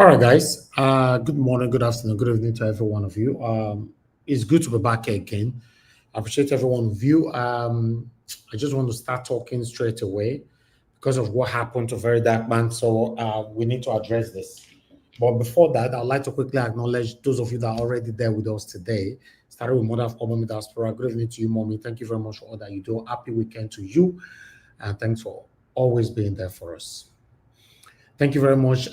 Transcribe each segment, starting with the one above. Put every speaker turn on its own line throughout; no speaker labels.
right, guys. Good morning, good afternoon, good evening to every one of you. It's good to be back here again. I appreciate every one of you. I just want to start talking straight away because of what happened to Very Dark Man. So we need to address this. But before that, I'd like to quickly acknowledge those of you that are already there with us today. Starting with Mother of all Mommy Diaspora. Good evening to you, Mommy. Thank you very much for all that you do. Happy weekend to you. And thanks for always being there for us. Thank you very much.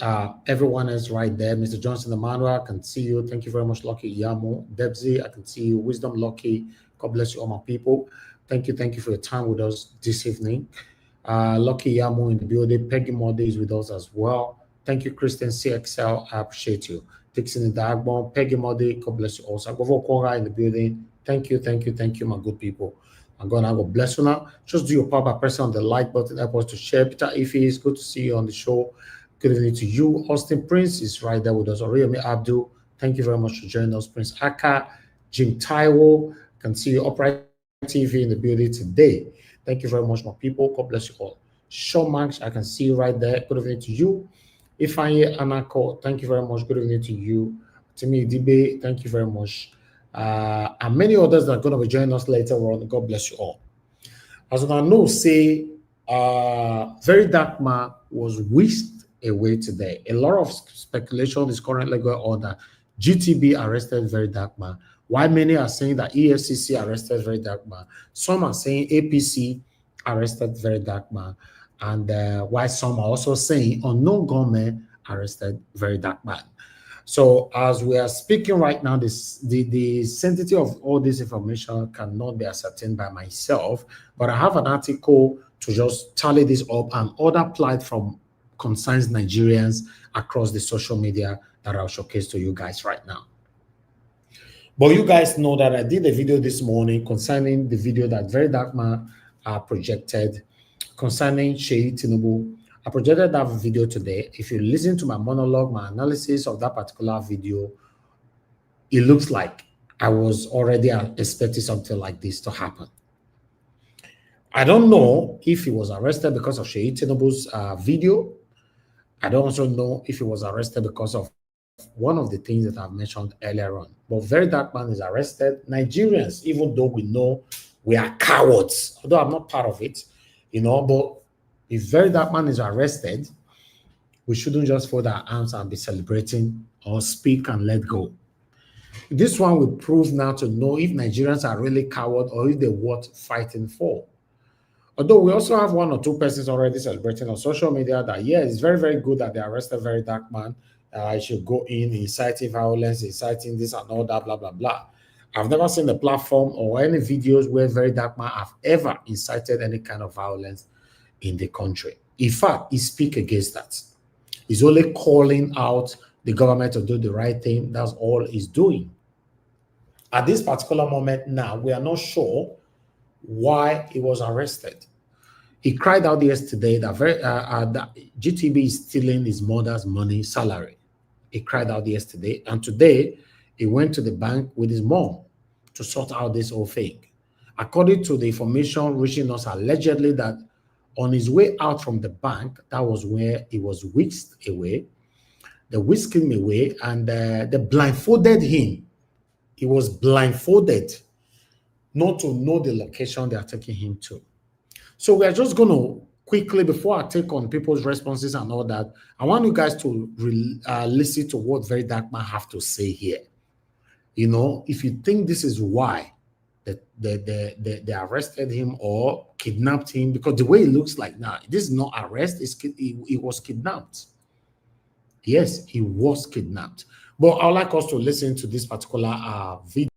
Everyone is right there. Mr. Johnson Emmanuel, I can see you. Thank you very much, Lucky Yamo. Debsy, I can see you. Wisdom Lucky. God bless you, all my people. Thank you for your time with us this evening. Lucky Yamo in the building. Peggy Mode is with us as well. Thank you, Christian CXL. I appreciate you. Dixon in the Agbon. Peggy Mode, God bless you also. Agovo Kora in the building. Thank you, my good people. I'm going to God bless you now. Just do your part by pressing on the like button. Help us to share. Peter Ife, it's good to see you on the show. Good evening to you. Austin Prince is right there with us. Oriyomi Abdul, thank you very much for joining us. Prince Aka, Jim Taiwo, can see you. Upright TV in the building today. Thank you very much, my people. God bless you all. Shawn Max, I can see you right there. Good evening to you. Ifeanyi Anako, thank you very much. Good evening to you. Timi Dibe, thank you very much. And many others that are going to be joining us later on. God bless you all. As I know, say, Very Dark Man was whisked away today. A lot of speculation is currently going on that GTB arrested Very Dark Man. Why many are saying that EFCC arrested Very Dark Man. Some are saying APC arrested Very Dark Man. And why some are also saying unknown gunmen arrested Very Dark Man. So as we are speaking right now, the sanctity of all this information cannot be ascertained by myself, but I have an article to just tally this up and other platform concerns Nigerians across the social media that I'll showcase to you guys right now. But you guys know that I did a video this morning concerning the video that Very Dark Man projected concerning Sheyi Tinubu. I projected that video today. If you listen to my monologue, my analysis of that particular video, it looks like I was already expecting something like this to happen. I don't know if he was arrested because of Sheyi Tinubu's video. I don't also know if he was arrested because of one of the things that I've mentioned earlier on. But Very Dark Man is arrested. Nigerians, even though we know we are cowards, although I'm not part of it, but if Very Dark Man is arrested, we shouldn't just fold our arms and be celebrating or speak and let go. This one will prove now to know if Nigerians are really cowards or if they're worth fighting for. Although we also have one or two persons already celebrating on social media that, yeah, it's very, very good that they arrested Very Dark Man. I should go in inciting violence, inciting this and all that, blah, blah, blah. I've never seen a platform or any videos where Very Dark Man have ever incited any kind of violence in the country. In fact, he speaks against that. He's only calling out the government to do the right thing. That's all he's doing. At this particular moment now, we are not sure why he was arrested. He cried out yesterday that, that GTB is stealing his mother's money salary. He cried out yesterday, and today he went to the bank with his mom to sort out this whole thing. According to the information reaching us allegedly that on his way out from the bank, that was where he was whisked away. They whisked him away and they blindfolded him. He was blindfolded not to know the location they are taking him to. So we are just going to quickly, before I take on people's responses and all that, I want you guys to listen to what Very Dark Man have to say here. If you think this is why they arrested him or kidnapped him, because the way it looks like now, this is not arrest, he was kidnapped. Yes, he was kidnapped. But I'd like us to listen to this particular video.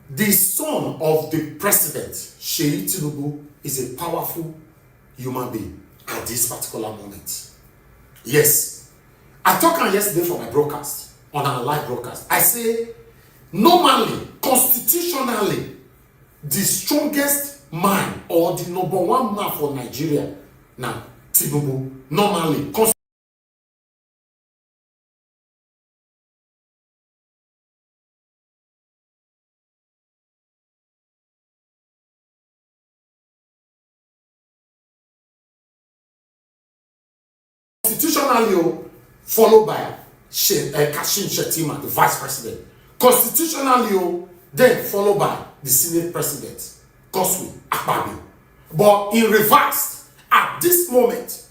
The son of the president, Sheyi Tinubu, is a powerful human being at this particular moment. Yes. I talked yesterday for my broadcast, on our live broadcast. I say, normally, constitutionally, the strongest man or the number one man for Nigeria now, Tinubu, normally, Constitutionally, followed by Kashim Shettima, the vice president. Constitutionally, then followed by the Senate president, Godswill Akpabio. But in reverse, at this moment,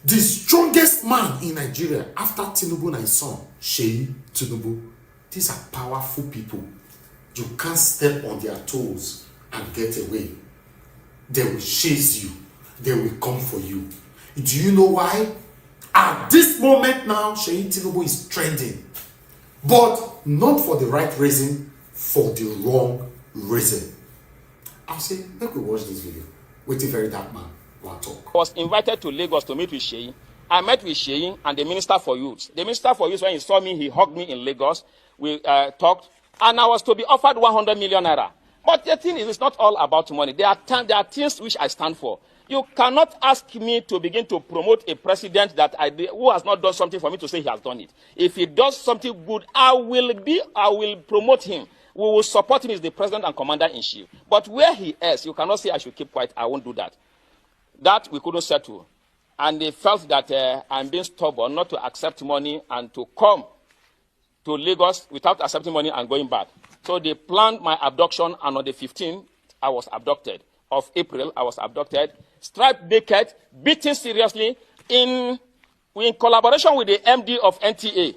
the strongest man in Nigeria after Tinubu and his son, Sheyi Tinubu, these are powerful people. You can't step on their toes and get away. They will chase you. They will come for you. Do you know why? At this moment now, Sheyi Tinubu is trending. But not for the right reason, for the wrong reason. I'll say, let me watch this video. With a very dark man. We'll talk.
I was invited to Lagos to meet with Sheyi. I met with Sheyi and the Minister for Youth. The Minister for Youth, when he saw me, he hugged me in Lagos. We talked. And I was to be offered 100 million naira. But the thing is, it's not all about money. There are things which I stand for. You cannot ask me to begin to promote a president who has not done something for me to say he has done it. If he does something good, I will promote him. We will support him as the president and commander-in-chief. But where he is, you cannot say I should keep quiet. I won't do that. That we couldn't settle. And they felt that I'm being stubborn not to accept money and to come to Lagos without accepting money and going back. So they planned my abduction, and on the 15th, I was abducted. Of April, I was abducted, stripped naked, beaten seriously, in collaboration with the MD of NTA.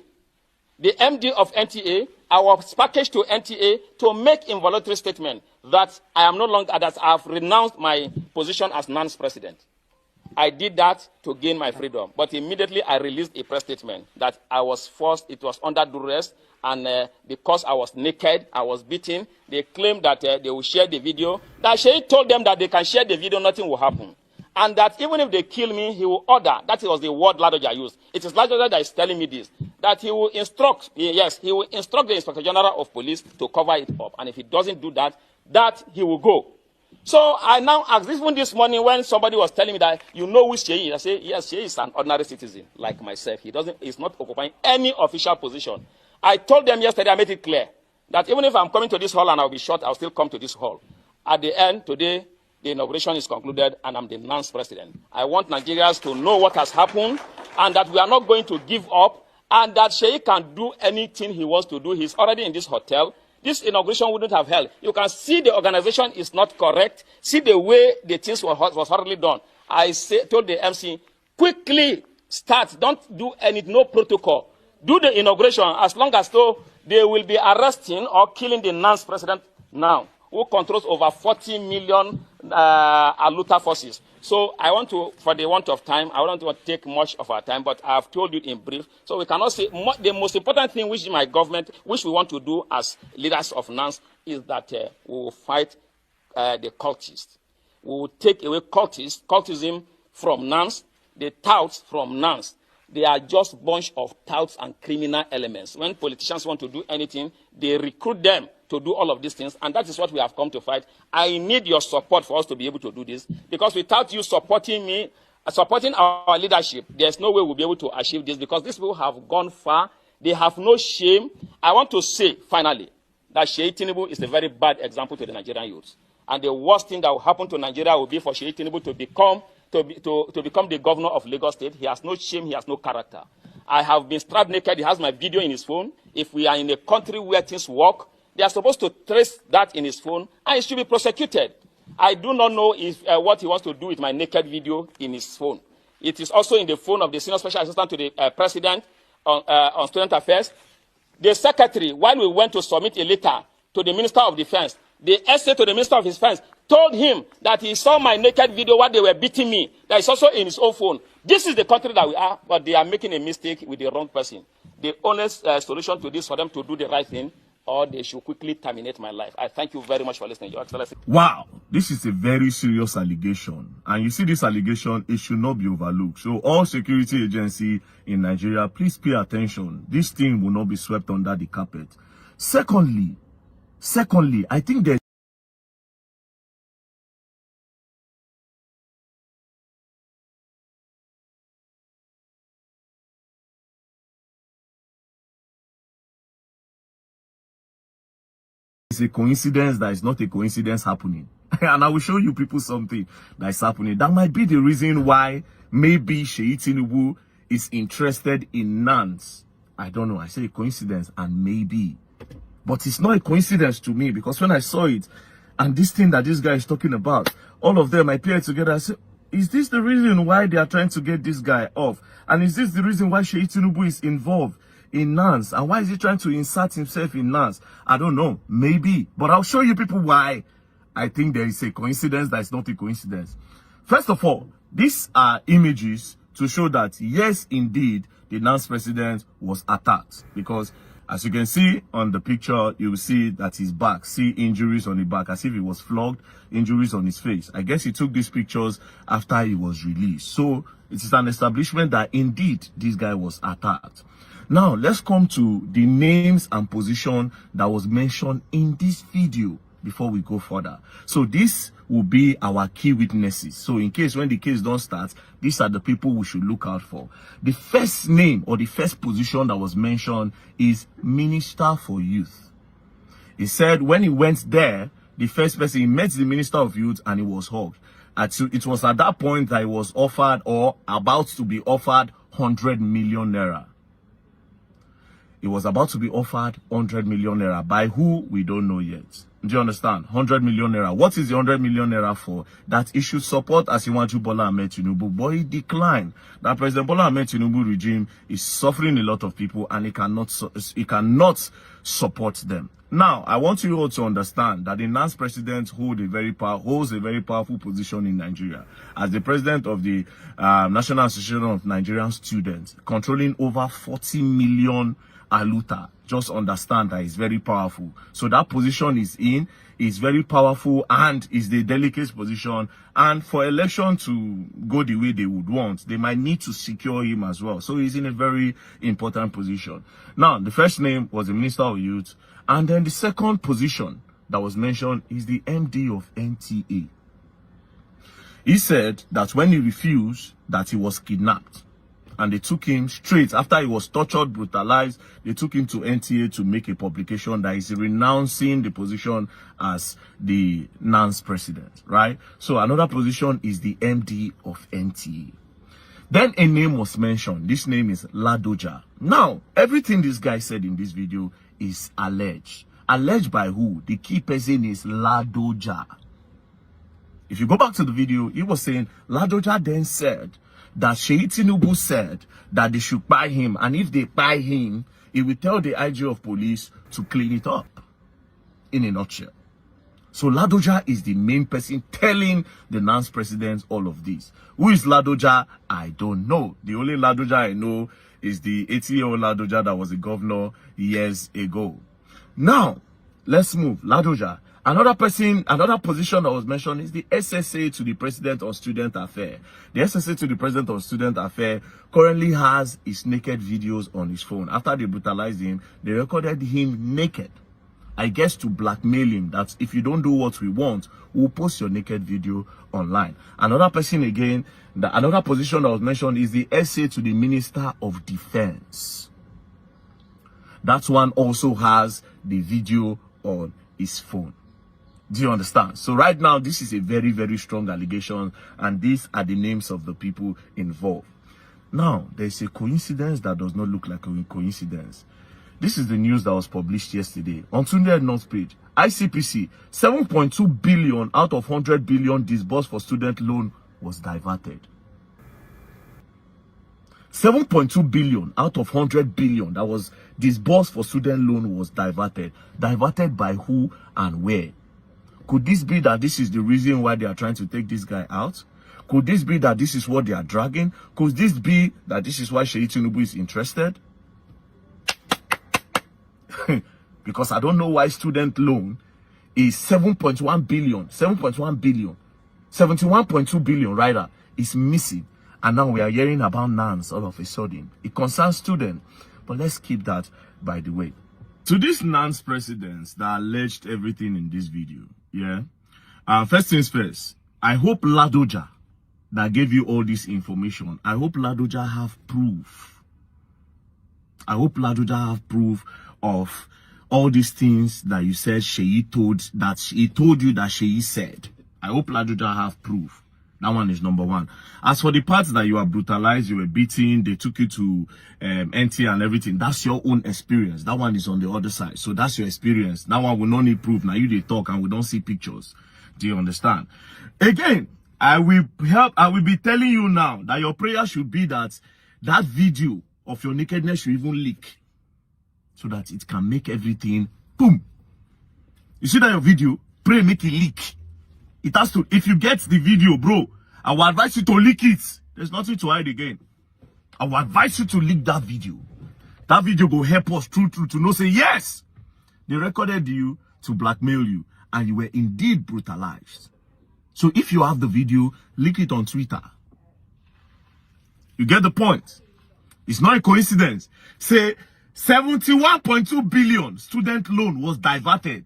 The MD of NTA, I was packaged to NTA to make involuntary statement that I am no longer, that I have renounced my position as NAN's president. I did that to gain my freedom. But immediately I released a press statement that I was forced, it was under duress, and because I was naked, I was beaten. They claimed that they will share the video. That Sheyi told them that they can share the video, nothing will happen. And that even if they kill me, he will order. That was the word Ladoja used. It is Ladoja that is telling me this. That he will instruct, yes, he will instruct the Inspector General of Police to cover it up. And if he doesn't do that, that he will go. So I now asked, even this morning when somebody was telling me that, you know who Sheyi is, I say, yes, Sheyi is an ordinary citizen like myself. He's not occupying any official position. I told them yesterday, I made it clear, that even if I'm coming to this hall and I'll be shot, I'll still come to this hall. At the end, today, the inauguration is concluded and I'm the NAN's president. I want Nigerians to know what has happened and that we are not going to give up and that Sheyi can do anything he wants to do. He's already in this hotel. This inauguration wouldn't have held. You can see the organization is not correct. See the way the things was hardly done. I told the MC, quickly start. Don't do no protocol. Do the inauguration as long as though they will be arresting or killing the NAN's president now, who controls over 40 million Aluta forces. So I want to, for the want of time, I don't want to take much of our time, but I have told you in brief. So we cannot say, the most important thing which my government, which we want to do as leaders of NANS, is that we will fight the cultists. We will take away cultism from NANS, the touts from NANS. They are just a bunch of touts and criminal elements. When politicians want to do anything, they recruit them to do all of these things, and that is what we have come to fight. I need your support for us to be able to do this, because without you supporting me, supporting our leadership, there's no way we'll be able to achieve this, because these people have gone far. They have no shame. I want to say, finally, that Sheyi Tinubu is a very bad example to the Nigerian youth. And the worst thing that will happen to Nigeria will be for Sheyi Tinubu to become the governor of Lagos State. He has no shame, he has no character. I have been strapped naked, he has my video in his phone. If we are in a country where things work, they are supposed to trace that in his phone, and he should be prosecuted. I do not know if what he wants to do with my naked video in his phone. It is also in the phone of the Senior Special Assistant to the President on Student Affairs. The Secretary, while we went to submit a letter to the Minister of Defense, the essay to the Minister of Defense told him that he saw my naked video while they were beating me, that is also in his own phone. This is the country that we are, but they are making a mistake with the wrong person. The only solution to this for them to do the right thing, or they should quickly terminate my life. I thank you very much for listening, Your Excellency.
Wow, this is a very serious allegation. And you see this allegation, it should not be overlooked. So all security agencies in Nigeria, please pay attention. This thing will not be swept under the carpet. Secondly, I think there's a coincidence that is not a coincidence happening. And I will show you people something that is happening. That might be the reason why maybe Sheyi Tinubu is interested in Nance. I don't know. I say a coincidence and maybe. But it's not a coincidence to me, because when I saw it and this thing that this guy is talking about, all of them I paired together, I said, is this the reason why they are trying to get this guy off? And is this the reason why Sheyi Tinubu is involved in Nance? And why is he trying to insert himself in Nance? I don't know. Maybe. But I'll show you people why I think there is a coincidence that is not a coincidence. First of all, these are images to show that, yes, indeed, the Nance president was attacked. Because as you can see on the picture, you will see that his back, see injuries on the back, as if he was flogged, injuries on his face. I guess he took these pictures after he was released. So it is an establishment that indeed this guy was attacked. Now, let's come to the names and position that was mentioned in this video before we go further. So this will be our key witnesses. So in case when the case don't start, these are the people we should look out for. The first name or the first position that was mentioned is Minister for Youth. He said when he went there, the first person, he met the Minister of Youth and he was hugged. It was at that point that he was offered or about to be offered 100 million naira. It was about to be offered 100 million naira. By who? We don't know yet. Do you understand? 100 million naira. What is the 100 million naira for? That he should support Asiwaju Bola Ahmed Tinubu. But he declined. That President Bola Ahmed Tinubu regime is suffering a lot of people and he cannot support them. Now, I want you all to understand that the Nance president holds a very powerful position in Nigeria as the president of the National Association of Nigerian Students, controlling over 40 million aluta. Just understand that it's very powerful. So that position is very powerful and is the delicate position. And for election to go the way they would want, they might need to secure him as well. So he's in a very important position. Now, the first name was the Minister of Youth. And then the second position that was mentioned is the MD of NTA. He said that when he refused, that he was kidnapped. And they took him straight after he was tortured, brutalized. They took him to NTA to make a publication that is renouncing the position as the Nance president, right? So another position is the MD of NTA. Then a name was mentioned. This name is Ladoja. Now, everything this guy said in this video is alleged. Alleged by who? The key person is Ladoja. If you go back to the video, he was saying Ladoja then said that Sheyi Tinubu said that they should buy him, and if they buy him, he will tell the IG of police to clean it up, in a nutshell. So Ladoja is the main person telling the Nance president all of this. Who is Ladoja? I don't know. The only Ladoja I know is the 80-year-old Ladoja that was a governor years ago. Now, let's move. Ladoja. Another position that was mentioned is the SSA to the President of Student Affairs. The SSA to the President of Student Affairs currently has his naked videos on his phone. After they brutalized him, they recorded him naked. I guess to blackmail him that if you don't do what we want, we'll post your naked video online. Another person again, another position that was mentioned is the SA to the Minister of Defense. That one also has the video on his phone. Do you understand? So right now, this is a very, very strong allegation, and these are the names of the people involved. Now, there's a coincidence that does not look like a coincidence. This is the news that was published yesterday. On Tunde North page, ICPC, 7.2 billion out of 100 billion disbursed for student loan was diverted. 7.2 billion out of 100 billion that was disbursed for student loan was diverted. Diverted by who and where? Could this be that this is the reason why they are trying to take this guy out? Could this be that this is what they are dragging? Could this be that this is why Sheyi Tinubu is interested? Because I don't know why student loan is 7.1 billion, 71.2 billion rather is missing. And now we are hearing about Nance all of a sudden. It concerns students. But let's keep that by the way. To these Nance presidents that alleged everything in this video, yeah. First things first, I hope Ladoja that gave you all this information, I hope Ladoja have proof. I hope Ladoja have proof of all these things that you said Sheyi told you that Sheyi said. I hope Ladoja have proof. That one is number one. As for the parts that you are brutalized, you were beaten, they took you to NT and everything, that's your own experience. That one is on the other side. So that's your experience. That one will not need proof. Now you they talk and we don't see pictures. Do you understand? Again, I will be telling you now that your prayer should be that that video of your nakedness should even leak, so that it can make everything boom. You see that your video, pray make it leak. It has to. If you get the video, bro, I will advise you to leak it. There's nothing to hide again. I will advise you to leak that video. That video will help us true to know, say yes, they recorded you to blackmail you and you were indeed brutalized. So if you have the video, leak it on Twitter. You get the point? It's not a coincidence. Say 71.2 billion student loan was diverted.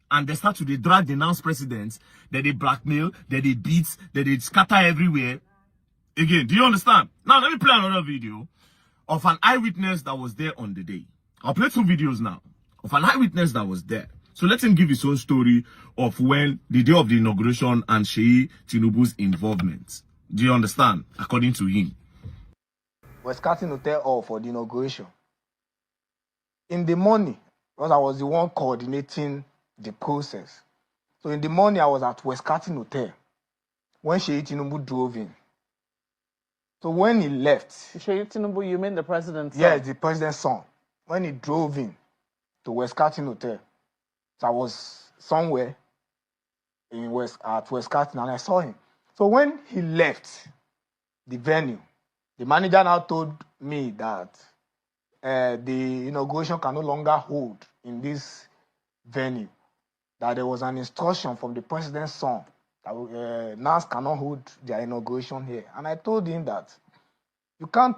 And they start to drag the announced presidents, that they blackmail, that they beat, that they scatter everywhere. Again, do you understand? Now, let me play another video of an eyewitness that was there on the day. I'll play 2 videos now of an eyewitness that was there. So let him give his own story of when the day of the inauguration and Sheyi Tinubu's involvement. Do you understand? According to him.
We're starting to tell all for the inauguration. In the morning, because I was the one coordinating the process. So in the morning, I was at Westcarton Hotel when Sheyi Tinubu drove in. So when he left...
Sheyi Tinubu, you mean the president's son?
Yes, the president's son. When he drove in to Westcarton Hotel, so I was somewhere at Westcarton and I saw him. So when he left the venue, the manager now told me that the inauguration can no longer hold in this venue, that there was an instruction from the president's son that NAS cannot hold their inauguration here. And I told him that you can't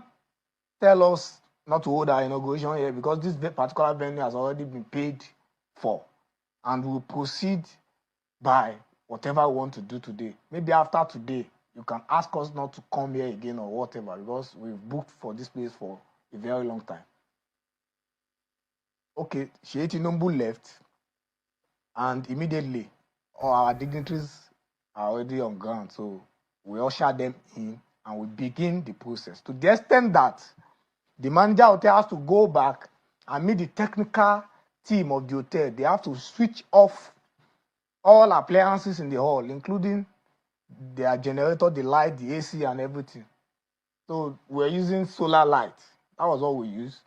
tell us not to hold our inauguration here because this particular venue has already been paid for. And we'll proceed by whatever we want to do today. Maybe after today, you can ask us not to come here again or whatever, because we've booked for this place for a very long time. Okay, Sheyi Tinubu left, and immediately all our dignitaries are already on ground. So we usher them in and we begin the process. To the extent that the manager hotel has to go back and meet the technical team of the hotel. They have to switch off all appliances in the hall, including their generator, the light, the AC, and everything. So we're using solar light. That was all we used.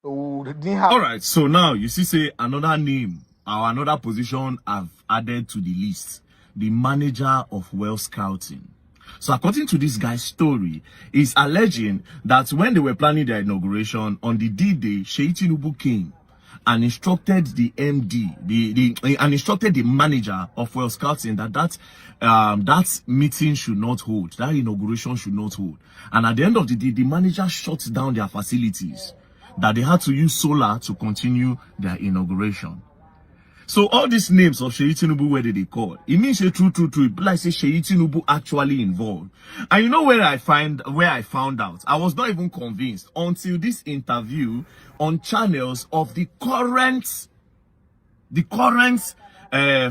So we didn't have...
All right, so now you see, say another name or another position I've added to the list, the manager of well scouting. So according to this guy's story, he's alleging that when they were planning their inauguration on the D-Day, Sheyi Tinubu came and instructed the MD, and instructed the manager of well scouting that meeting should not hold, that inauguration should not hold. And at the end of the day, the manager shut down their facilities, that they had to use solar to continue their inauguration. So all these names of Sheyi Tinubu, where did they call? It means a true. But like say Sheyi Tinubu actually involved. And you know where I found out? I was not even convinced until this interview on channels of the current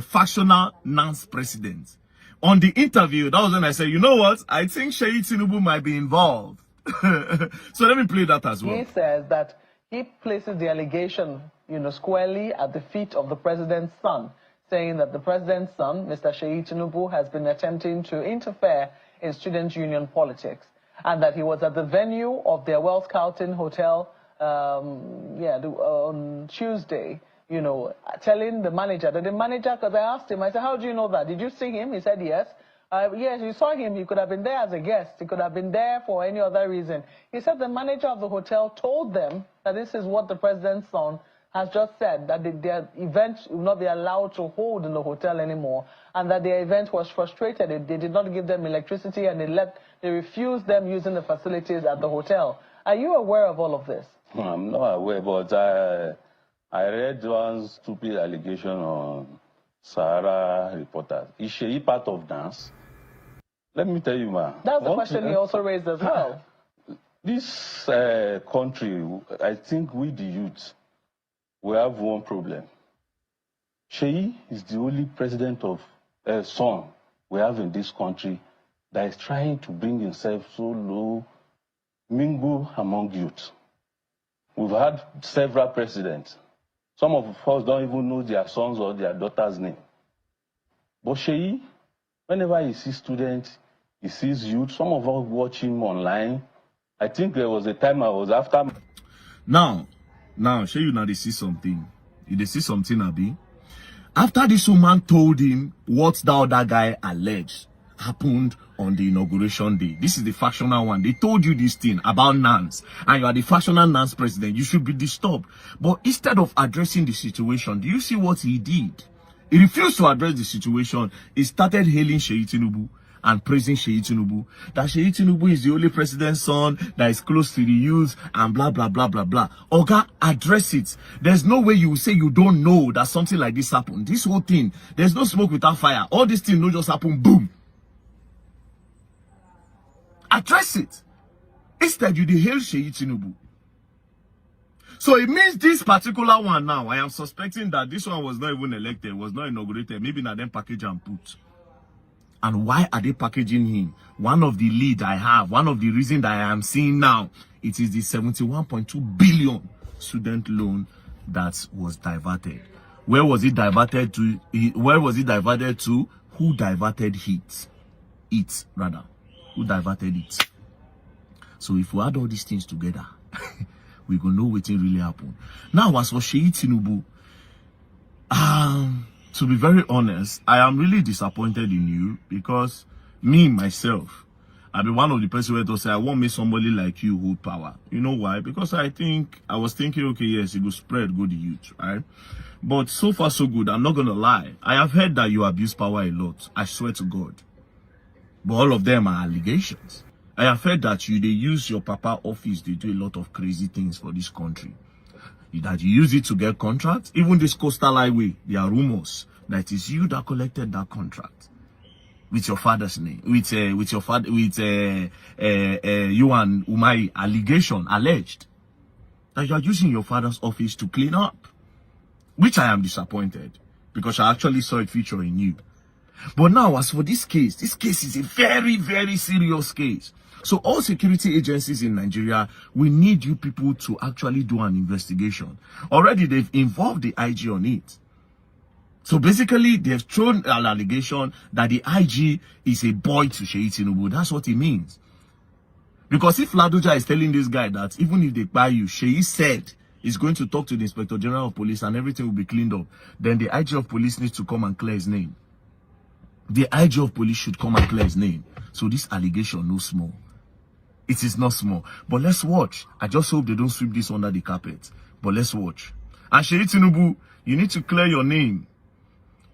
factional NANS president. On the interview, that was when I said, you know what? I think Sheyi Tinubu might be involved. So let me play that as well.
He says that he places the allegation, squarely at the feet of the president's son, saying that the president's son, Mr. Sheyi Tinubu, has been attempting to interfere in student union politics, and that he was at the venue of their Well Scouting Hotel on Tuesday, telling the manager, because I asked him, I said, how do you know that? Did you see him? He said, yes. Yes, you saw him. He could have been there as a guest. He could have been there for any other reason. He said the manager of the hotel told them that this is what the president's son has just said, that their event will not be allowed to hold in the hotel anymore, and that their event was frustrated. They did not give them electricity, and they refused them using the facilities at the hotel. Are you aware of all of this?
I'm not aware, but I read one stupid allegation on Sahara Reporters. Is Sheyi part of dance? Let me tell you, man.
That's the question he also raised as well.
This country, I think we the youth, we have one problem. Sheyi is the only president of son we have in this country that is trying to bring himself so low, mingle among youth. We've had several presidents. Some of us don't even know their sons or their daughters' name. But Sheyi, whenever he sees students, he sees youth. Some of us watch him online. I think there was a time I was after.
Now, Sheyi, now they see something. They see something, Abi. After this woman told him what the other guy alleged happened on the inauguration day. This is the factional one. They told you this thing about Nance, and you are the factional Nance president. You should be disturbed. But instead of addressing the situation, do you see what he did? He refused to address the situation. He started hailing Sheyi Tinubu and praising Sheyi Tinubu. That Sheyi Tinubu is the only president's son that is close to the youth and blah, blah, blah, blah, blah. Oga, address it. There's no way you will say you don't know that something like this happened. This whole thing, there's no smoke without fire. All this thing no just happen, boom. Address it. Instead, you hail Sheyi Tinubu. So it means this particular one now, I am suspecting that this one was not even elected, was not inaugurated. Maybe not them package and put. And why are they packaging him? One of the lead I have, one of the reasons that I am seeing now, it is the 71.2 billion student loan that was diverted. Where was it diverted to? Where was it diverted to? Who diverted it? It, rather. Who diverted it? So if we add all these things together, we gonna know what really happened. Now, as for Sheyi Tinubu, to be very honest, I am really disappointed in you because me, myself, I've been one of the person who say, I won't make somebody like you hold power. You know why? Because I was thinking, okay, yes, it will spread, go the youth, right? But so far, so good. I'm not going to lie. I have heard that you abuse power a lot. I swear to God. But all of them are allegations. I have heard that they use your papa office, they do a lot of crazy things for this country. That you use it to get contracts. Even this coastal highway, there are rumors that it is you that collected that contract with your father's name, with you and Umai alleged that you are using your father's office to clean up, which I am disappointed because I actually saw it featuring you. But now, as for this case is a very, very serious case. So all security agencies in Nigeria, we need you people to actually do an investigation. Already they've involved the IG on it. So basically, they've thrown an allegation that the IG is a boy to Sheyi Tinubu. That's what it means. Because if Ladoja is telling this guy that even if they buy you, Sheyi said he's going to talk to the Inspector General of Police and everything will be cleaned up, then the IG of Police needs to come and clear his name. The IG of Police should come and clear his name. So this allegation, no small. It is not small. But let's watch. I just hope they don't sweep this under the carpet. But let's watch. And Sheyi Tinubu, you need to clear your name.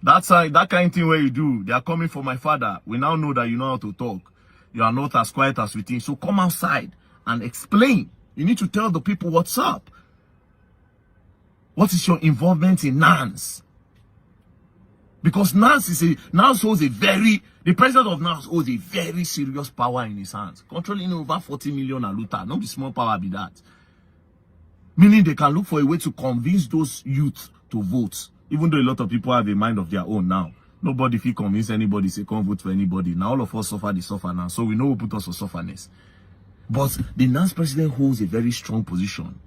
That's that kind of thing where you do. They are coming for my father. We now know that you know how to talk. You are not as quiet as we think. So come outside and explain. You need to tell the people what's up. What is your involvement in Nance? Because Nance holds the president of Nance holds a very serious power in his hands. Controlling over 40 million aluta. Not the small power be that. Meaning they can look for a way to convince those youth to vote. Even though a lot of people have a mind of their own now. Nobody feel convince anybody, say can't vote for anybody. Now all of us suffer now. So we know who put us for sufferness. But the Nance president holds a very strong position.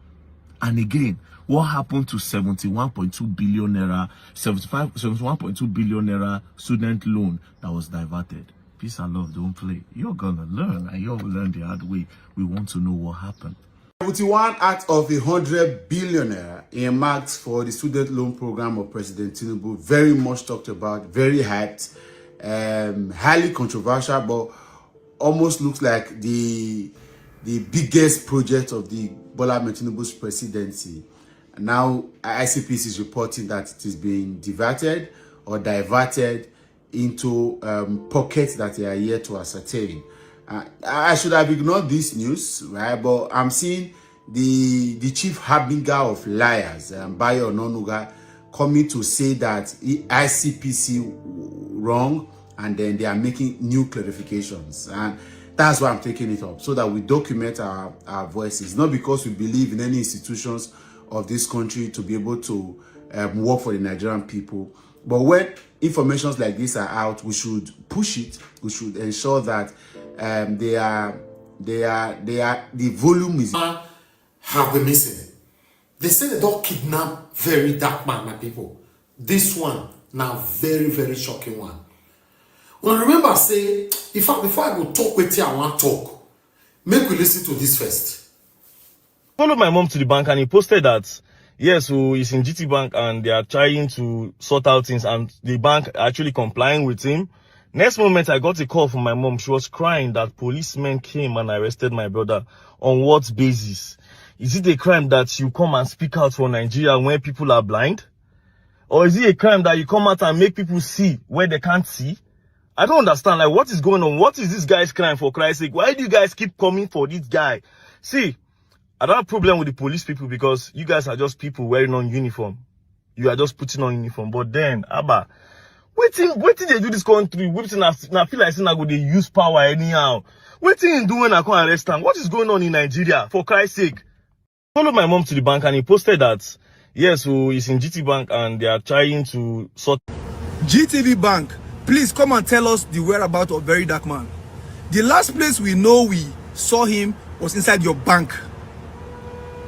And again, what happened to 71.2 billion naira, 71.2 billion naira student loan that was diverted? Peace and love, don't play. You're gonna learn, and you'll learn the hard way. We want to know what happened.
71 out of 100 billionaire earmarked for the student loan program of President Tinubu. Very much talked about, very hyped, highly controversial, but almost looks like the biggest project of the Bola Ahmed Tinubu's presidency. Now, ICPC is reporting that it is being diverted into pockets that they are yet to ascertain. I should have ignored this news, right? But I'm seeing the chief harbinger of liars, Bayo Ononuga, coming to say that ICPC wrong, and then they are making new clarifications. And that's why I'm taking it up, so that we document our voices, not because we believe in any institutions of this country to be able to work for the Nigerian people. But when informations like this are out, we should push it. We should ensure that the volume is.
Have been missing. They say they don't kidnap very dark man, my people. This one now very, very shocking one. Well, remember, say, before I go talk with you, I want to talk. Make we listen to this first.
Followed my mom to the bank and he posted that, yes, so he's in GTbank and they are trying to sort out things and the bank actually complying with him. Next moment, I got a call from my mom. She was crying that policemen came and arrested my brother. On what basis? Is it a crime that you come and speak out for Nigeria when people are blind? Or is it a crime that you come out and make people see where they can't see? I don't understand. Like, what is going on? What is this guy's crime, for Christ's sake? Why do you guys keep coming for this guy? See, I don't have a problem with the police people because you guys are just people wearing on uniform. You are just putting on uniform. But then, Abba, wait till they do this country. Wait till I feel like saying I go they use power anyhow. Wait till you do when I come arrest him. What is going on in Nigeria, for Christ's sake? Followed my mom to the bank and he posted that, yes, so he's in GTbank and they are trying to sort.
GTV Bank, please come and tell us the whereabouts of Very Dark Man. The last place we know we saw him was inside your bank.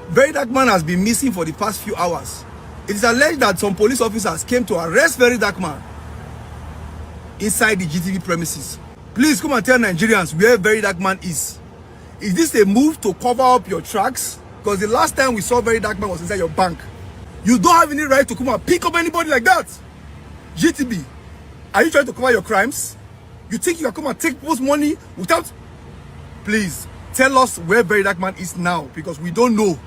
Very Dark Man has been missing for the past few hours. It is alleged that some police officers came to arrest Very Dark Man inside the GTV premises. Please come and tell Nigerians where Very Dark Man is. Is this a move to cover up your tracks? Because the last time we saw Very Dark Man was inside your bank. You don't have any right to come and pick up anybody like that. GTB, are you trying to cover your crimes? You think you can come and take people's money without... Please, tell us where Very Dark Man is now, because we don't know.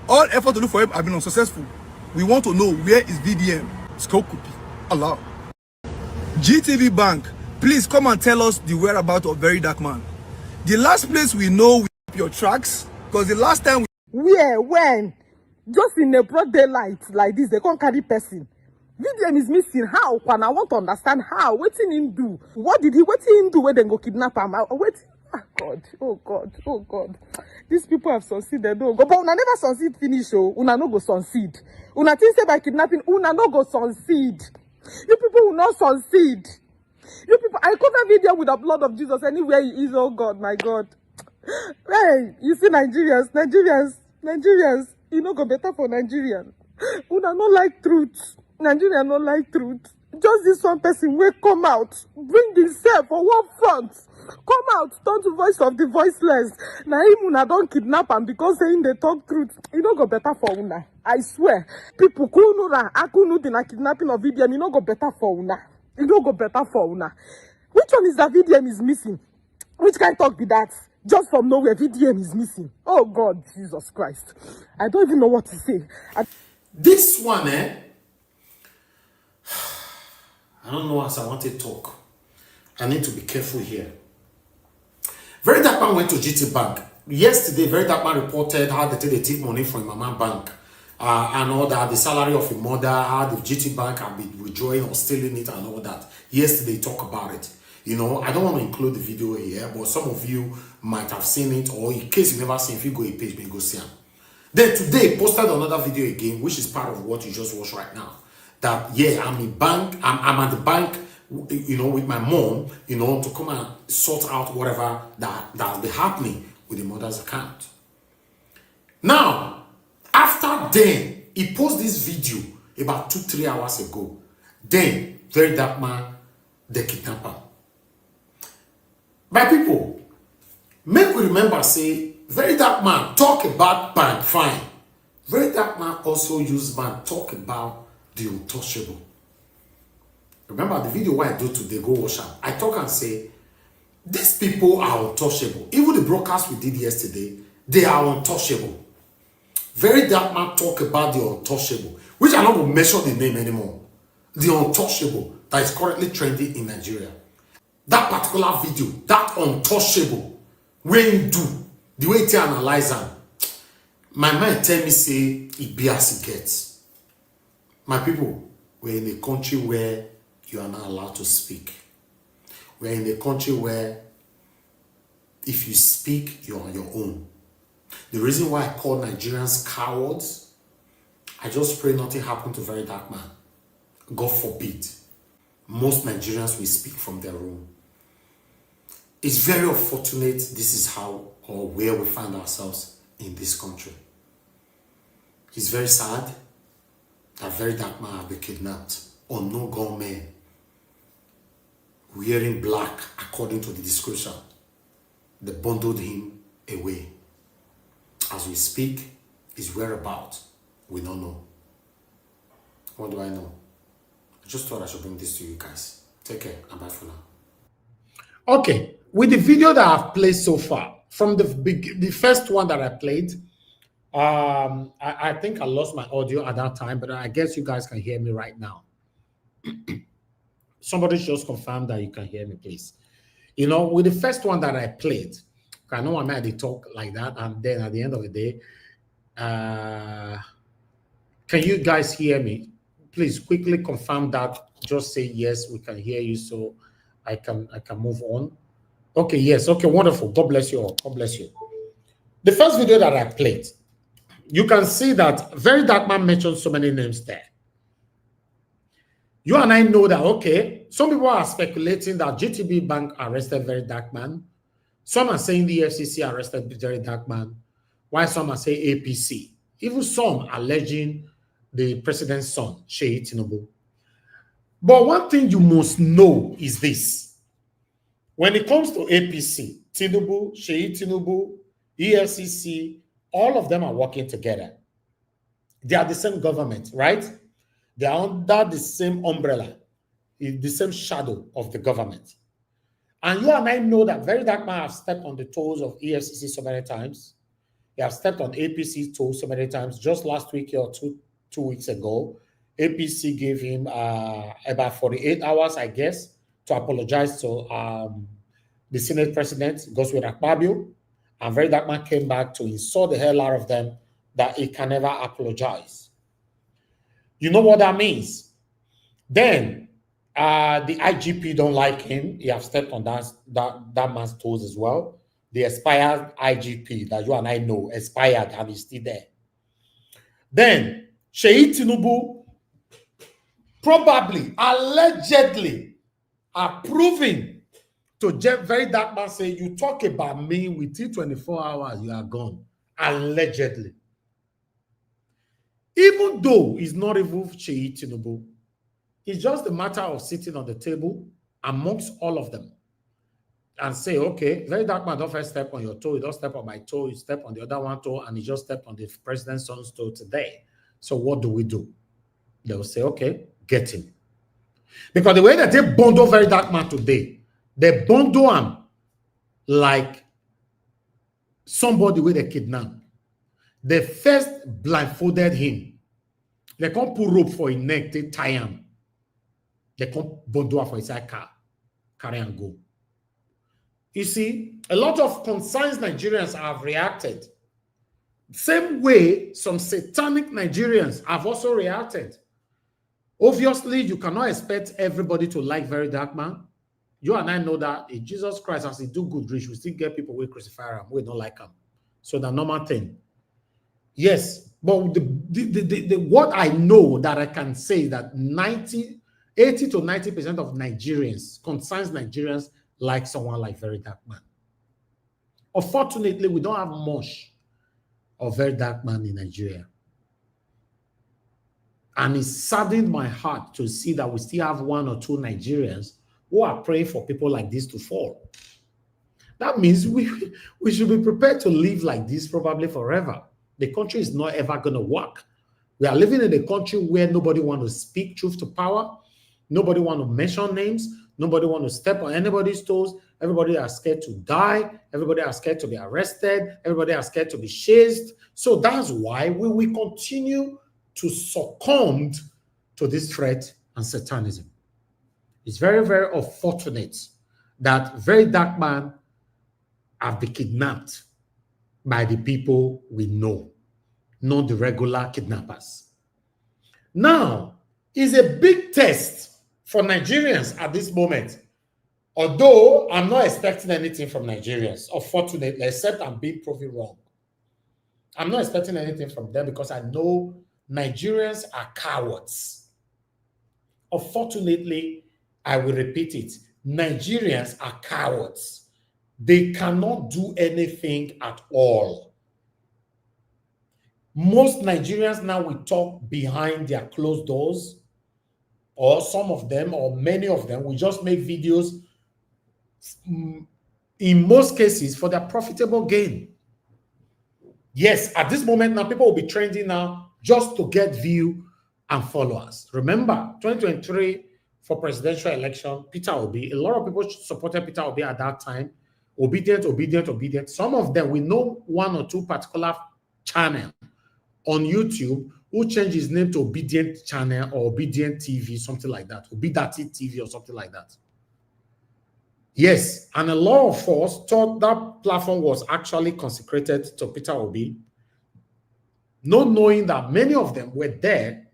All efforts to look for him have been unsuccessful. We want to know where is VDM. Skokupi. Allah. GTV Bank, please come and tell us the whereabouts of Very Dark Man. The last place we know we your tracks, because the last time we...
Where? When? Just in a broad daylight like this, they can't carry person. VDM is missing. How? And I want to understand how. What did he do? What did he do when they go kidnap him? Wait. Oh God. Oh God. Oh God. These people have succeeded. Oh God. But una never succeed finish. Oh, una no go succeed. Una think say by kidnapping, una no go succeed. You people will not succeed. You people, I cover video with the blood of Jesus anywhere he is. Oh God, my God. Hey, you see Nigerians, you know go better for Nigerian. Una no like truth. Nigeria no like truth. Just this one person will come out, bring himself for one front. Come out, turn to voice of the voiceless. Now him una don't kidnap him because saying they talk truth. You know go better for una. I swear. People kunura, akunu na kidnapping of VDM, you know go better for una. You know go better for una. Which one is that VDM is missing? Which kind of talk be that? Just from nowhere, VDM is missing. Oh God, Jesus Christ. I don't even know what to say.
This one, I don't know as I want to talk. I need to be careful here. Very Dark Man went to GTbank. Yesterday, Very Dark Man reported how they take money from Mama Bank and all that, the salary of a mother, how the GTbank have been withdrawing or stealing it and all that. Yesterday, talk about it. You know, I don't want to include the video here, but some of you might have seen it, or in case you never seen, if you go a page, maybe go see them. Then today, posted another video again, which is part of what you just watched right now. That, yeah, I'm in bank, I'm at the bank, you know, with my mom, you know, to come and sort out whatever that'll be happening with the mother's account. Now, after then, he posted this video about 2-3 hours ago. Then, Very Dark Man, the kidnapper. My people, make we remember, say, Very Dark Man talk about bank, fine. Very Dark Man also use bank, talk about the untouchable. Remember the video I do today, go watch out. I talk and say, these people are untouchable. Even the broadcast we did yesterday, they are untouchable. Very Dark Man talk about the untouchable, which I'm not going to mention the name anymore. The untouchable that is currently trending in Nigeria. That particular video, that untouchable, when you do, the way you analyze them, my mind tell me say, it be as it gets. My people, we're in a country where you are not allowed to speak. We're in a country where if you speak, you're on your own. The reason why I call Nigerians cowards, I just pray nothing happen to Very Dark Man. God forbid. most Nigerians will speak from their room. It's very unfortunate this is how or where we find ourselves in this country. It's very sad that very dark man have been kidnapped. Unknown gunmen wearing black according to the description. They bundled him away. As we speak, his whereabouts, we don't know. What do I know? I just thought I should bring this to you guys. Take care and bye for now. Okay, with the video that I've played so far, from the first one that I played, I think I lost my audio at that time, but I guess you guys can hear me right now. Somebody just confirm that you can hear me, please. You know, with the first one that I played, I know I made it talk like that, and then at the end of the day, can you guys hear me? Please quickly confirm that. Just say yes, we can hear you, so I can move on. Okay, yes, okay, wonderful. God bless you all. God bless you. The first video that I played, you can see that very dark man mentioned so many names there. You and I know that, okay, some people are speculating that GTbank arrested very dark man. Some are saying the EFCC arrested very dark man, while some are saying APC. Even some alleging the president's son, Sheyi Tinubu. But one thing you must know is this. When it comes to APC, Tinubu, Sheyi Tinubu, EFCC, all of them are working together. They are the same government, right? They are under the same umbrella, in the same shadow of the government. And you and I know that very dark man have stepped on the toes of EFCC so many times. They have stepped on APC's toes so many times. Just last week or two weeks ago, APC gave him about 48 hours, I guess, to apologize to the Senate president, Godswill Akpabio. And very dark man came back to insult the hell out of them that he can never apologize. You know what that means? Then the IGP don't like him. He have stepped on that man's toes as well. The expired IGP that you and I know expired and is still there. Then Sheyi Tinubu probably, allegedly, are proving to very dark man say, you talk about me within 24 hours, you are gone. Allegedly. Even though it's not even Sheyi Tinubu, it's just a matter of sitting on the table amongst all of them and say, okay, very dark man, don't first step on your toe, you don't step on my toe, you step on the other one toe, and you just step on the president's son's toe today. So what do we do? They will say, okay, get him. Because the way that they bundle very dark man today, they bundle him like somebody with a kidnap. They first blindfolded him. They can't put rope for his neck, they tie him. They can't bundle for his car, carry and go. You see, a lot of concerned Nigerians have reacted. Same way some satanic Nigerians have also reacted. Obviously, you cannot expect everybody to like very dark man. You and I know that if Jesus Christ, as he do good rich, we still get people who crucify him, we don't like him. So the normal thing. Yes, but what I know that I can say that 80 to 90% of Nigerians, concerned Nigerians, like someone like very dark man. Unfortunately, we don't have much of very dark man in Nigeria. And it saddened my heart to see that we still have one or two Nigerians who are praying for people like this to fall. That means we should be prepared to live like this probably forever. The country is not ever going to work. We are living in a country where nobody wants to speak truth to power. Nobody wants to mention names. Nobody wants to step on anybody's toes. Everybody are scared to die. Everybody are scared to be arrested. Everybody are scared to be chased. So that's why we continue to succumb to this threat and satanism. It's very, very unfortunate that very dark man have been kidnapped by the people we know, not the regular kidnappers. Now, it's a big test for Nigerians at this moment. Although I'm not expecting anything from Nigerians, unfortunately, except I'm being proven wrong. I'm not expecting anything from them because I know Nigerians are cowards. Unfortunately, I will repeat it. Nigerians are cowards. They cannot do anything at all. Most Nigerians now will talk behind their closed doors, or some of them, or many of them will just make videos, in most cases, for their profitable gain. Yes, at this moment now, people will be trending now just to get view and followers. Remember, 2023 for presidential election, Peter Obi, a lot of people supported Peter Obi at that time. Obedient, obedient, obedient. Some of them, we know one or two particular channel on YouTube who changed his name to Obedient Channel or Obedient TV, something like that. Obedati TV or something like that. Yes, and a lot of us thought that platform was actually consecrated to Peter Obi, not knowing that many of them were there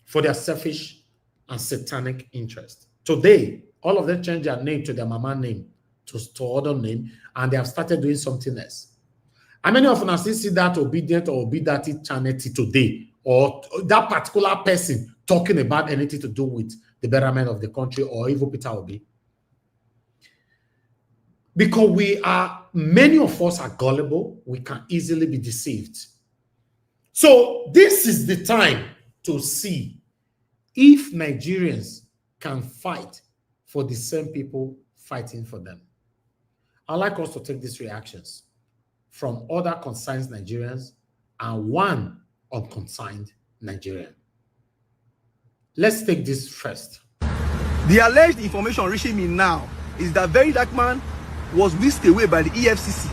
for their selfish and satanic interest. Today, all of them changed their name to their mama name, to other name, and they have started doing something else. How many of us still see that Obedient or Obedati channel today, or that particular person talking about anything to do with the betterment of the country or even Peter Obi? Because many of us are gullible, we can easily be deceived. So this is the time to see if Nigerians can fight for the same people fighting for them. I'd like us to take these reactions from other concerned Nigerians and one unconcerned Nigerian. Let's take this first.
The alleged information reaching me now is that Very Dark Man was whisked away by the EFCC.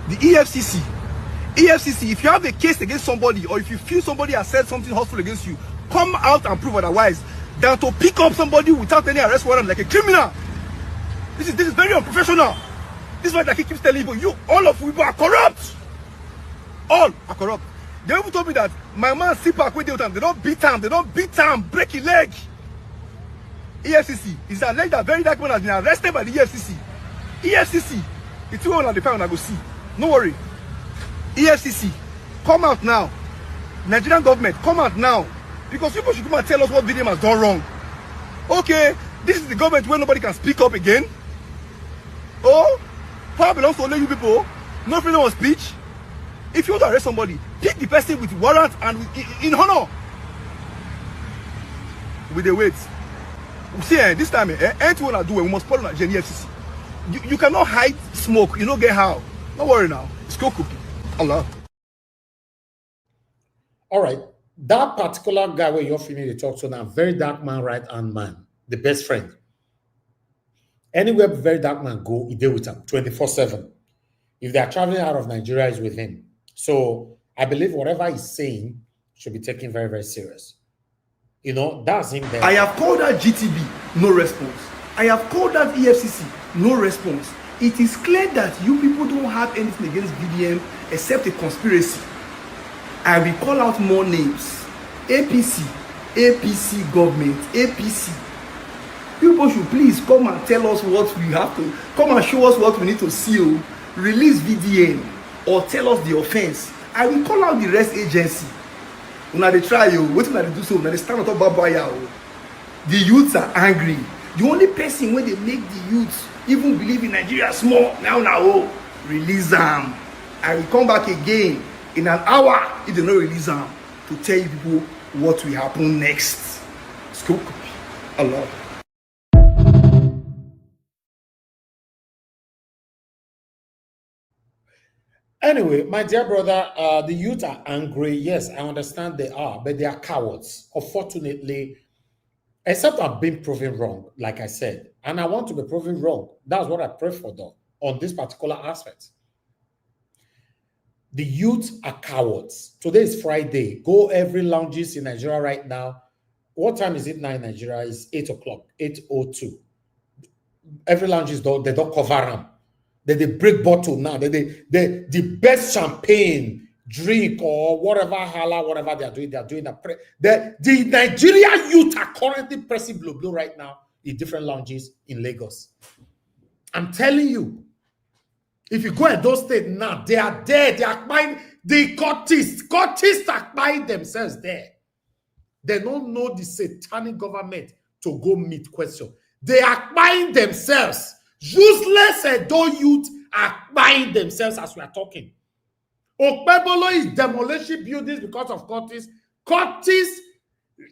The EFCC, if you have a case against somebody, or if you feel somebody has said something hurtful against you, come out and prove otherwise, than to pick up somebody without any arrest warrant like a criminal. This is very unprofessional. This is why he keeps telling people, all of you are corrupt. All are corrupt. They even told me that my man Sipak with them, they don't beat him, break his leg. EFCC is alleged that Very Dark Man has been arrested by the EFCC. EFCC, it's all on the pound I go see. No worry. EFCC, come out now. Nigerian government, come out now. Because people should come and tell us what VDM has done wrong. Okay, this is the government where nobody can speak up again. Oh, power belongs to only you people. No freedom of speech. If you want to arrest somebody, pick the person with warrant and in honor. With the weight. See, this time, anything we do, we must follow Nigerian EFCC. You cannot hide smoke. You don't get how. Don't worry now. It's cooking. Allah.
All right. That particular guy where you're feeling to talk to now, Very Dark Man, right-hand man, the best friend. Anywhere Very Dark Man go, he deal with him 24/7. If they are traveling out of Nigeria, he's with him. So I believe whatever he's saying should be taken very, very serious. You know, that's him there.
I have called that GTB, no response. I have called that EFCC, no response. It is clear that you people don't have anything against VDM except a conspiracy. I will call out more names. APC government, APC. People should please come and tell us what we have to, come and show us what we need to seal, release VDM, or tell us the offense. I will call out the rest agency. When they try you, what when they do so, when they stand on top of Babaya, the youths are angry. The only person when they make the youths even believe in Nigeria small, now, release them. I will come back again in an hour if they don't release them to tell you people what will happen next. Scoop. Allah.
Anyway, my dear brother, the youth are angry. Yes, I understand they are, but they are cowards. Unfortunately, except I've been proven wrong, like I said, and I want to be proven wrong. That's what I pray for, though, on this particular aspect. The youth are cowards. Today is Friday. Go every lounges in Nigeria right now. What time is it now in Nigeria? It's 8 o'clock, 8:02. Every lounge is done. They don't cover them. They break bottle now. The best champagne drink or whatever hala, whatever they are doing the Nigerian youth are currently pressing blue right now in different lounges in Lagos. I'm telling you, if you go at those states now, they are there. They are buying the courtists are buying themselves there. They don't know the satanic government to go meet question. They are buying themselves. Useless Edo youth are buying themselves as we are talking. Okpebolo is demolishing buildings because of Curtis. Curtis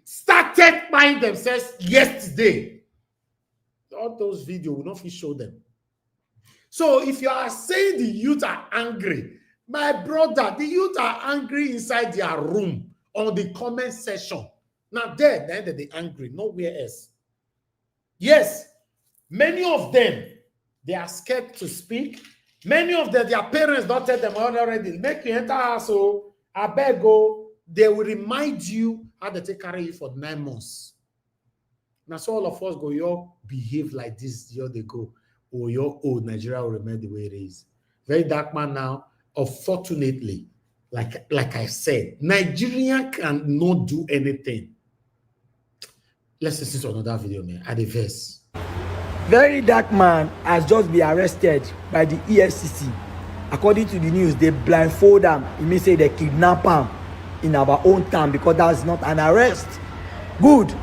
started buying themselves yesterday. All those videos will not show them. So if you are saying the youth are angry, my brother, the youth are angry inside their room on the comment section. Now there, then they're angry, nowhere else. Yes, many of them, they are scared to speak. Many of them, their parents don't tell them already, make you enter house, so I beg go. They will remind you how they take care of you for 9 months. Now, so all of us go, you behave like this, you they go, or your old Nigeria will remain the way it is. Very dark man now. Unfortunately, like I said, Nigeria cannot do anything. Let's listen to another video, man. At the verse.
Very dark man has just been arrested by the EFCC. According to the news, they blindfold him. It means say they kidnap him in our own time because that's not an arrest. Good.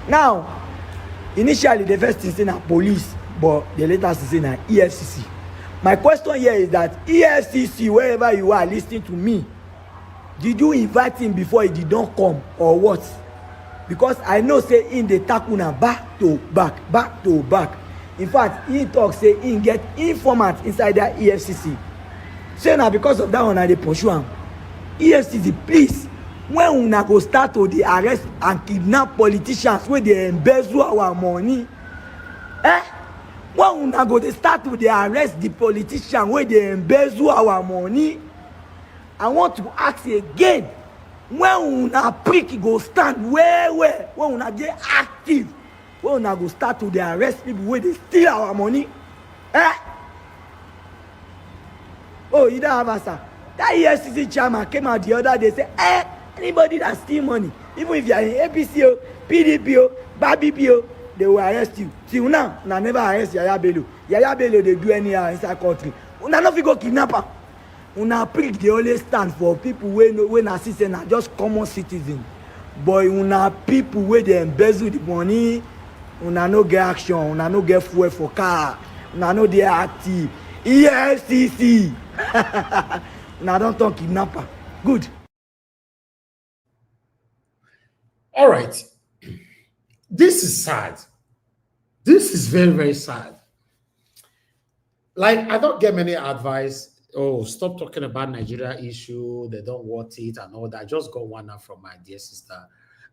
Now, initially the first thing saying police, but the later saying EFCC. My question here is that EFCC, wherever you are listening to me, did you invite him before he did not come or what? Because I know say in the takuna back to back. In fact, he talk say he get informant inside that EFCC. So now because of that one, they pursue him. EFCC, please, when una go start to the arrest and kidnap politicians where they embezzle our money, when una go they start to the arrest the politicians where they embezzle our money, I want to ask again, when una prick go stand where when una get active, when una go start to the arrest people where they steal our money, Oh, you don't have answer. That EFCC chairman came out the other day say, anybody that steal money, even if you are in APC, PDP, BABP, they will arrest you. Till now, una never arrest Yaya Bello. Yaya Bello, they do anyhow inside country. Una no fit go kidnapper. Una prick they always stand for people when assist and are just common citizens. But una people where they embezzle the money, una no get action, una no get fuel for car, una no they active. EFCC. Now don't talk kidnapper. Good.
All right. This is sad. This is very, very sad. Like, I don't get many advice. Oh, stop talking about Nigeria issue. They don't want it and all that. I just got one now from my dear sister,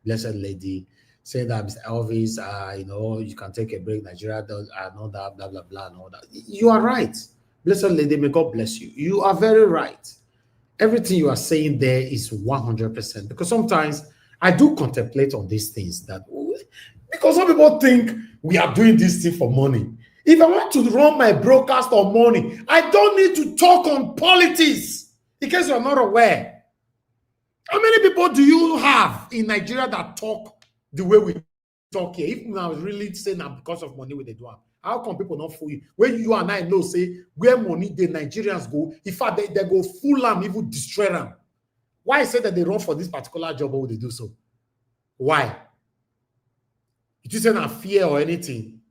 blessed lady, saying that Mr. Elvis, you can take a break. Nigeria does and all that, blah, blah, blah, and all that. You are right. Blessed lady, may God bless you. You are very right. Everything you are saying there is 100%. Because sometimes I do contemplate on these things because some people think we are doing this thing for money. If I want to run my broadcast on money, I don't need to talk on politics. In case you are not aware, how many people do you have in Nigeria that talk the way we talk here? If I was really saying that because of money, they do have. How come people not fool you? When you and I know, say, where money the Nigerians go, in fact, they go fool them, even destroy them. Why I say that they run for this particular job, or would they do so? Why? It isn't a fear or anything.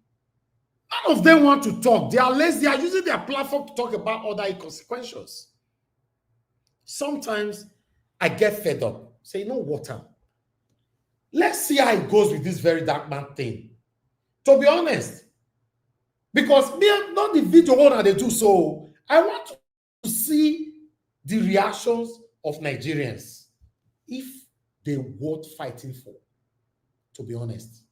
None of them want to talk. They are less, they are using their platform to talk about other inconsequentials. Sometimes I get fed up. Say, you know what? Let's see how it goes with this very dark man thing. To be honest, because me, not the video owner, they do so. I want to see the reactions of Nigerians if they worth fighting for. To be honest,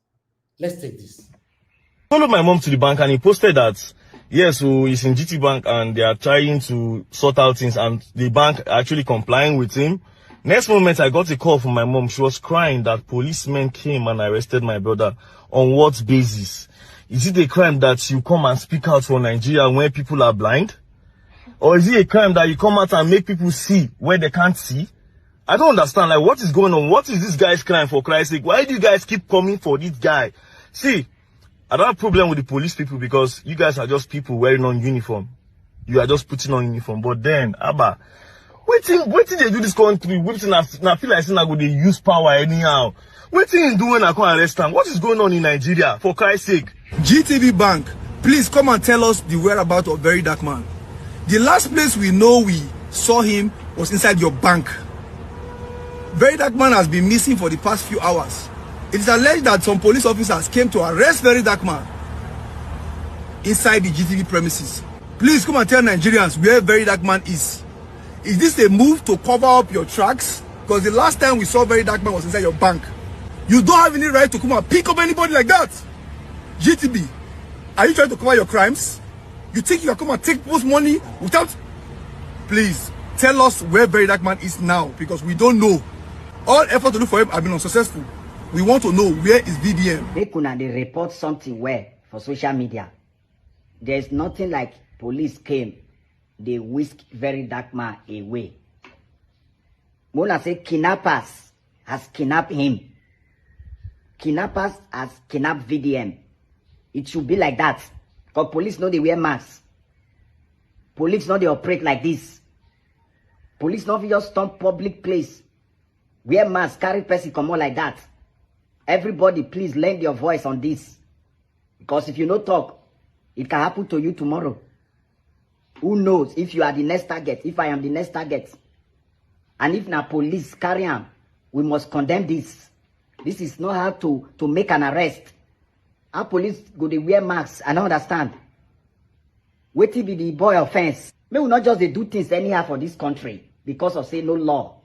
let's take this.
I followed my mom to the bank and he posted that, yes, so he's in GTbank and they are trying to sort out things and the bank actually complying with him. Next moment, I got a call from my mom. She was crying that policemen came and arrested my brother. On what basis? Is it a crime that you come and speak out for Nigeria when people are blind? Or is it a crime that you come out and make people see where they can't see? I don't understand. Like, what is going on? What is this guy's crime, for Christ's sake? Why do you guys keep coming for this guy? See, I don't have a problem with the police people because you guys are just people wearing on uniform. You are just putting on uniform. But then, Abba, Waiting they do this country. Waiting I feel like saying I go they use power anyhow. Waiting do when I come arrest them. What is going on in Nigeria? For Christ's sake.
GTbank, please come and tell us the whereabouts of Very Dark Man. The last place we know we saw him was inside your bank. Very Dark Man has been missing for the past few hours. It is alleged that some police officers came to arrest Very Dark Man inside the GTV premises. Please come and tell Nigerians where Very Dark Man is. Is this a move to cover up your tracks? Because the last time we saw Very Dark Man was inside your bank. You don't have any right to come and pick up anybody like that. GTB, are you trying to cover your crimes? You think you can come and take people's money without... Please, tell us where Very Dark Man is now, because we don't know. All efforts to look for him have been unsuccessful. We want to know where is VDM.
They report something where for social media. There's nothing like police came, they whisked Very Dark Man away. Mona say kidnappers has kidnapped him. Kidnappers has kidnapped VDM. It should be like that. Because police know they wear masks. Police know they operate like this. Police know just storm public place. Wear masks, carry person come on like that. Everybody please lend your voice on this. Because if you no talk, it can happen to you tomorrow. Who knows if you are the next target, if I am the next target. And if na police carry on, we must condemn this. This is not how to make an arrest. Our police go they wear masks, I don't understand. Wait till be the boy offense. May we not just they do things anyhow for this country because of say no law.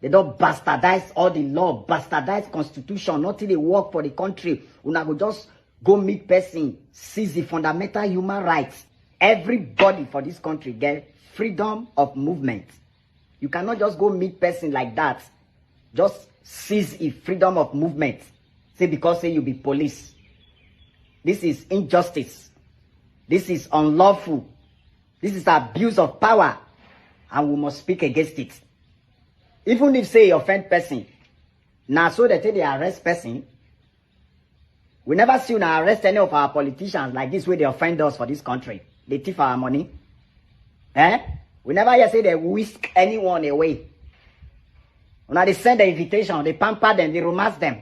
They don't bastardize all the law, bastardize constitution, not till they work for the country. Una go just go meet person, seize the fundamental human rights. Everybody for this country get freedom of movement. You cannot just go meet person like that. Just seize the freedom of movement. Say because say you be police. This is injustice. This is unlawful. This is abuse of power. And we must speak against it. Even if say you offend person. Now so they arrest person. We never see now arrest any of our politicians like this way they offend us for this country. They thief our money. We never hear say they whisk anyone away. Now they send the invitation, they pamper them, they romance them.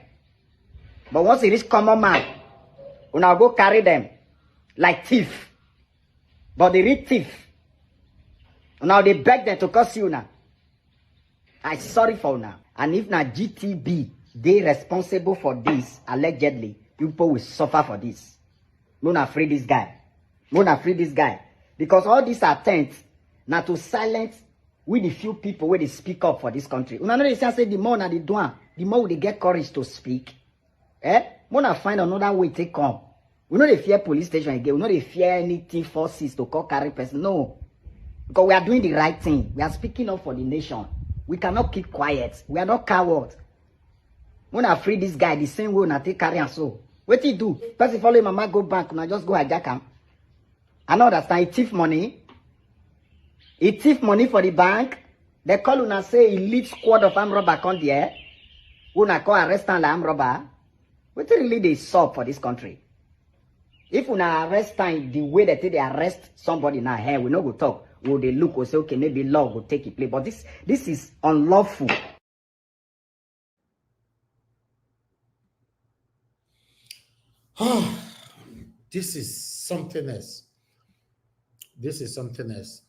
But once it reach common man, we now go carry them like thief. But they read thief. Now they beg them to curse you now. I'm sorry for now. And if now GTB, they responsible for this, allegedly, people will suffer for this. Mona free this guy. Mona free this guy. Because all these attempts now to silence with the few people where they speak up for this country. Una know they say the more na they do, the more they get courage to speak. Mona find another way to come. We know they fear police station again. We know they fear anything forces to call carry person. No. Because we are doing the right thing. We are speaking up for the nation. We cannot keep quiet. We are not cowards. Mona free this guy the same way na take carry and so. What he do? Person follow him, mama go bank, una just go hijack him. I know that's he thief money. He thief money for the bank. They call una say elite squad of armed robber come there. Una call arrest and armed robber. What really they solve for this country? If una arrest time the way that they arrest somebody now here, we no go talk. Will they look or say okay maybe law will take it play, but this is unlawful.
This is something else. This is something else.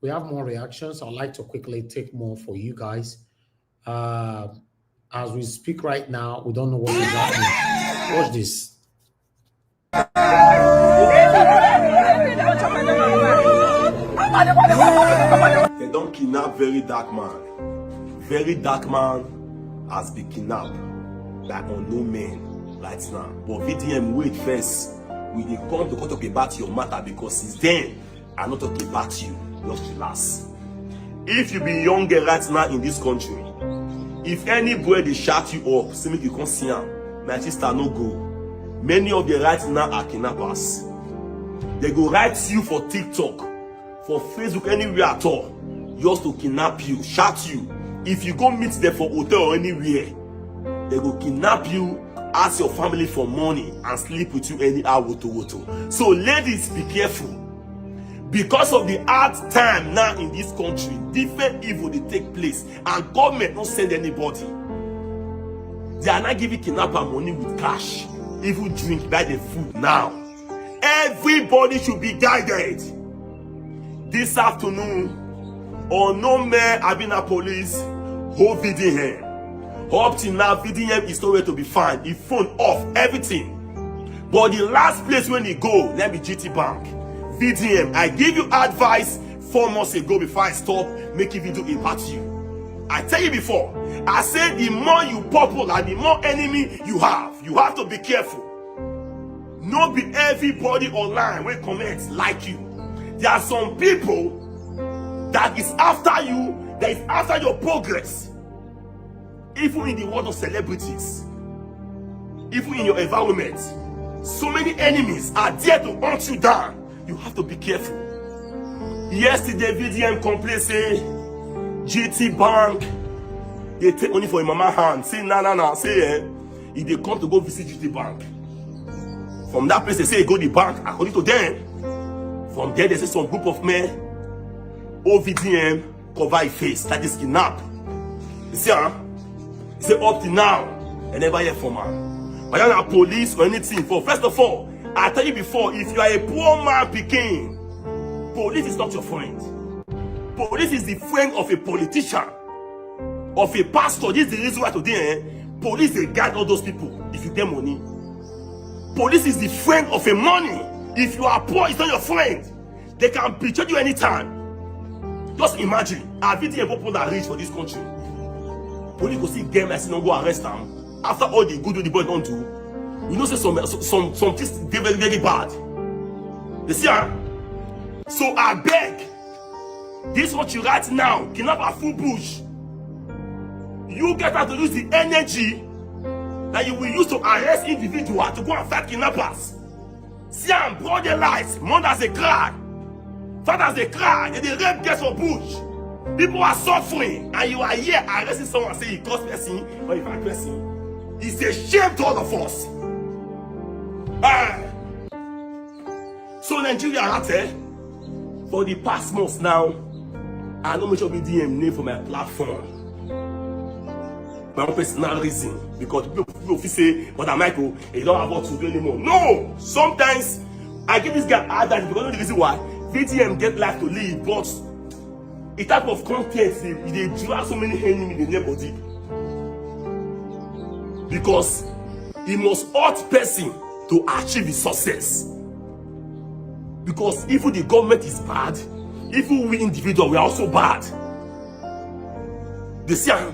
We have more reactions. I'd like to quickly take more for you guys. As we speak right now, we don't know what is happening. Watch this.
They don't kidnap Very Dark Man. Very Dark Man has been kidnapped by unknown men right now. But VDM, wait first. We dey come to talk about your matter because since then I not talking about you. Just relax. If you be younger right now in this country, if anybody shout you up, say make you come see him, my sister no go. Many of the right now are kidnappers. They go write you for TikTok, for Facebook, anywhere at all, just to kidnap you, shout you. If you go meet them for hotel or anywhere, they go kidnap you, ask your family for money, and sleep with you anyhow. So ladies, be careful. Because of the hard time now in this country, different evil they take place, and government not send anybody. They are not giving kidnapper money with cash, even drink, buy the food now. Everybody should be guided. This afternoon, unknown man Abina police hold VDM. Up till now, VDM is nowhere to be found. He phone off everything. But the last place when he go, let me GTbank. VDM, I give you advice 4 months ago before I stop making video impact you. I tell you before, I said the more you popular, the more enemy you have. You have to be careful. Not be everybody online will comment like you. There are some people that is after you, that is after your progress. Even in the world of celebrities, even in your environment, so many enemies are there to hunt you down. You have to be careful. Yesterday, VDM complained, say, GTbank, they take money for your mama hand. Say, nah, say, if they come to go visit GTbank. From that place, they say, go to the bank, according to them. From there, they say some group of men, VDM, cover his face, that is kidnapped. You see, he say, up to now, I never hear from her. But you're not police or anything. For first of all, I tell you before, if you are a poor man picking, police is not your friend. Police is the friend of a politician, of a pastor. This is the reason why today, police they guide all those people if you get money. Police is the friend of a money. If you are poor, it's not your friend. They can betray you anytime. Just imagine, a VDM people that rich for this country. Police go see them and say no go arrest them. After all the good the boy don't do, you know say some things they very, very bad. You see, so I beg, this is what you write now, kidnap a full bush. You get out to use the energy that you will use to arrest individuals to go and fight kidnappers. See, I'm broad lights, mothers they cry, fathers they cry, and they rape girls for bush. People are suffering, and you are here arresting someone and say he caused person or he fight person. It's a shame to all of us. So Nigeria had for the past months now, I don't mention VDM name for my platform. My own personal reason, because people say, but Michael, you don't have what to do anymore. No! Sometimes I give this guy advice because of the reason why VDM get life to live, but the type of content they drag so many enemies in their body. Because he must hurt person to achieve his success. Because if the government is bad, if we individual we are also bad. The same.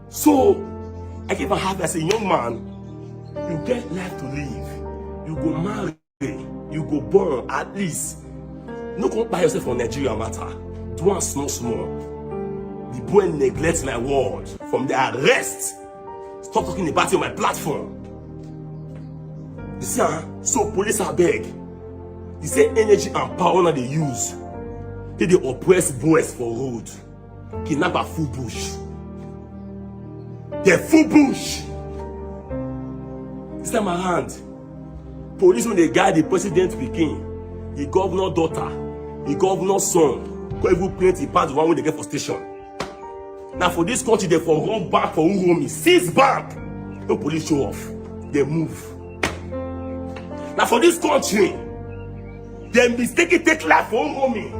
So I give a half as a young man, you get life to live, you go marry, you go born at least. No come by yourself for Nigeria matter. Do one small. The boy neglects my word. From the arrest, stop talking about it on my platform. You see, so police are beg. You say energy and power that they use. They oppress boys for road. Kidnap a full bush. They're full bush. This time around, police when they guide the president speaking, the governor daughter, the governor's son, go even print the part one when they get for station. Now for this country, they for run back for Uromi, seize back. No police show off. They move. Now for this country, they mistakenly take life for Uromi.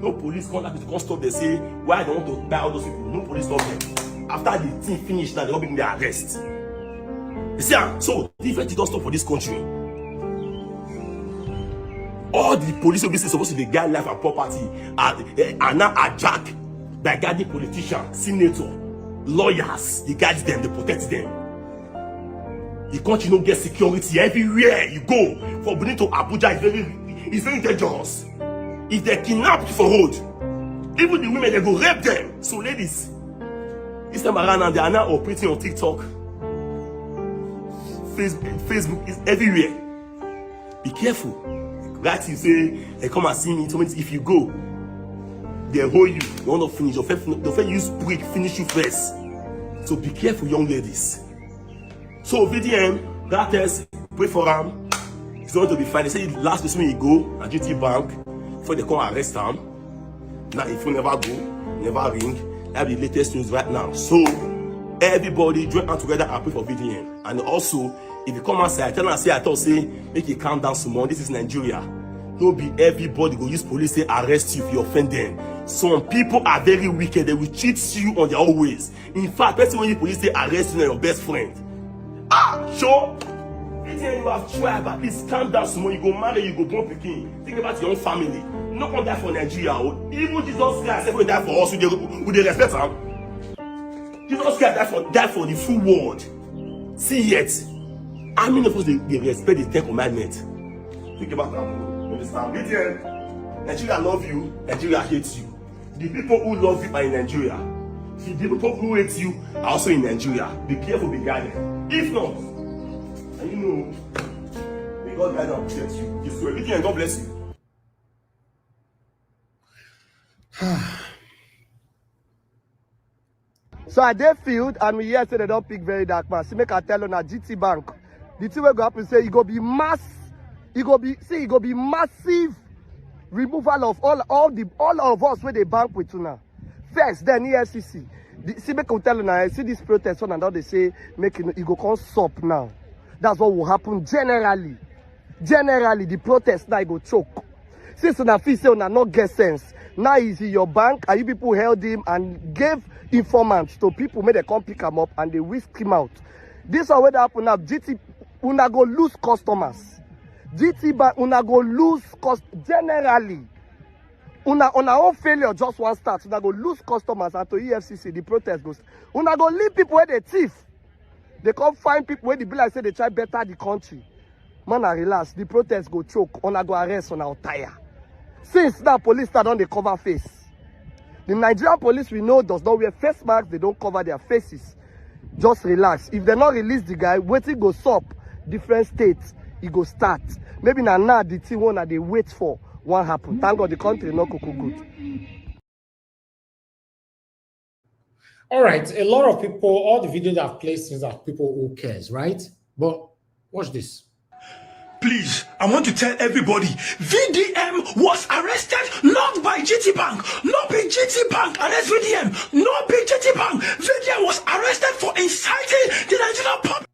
No police come to come stop. They say why they want to buy all those people. No police stop them. After the thing finished, now they all bring their arrest. You see, so different things don't stop for this country. All the police officers supposed to be guard life and property are now hijacked by guarding politicians, senators, lawyers. They guard them, they protect them. The country don't get security everywhere you go. For Benin to Abuja is very dangerous. If they kidnap you for road, even the women they go rape them. So ladies, this time around they are now operating on TikTok. Facebook is everywhere. Be careful. Right, you say, they come and see me. So if you go, they hold you. You want to finish. They'll first use brick, finish you first. So be careful, young ladies. So VDM, that is, pray for them. He's not to be fine. They say the last place when he go at GTbank before they come arrest him. Now if you never go, never ring. That's the latest news right now. So everybody join hand together and pray for VDM. And also, if you come outside, tell them say I thought say make you calm down some more. This is Nigeria. No be everybody go use police say arrest you if you offend them. Some people are very wicked. They will cheat you on their own ways. In fact, person when you police say arrest you and your best friend. Sure. VDM, you have tried, but please calm down some more. You go marry, you go born pikin. Think about your own family. No one die for Nigeria. Even Jesus Christ said we die for us. Would they respect him? Jesus Christ died for the full world. See yet, how many of us they respect the 10 commandments? Think about that. Understand? VDM, Nigeria love you, Nigeria hates you. The people who love you are in Nigeria. The people who hate you are also in Nigeria. Be careful, be guided. If not, and you know, may God guide and protect you. You swear, VDM, God bless you.
So I dey field and we hear say they don't pick very dark man. See, make I tell you now, GTbank. The thing we go up and say it go be massive removal of all of us where they bank with you now. First, then EFCC. See, make I tell you now, see this protest on and now they say make it go come stop now. That's what will happen generally. Generally, the protest now go choke. Since una feel say una not get sense. Now he's in your bank, and you people held him and gave informants to people, made they come pick him up and they whisk him out. This is what happen now. GT, una go lose customers. GTbank, una go lose cost generally. Una own failure just one start. Una go lose customers, and to EFCC the protest goes. Una go leave people where they thief. They come find people where the bill like say they try better the country. Man, I relax. The protest go choke. Una go arrest. Una tire. Since that police start on the cover face. The Nigerian police we know does not wear face masks. They don't cover their faces. Just relax. If they not release the guy, waiting go stop. Different states, it go start. Maybe now the thing one that they wait for what happen. Thank God the country not cook good.
All right, a lot of people, all the videos I've placed since are people who cares, right? But watch this.
Please, I want to tell everybody, VDM was arrested not by GTbank, not by GTbank, arrest VDM, not by GTbank. VDM was arrested for inciting the Nigerian public.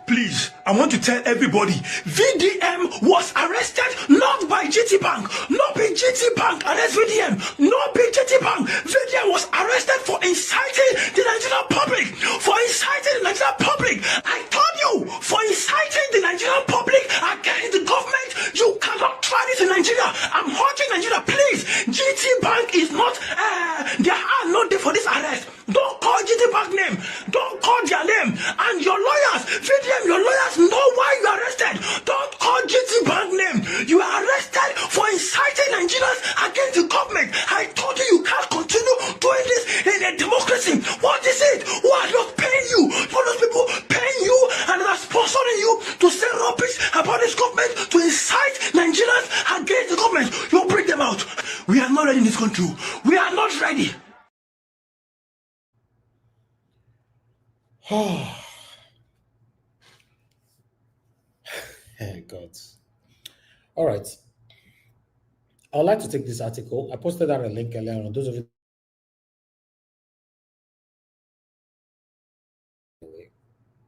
Please, I want to tell everybody, VDM was arrested not by GTbank, not by GTbank, arrest VDM, not by GTbank. VDM was arrested for inciting the Nigerian public, for inciting the Nigerian public. I told you, for inciting the Nigerian public against the government, you cannot try this in Nigeria. I'm hurting Nigeria, please. GTbank is not, there are no day for this arrest. Don't call GTbank name. Don't call their name. And your lawyers, VDM, your lawyers know why you are arrested. Don't call GTbank name. You are arrested for inciting Nigerians against the government. I told you you can't continue doing this in a democracy. What is it? Who are not paying you? For those people paying you and are sponsoring you to say rubbish about this government, to incite Nigerians against the government. You bring them out. We are not ready in this country. We are not ready.
Oh, God. All right. I would like to take this article. I posted out a link earlier on. Those of you.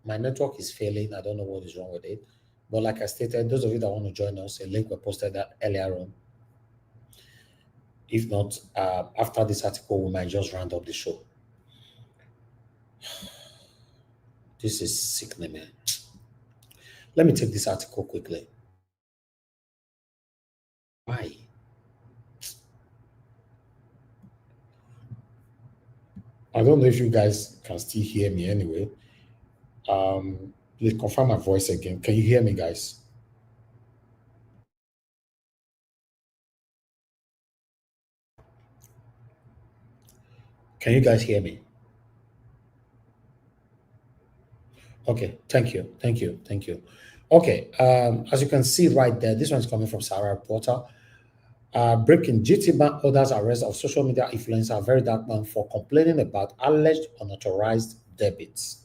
My network is failing. I don't know what is wrong with it. But like I stated, those of you that want to join us, a link was posted that earlier on. If not, after this article, we might just round up the show. This is sickening, man. Let me take this article quickly. Why? I don't know if you guys can still hear me anyway. Please confirm my voice again. Can you hear me, guys? Can you guys hear me? Okay, thank you. Okay, as you can see right there, this one's coming from Sarah Reporter. Breaking GTbank orders arrest of social media influencer Very Dark Man for complaining about alleged unauthorized debits.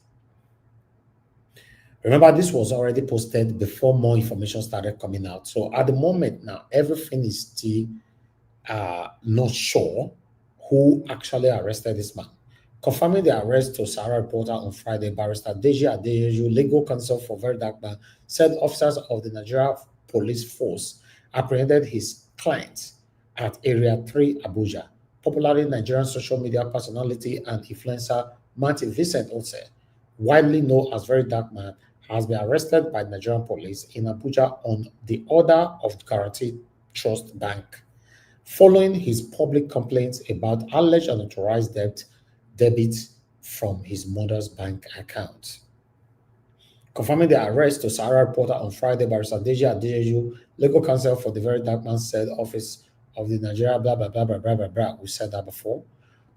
Remember, this was already posted before more information started coming out. So at the moment now, everything is still not sure who actually arrested this man. Confirming the arrest to Sahara reporter on Friday, Barrister Deji Adeyeju, legal counsel for Very Dark Man, said officers of the Nigeria Police Force apprehended his client at Area 3 Abuja. Popularly Nigerian social media personality and influencer Martin Vincent Ose, widely known as Very Dark Man, has been arrested by Nigerian police in Abuja on the order of Guaranty Trust Bank, following his public complaints about alleged unauthorized debit from his mother's bank account. Confirming the arrest to Sahara reporter on Friday, Barrister Deji Adeyeju, legal counsel for the Very Dark Man, said office of the Nigeria blah blah blah blah blah blah blah. We said that before.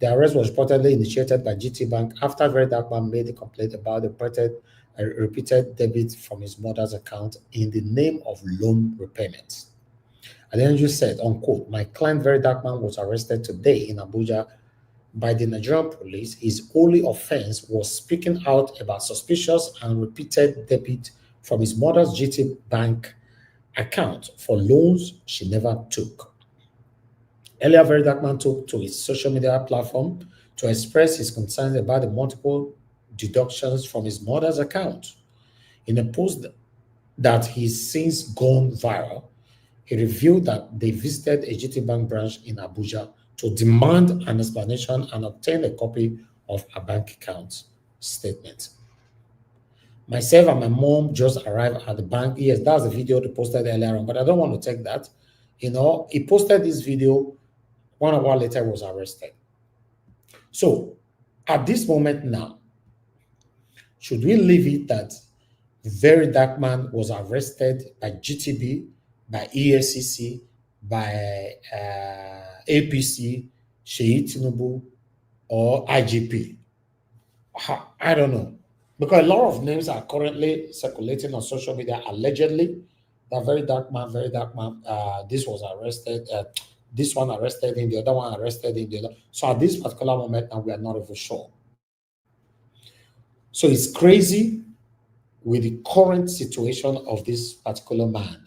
The arrest was reportedly initiated by GTbank after Very Dark Man made a complaint about the repeated debit from his mother's account in the name of loan repayment. Adeyeju said, unquote, my client Very Dark Man was arrested today in Abuja by the Nigerian police. His only offense was speaking out about suspicious and repeated debit from his mother's GTbank account for loans she never took. Earlier, Very Dark Man took to his social media platform to express his concerns about the multiple deductions from his mother's account. In a post that he's since gone viral, he revealed that they visited a GTbank branch in Abuja to demand an explanation and obtain a copy of a bank account statement. Myself and my mom just arrived at the bank. Yes, that's the video they posted earlier on, but I don't want to take that. You know, he posted this video, 1 hour later was arrested. So at this moment now, should we leave it that Very Dark Man was arrested by GTB, by EFCC, by APC, Sheyi Tinubu, or IGP? I don't know. Because a lot of names are currently circulating on social media, allegedly, that Very Dark Man, this was arrested, this one arrested him, the other one arrested him, the other. So at this particular moment now, we are not even sure. So it's crazy with the current situation of this particular man.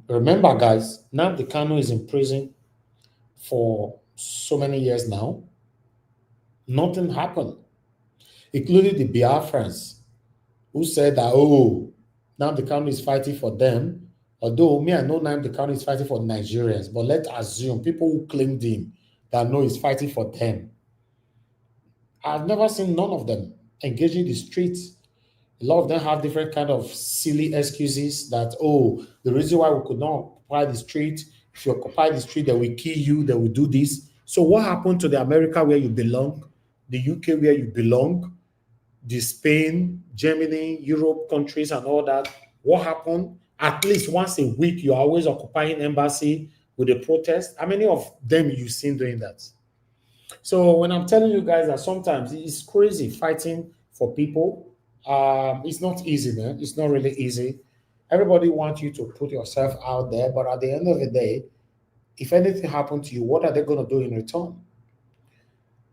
Remember, guys, Nnamdi Kanu is in prison for so many years now. Nothing happened, including the Biafrans who said that, oh, Nnamdi Kanu is fighting for them. Although me, I know Nnamdi Kanu is fighting for Nigerians, but let's assume people who claimed him that know he's fighting for them. I've never seen none of them engaging the streets. A lot of them have different kind of silly excuses that, oh, the reason why we could not occupy the street, if you occupy the street, they will kill you, they will do this. So what happened to the America where you belong, the UK where you belong, the Spain, Germany, Europe countries and all that? What happened? At least once a week, you're always occupying embassy with a protest. How many of them you've seen doing that? So when I'm telling you guys that sometimes it's crazy fighting for people, it's not easy, man. It's not really easy. Everybody wants you to put yourself out there, but at the end of the day, if anything happens to you, what are they going to do in return?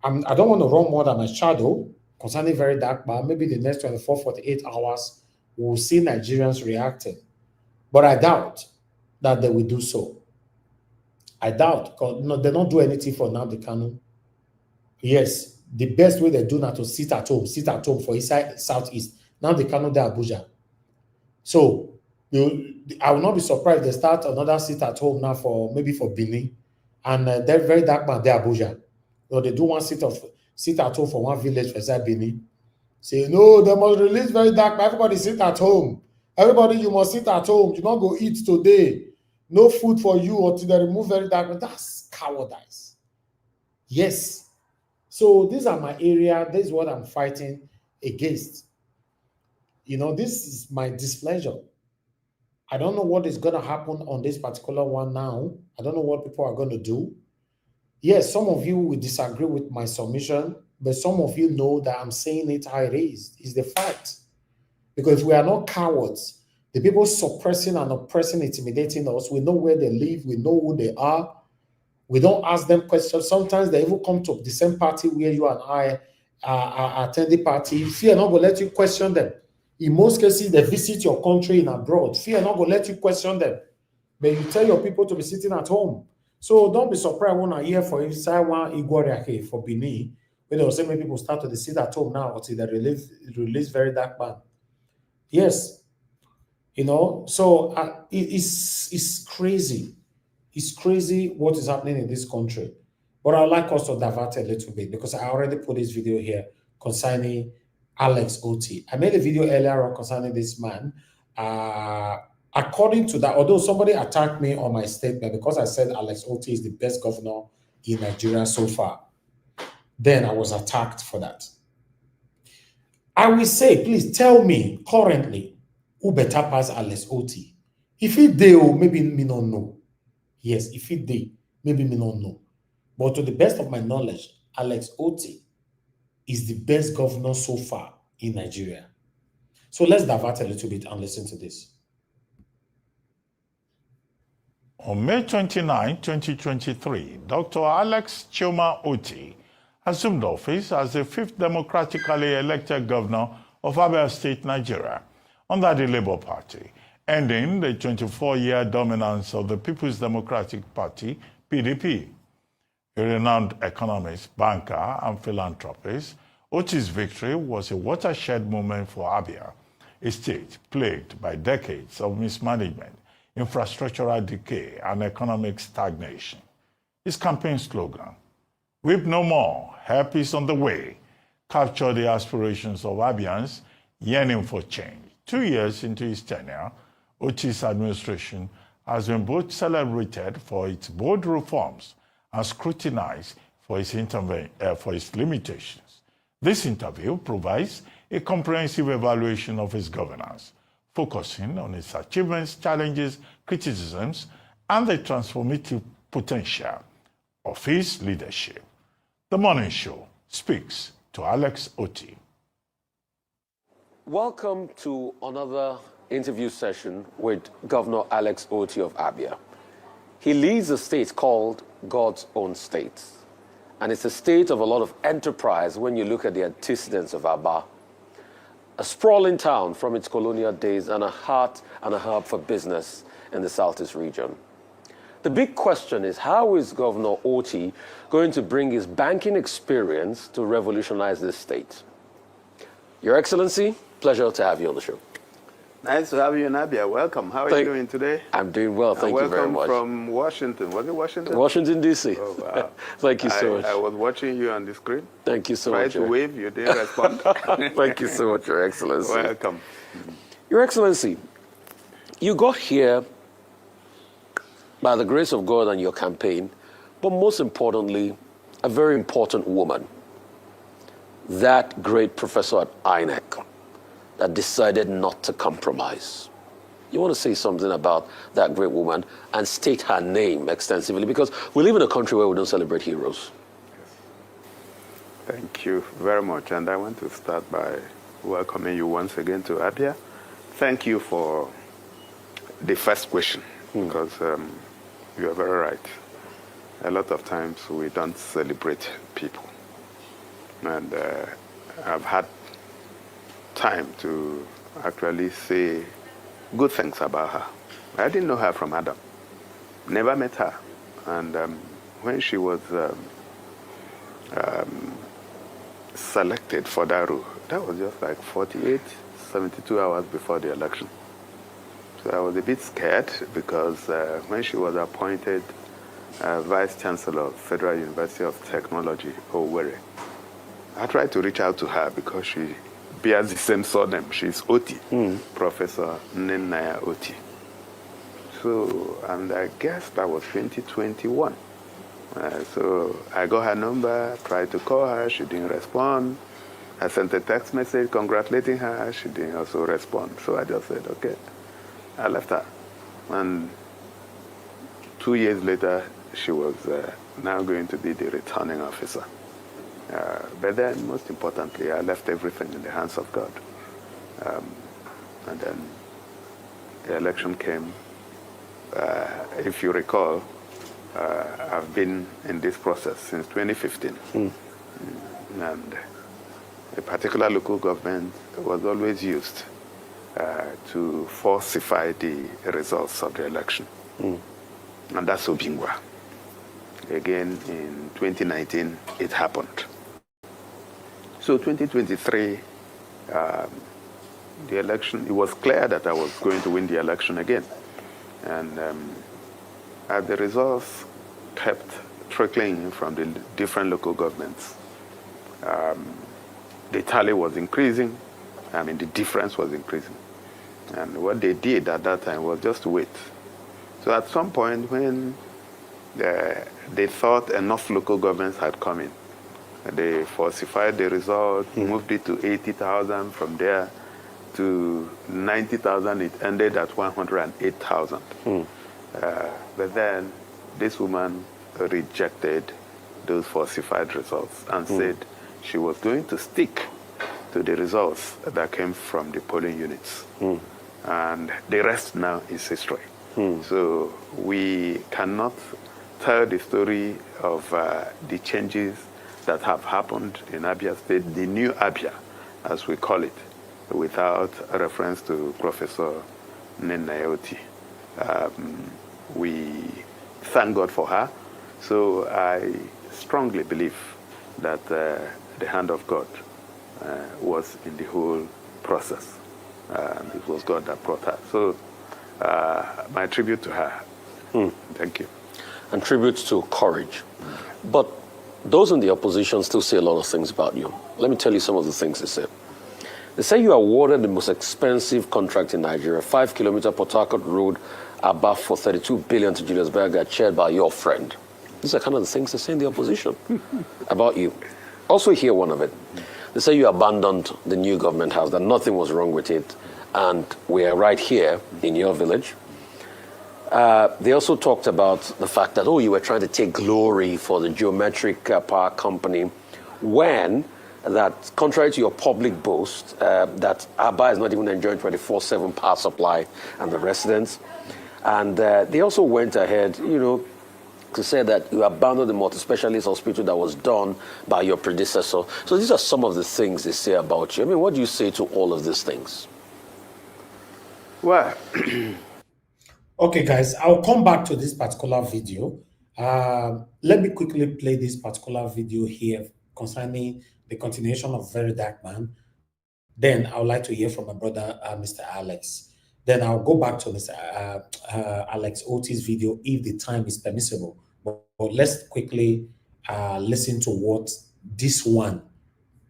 I don't want to run more than my shadow concerning Very Dark Man. Maybe the next 24, 48 hours, we'll see Nigerians reacting. But I doubt that they will do so. I doubt, because they don't do anything for Nnamdi Kanu. Yes, the best way they do now to sit at home for inside Southeast. Now they cannot do Abuja. So I will not be surprised if they start another sit at home now for maybe for Benin, and they're Very Dark Man, they're Abuja. Or they do one sit at home for one village for inside Benin. Say no, they must release Very Dark Man. Everybody sit at home. Everybody, you must sit at home. Do not go eat today. No food for you until they remove Very Dark Man. That's cowardice. Yes. So these are my area. This is what I'm fighting against. You know, this is my displeasure. I don't know what is going to happen on this particular one now. I don't know what people are going to do. Yes, some of you will disagree with my submission, but some of you know that I'm saying it how it is. It's the fact. Because if we are not cowards, the people suppressing and oppressing, intimidating us, we know where they live, we know who they are. We don't ask them questions. Sometimes they even come to the same party where you and I attending party, fear not going to let you question them. In most cases, they visit your country in abroad. Fear not going to let you question them. But you tell your people to be sitting at home. So don't be surprised when I hear for inside one Iguariake for Benin, when they will say many people start to sit at home now until they release very dark man. Yes. So it's crazy. It's crazy what is happening in this country. But I'd like us to divert a little bit because I already put this video here concerning Alex Oti. I made a video earlier on concerning this man. According to that, although somebody attacked me on my statement because I said Alex Oti is the best governor in Nigeria so far, then I was attacked for that. I will say, please tell me currently who better pass Alex Oti. If it dey, maybe me not know. Yes, if it dey, maybe me not know. But to the best of my knowledge, Alex Oti is the best governor so far in Nigeria. So let's divert a little bit and listen to this.
On May 29, 2023, Dr. Alex Oti assumed office as the fifth democratically elected governor of Abia State, Nigeria, under the Labour Party, ending the 24-year dominance of the People's Democratic Party, PDP. A renowned economist, banker, and philanthropist, Oti's victory was a watershed moment for Abia, a state plagued by decades of mismanagement, infrastructural decay, and economic stagnation. His campaign slogan, "Weep no more, help is on the way," captured the aspirations of Abians yearning for change. 2 years into his tenure, Oti's administration has been both celebrated for its bold reforms and scrutinized for its limitations. This interview provides a comprehensive evaluation of his governance, focusing on its achievements, challenges, criticisms, and the transformative potential of his leadership. The Morning Show speaks to Alex Oti.
Welcome to another interview session with Governor Alex Oti of Abia. He leads a state called God's own state. And it's a state of a lot of enterprise when you look at the antecedents of Aba. A sprawling town from its colonial days and a heart and a hub for business in the Southeast region. The big question is, how is Governor Oti going to bring his banking experience to revolutionize this state? Your Excellency, pleasure to have you on the show.
Nice to have you in Abia. Welcome. How are you doing today?
I'm doing well. Thank you very much.
Welcome from Washington. Was it Washington?
Washington, D.C.
Oh, wow.
Thank you so much.
I was watching you on the screen.
Thank you so much.
Tried to wave. You didn't respond.
Thank you so much, Your Excellency.
Welcome.
Your Excellency, you got here by the grace of God and your campaign, but most importantly, a very important woman, that great professor at INEC, that decided not to compromise. You want to say something about that great woman and state her name extensively, because we live in a country where we don't celebrate heroes.
Thank you very much. And I want to start by welcoming you once again to Abia. Thank you for the first question, because you are very right. A lot of times we don't celebrate people. And I've had time to actually say good things about her. I didn't know her from Adam. Never met her. And when she was selected for that role, that was just like 72 hours before the election. So I was a bit scared because when she was appointed Vice Chancellor of Federal University of Technology, Owerri, I tried to reach out to her because she bears the same surname. She's Oti, Professor Nnennaya Oti. So, and I guess that was 2021. So I got her number, tried to call her, she didn't respond. I sent a text message congratulating her, she didn't also respond. So I just said, okay. I left her. And 2 years later, she was now going to be the returning officer. But then, most importantly, I left everything in the hands of God. And then the election came. If you recall, I've been in this process since 2015. And a particular local government was always used to falsify the results of the election. And that's Obingwa. Again, in 2019, it happened. So 2023, the election, it was clear that I was going to win the election again. And as the results kept trickling in from the different local governments, the tally was increasing. I mean, the difference was increasing. And what they did at that time was just wait. So at some point when they thought enough local governments had come in, they falsified the result, moved it to 80,000, from there to 90,000, it ended at 108,000. But then this woman rejected those falsified results and said she was going to stick to the results that came from the polling units. And the rest now is history. So we cannot tell the story of the changes that have happened in Abia State, the new Abia, as we call it, without a reference to Professor Oti. We thank God for her. So I strongly believe that the hand of God was in the whole process. It was God that brought her. So my tribute to her. Thank you.
And tribute to courage. But those in the opposition still say a lot of things about you. Let me tell you some of the things they say. They say you awarded the most expensive contract in Nigeria, 5-kilometer Port Harcourt Road, above for 32 billion to Julius Berger, chaired by your friend. These are kind of the things they say in the opposition about you. Also hear one of it. They say you abandoned the new government house, that nothing was wrong with it, and we are right here in your village. They also talked about the fact that, you were trying to take glory for the geometric power company, when that, contrary to your public boast, that Aba is not even enjoying 24/7 power supply and the residents. And they also went ahead, to say that you abandoned the multi-specialist hospital that was done by your predecessor. So these are some of the things they say about you. I mean, what do you say to all of these things?
Well,
okay, guys, I'll come back to this particular video. Let me quickly play this particular video here concerning the continuation of Very Dark Man. Then I would like to hear from my brother, Mr. Alex. Then I'll go back to Mr. Alex Oti's video if the time is permissible. But let's quickly listen to what this one,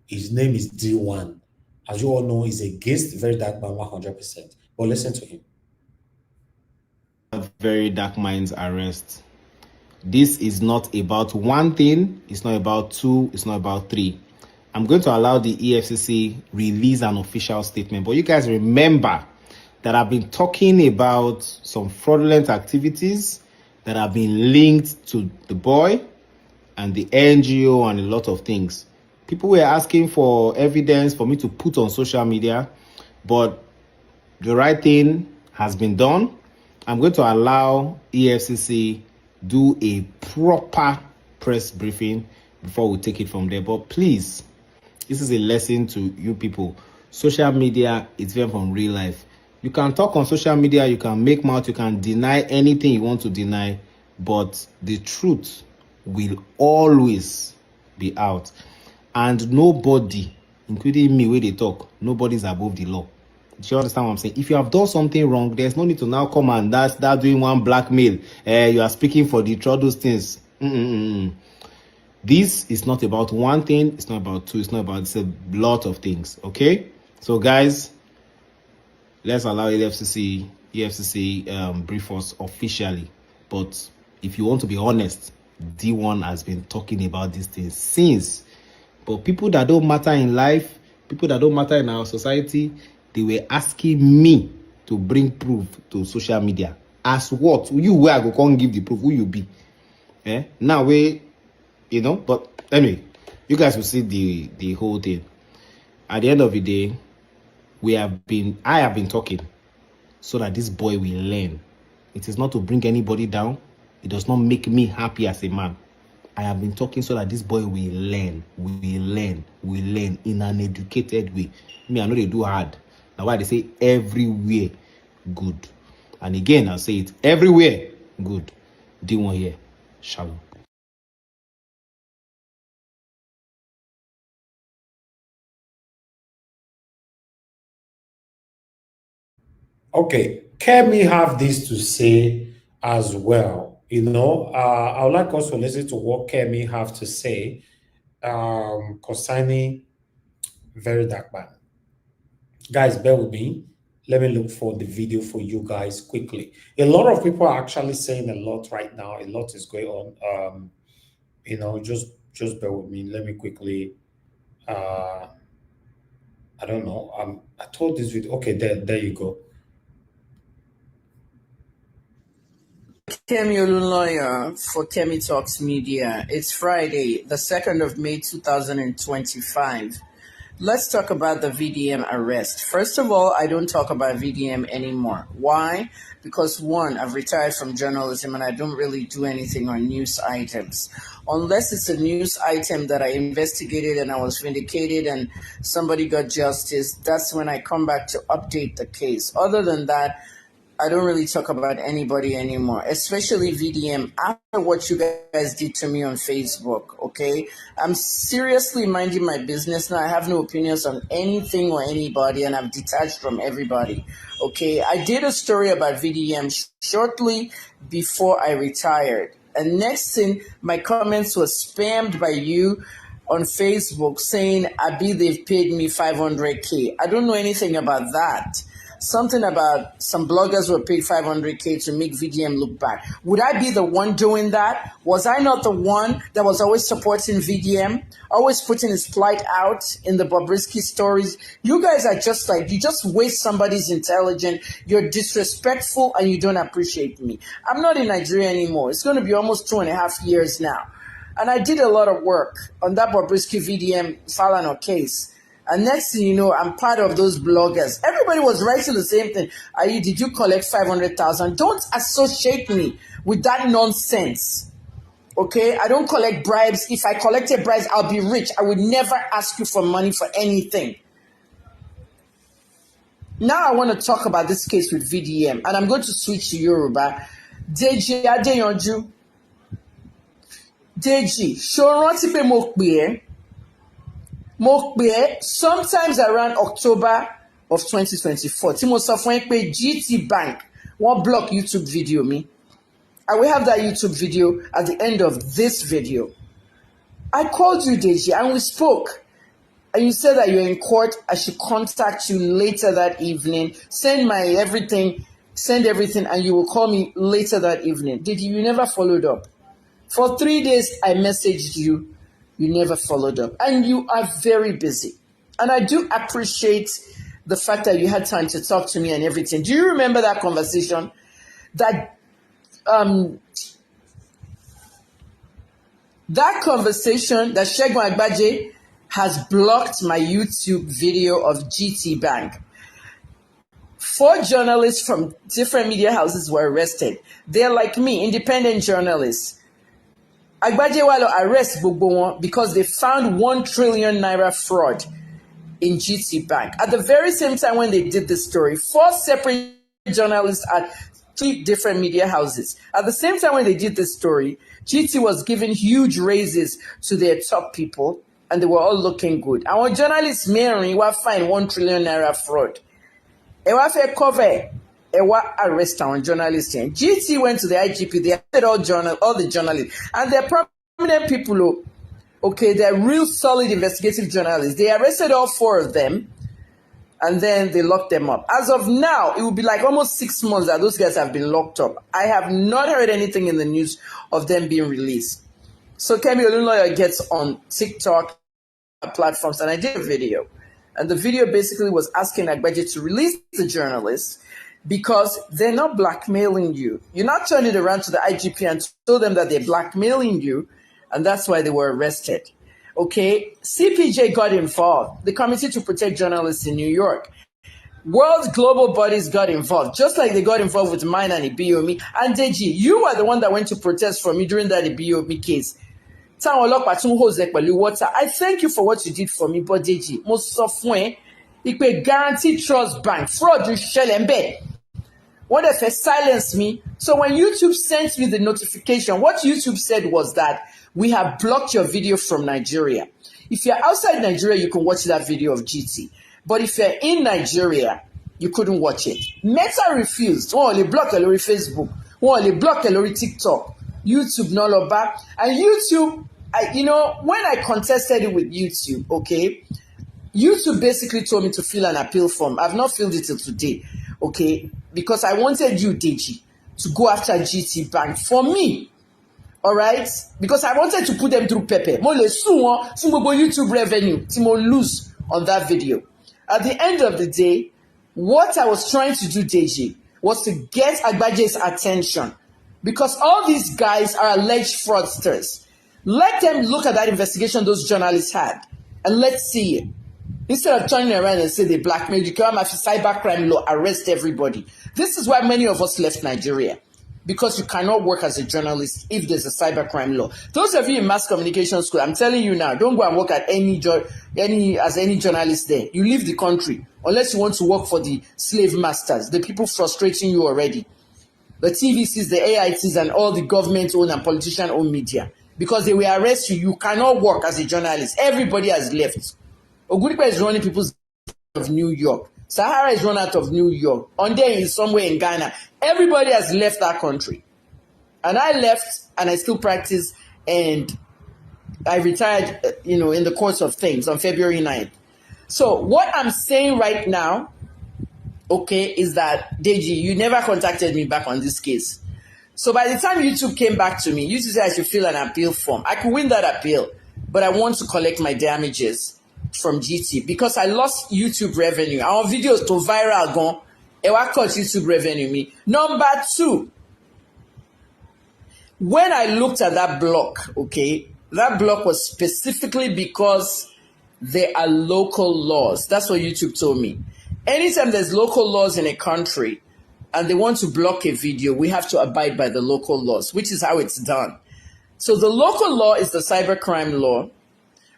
his name is D1. As you all know, he's against Very Dark Man 100%. But listen to him.
Very Dark Man's arrest. This is not about one thing, it's not about two, it's not about three. I'm going to allow the EFCC release an official statement, but you guys remember that I've been talking about some fraudulent activities that have been linked to the boy and the NGO and a lot of things. People were asking for evidence for me to put on social media, but the right thing has been done. I'm going to allow EFCC do a proper press briefing before we take it from there. But please, this is a lesson to you people. Social media is different from real life. You can talk on social media, you can make mouth, you can deny anything you want to deny, but the truth will always be out. And nobody, including me, when they talk, nobody's above the law. Do you understand what I'm saying? If you have done something wrong, there's no need to now come and start doing one blackmail. You are speaking for the truth, those things. This is not about one thing, it's not about two, it's a lot of things, okay? So guys, let's allow EFCC brief us officially. But if you want to be honest, D1 has been talking about these things since. But people that don't matter in life, people that don't matter in our society, they were asking me to bring proof to social media. As what? You where I go come give the proof, who you be? Now but anyway, you guys will see the whole thing. At the end of the day, I have been talking so that this boy will learn. It is not to bring anybody down. It does not make me happy as a man. I have been talking so that this boy will learn in an educated way. Me, I know they do hard. Now why they say everywhere good. And again, I'll say it, everywhere good. D1 here. Shalom.
Okay, Kemi have this to say as well. I would like us to listen to what Kemi have to say concerning Very Dark Man. Guys, bear with me. Let me look for the video for you guys quickly. A lot of people are actually saying a lot right now. A lot is going on. Just bear with me. Let me quickly. I don't know. I told this video. Okay, there you go.
Kemi Olunloyo for Kemi Talks Media. It's Friday, the 2nd of May, 2025. Let's talk about the VDM arrest. First of all, I don't talk about VDM anymore. Why? Because one, I've retired from journalism and I don't really do anything on news items. Unless it's a news item that I investigated and I was vindicated and somebody got justice, that's when I come back to update the case. Other than that, I don't really talk about anybody anymore, especially VDM, after what you guys did to me on Facebook, okay? I'm seriously minding my business now. I have no opinions on anything or anybody, and I've detached from everybody, okay? I did a story about VDM shortly before I retired. And next thing, my comments were spammed by you on Facebook saying, Abi, they've paid me 500K. I don't know anything about that. Something about some bloggers were paid 500K to make VDM look bad. Would I be the one doing that? Was I not the one that was always supporting VDM, always putting his plight out in the Bobrisky stories? You guys are just like, you just waste somebody's intelligence. You're disrespectful and you don't appreciate me. I'm not in Nigeria anymore. It's going to be almost 2.5 years now. And I did a lot of work on that Bobrisky VDM Falano case. And next thing you know, I'm part of those bloggers. Everybody was writing the same thing. Did you collect 500,000? Don't associate me with that nonsense. Okay? I don't collect bribes. If I collected bribes, I'll be rich. I would never ask you for money for anything. Now I want to talk about this case with VDM. And I'm going to switch to Yoruba. Deji Adeyanju. Deji, ṣó rántí pé mo pè é sometimes around October of 2024 tí mo sọ fún ẹ pé GTbank wọ́n block YouTube video mi. I will have that YouTube video at the end of this video. I called you, Deji, and we spoke. And you said that you're in court. I should contact you later that evening. Send everything, and you will call me later that evening. Deji, you never followed up. For 3 days, I messaged you. You never followed up. And you are very busy. And I do appreciate the fact that you had time to talk to me and everything. Do you remember that conversation? That conversation that Segun Agbaje has blocked my YouTube video of GTbank. 4 journalists from different media houses were arrested. They're like me, independent journalists. Agbaje wa lọ arrest gbogbo wọn because they found 1 trillion naira fraud in GTbank. At the very same time when they did this story, 4 separate journalists at 3 different media houses. At the same time when they did this story, GT was giving huge raises to their top people, and they were all looking good. Our journalists mẹ́rin wá fine 1 trillion naira fraud. Ẹ wá fẹ́ cover. Arrest our journalists here. GT went to the IGP. They arrested all the journalists, and they're prominent people. Okay, they're real solid investigative journalists. They arrested all 4 of them, and then they locked them up. As of now, it will be like almost 6 months that those guys have been locked up. I have not heard anything in the news of them being released. So Kemi Olunloyo gets on TikTok platforms, and I did a video, and the video basically was asking Agbaje to release the journalists, because they're not blackmailing you. You're not turning it around to the IGP and told them that they're blackmailing you, and that's why they were arrested. Okay? CPJ got involved, the Committee to Protect Journalists in New York. World global bodies got involved, just like they got involved with mine and Ibiyomi. And Deji, you were the one that went to protest for me during that Ibiyomi case. táwọn ọlọ́pàá tún hose ẹ pẹ̀lú water. I thank you for what you did for me, but Deji, mo sọ fún ẹ ìpè Guarantee Trust Bank fraud ṣẹlẹ̀ ń bẹ̀. Wọ́n dẹ̀ fẹ́ silence me. So when YouTube sent me the notification, what YouTube said was that we have blocked your video from Nigeria. If you're outside Nigeria, you can watch that video of GT. But if you're in Nigeria, you couldn't watch it. Meta refused. Wọ́n ò lè block ẹ lórí Facebook. Wọ́n ò lè block ẹ lórí TikTok. YouTube no lọ bá. And YouTube, when I contested it with YouTube, okay, YouTube basically told me to fill an appeal form. I've not filled it till today, okay, because I wanted you, Deji, to go after GTbank for me. All right? Because I wanted to put them through Pepe. Mo le sue wọn fún gbogbo YouTube revenue tí mo lose on that video. At the end of the day, what I was trying to do, Deji, was to get Agbaje's attention. Because all these guys are alleged fraudsters. Let them look at that investigation those journalists had. And let's see it. Instead of turning around and say they blackmailed you, come after cybercrime law, arrest everybody. This is why many of us left Nigeria. Because you cannot work as a journalist if there's a cybercrime law. Those of you in mass communication school, I'm telling you now, don't go and work at any journalist there. You leave the country unless you want to work for the slave masters, the people frustrating you already. The TVCs, the AITs, and all the government-owned and politician-owned media. Because they will arrest you. You cannot work as a journalist. Everybody has left. Ogudipa is running people of New York. Sahara is run out of New York. Onde is somewhere in Ghana. Everybody has left that country. And I left, and I still practice, and I retired, in the course of things on February 9th. So what I'm saying right now, okay, is that, Deji, you never contacted me back on this case. So by the time YouTube came back to me, YouTube said I should fill an appeal form. I could win that appeal, but I want to collect my damages from GT because I lost YouTube revenue. Our videos to viral gone. It will cut YouTube revenue me. Number 2, when I looked at that block, okay, that block was specifically because there are local laws. That's what YouTube told me. Anytime there's local laws in a country and they want to block a video, we have to abide by the local laws, which is how it's done. So the local law is the cybercrime law,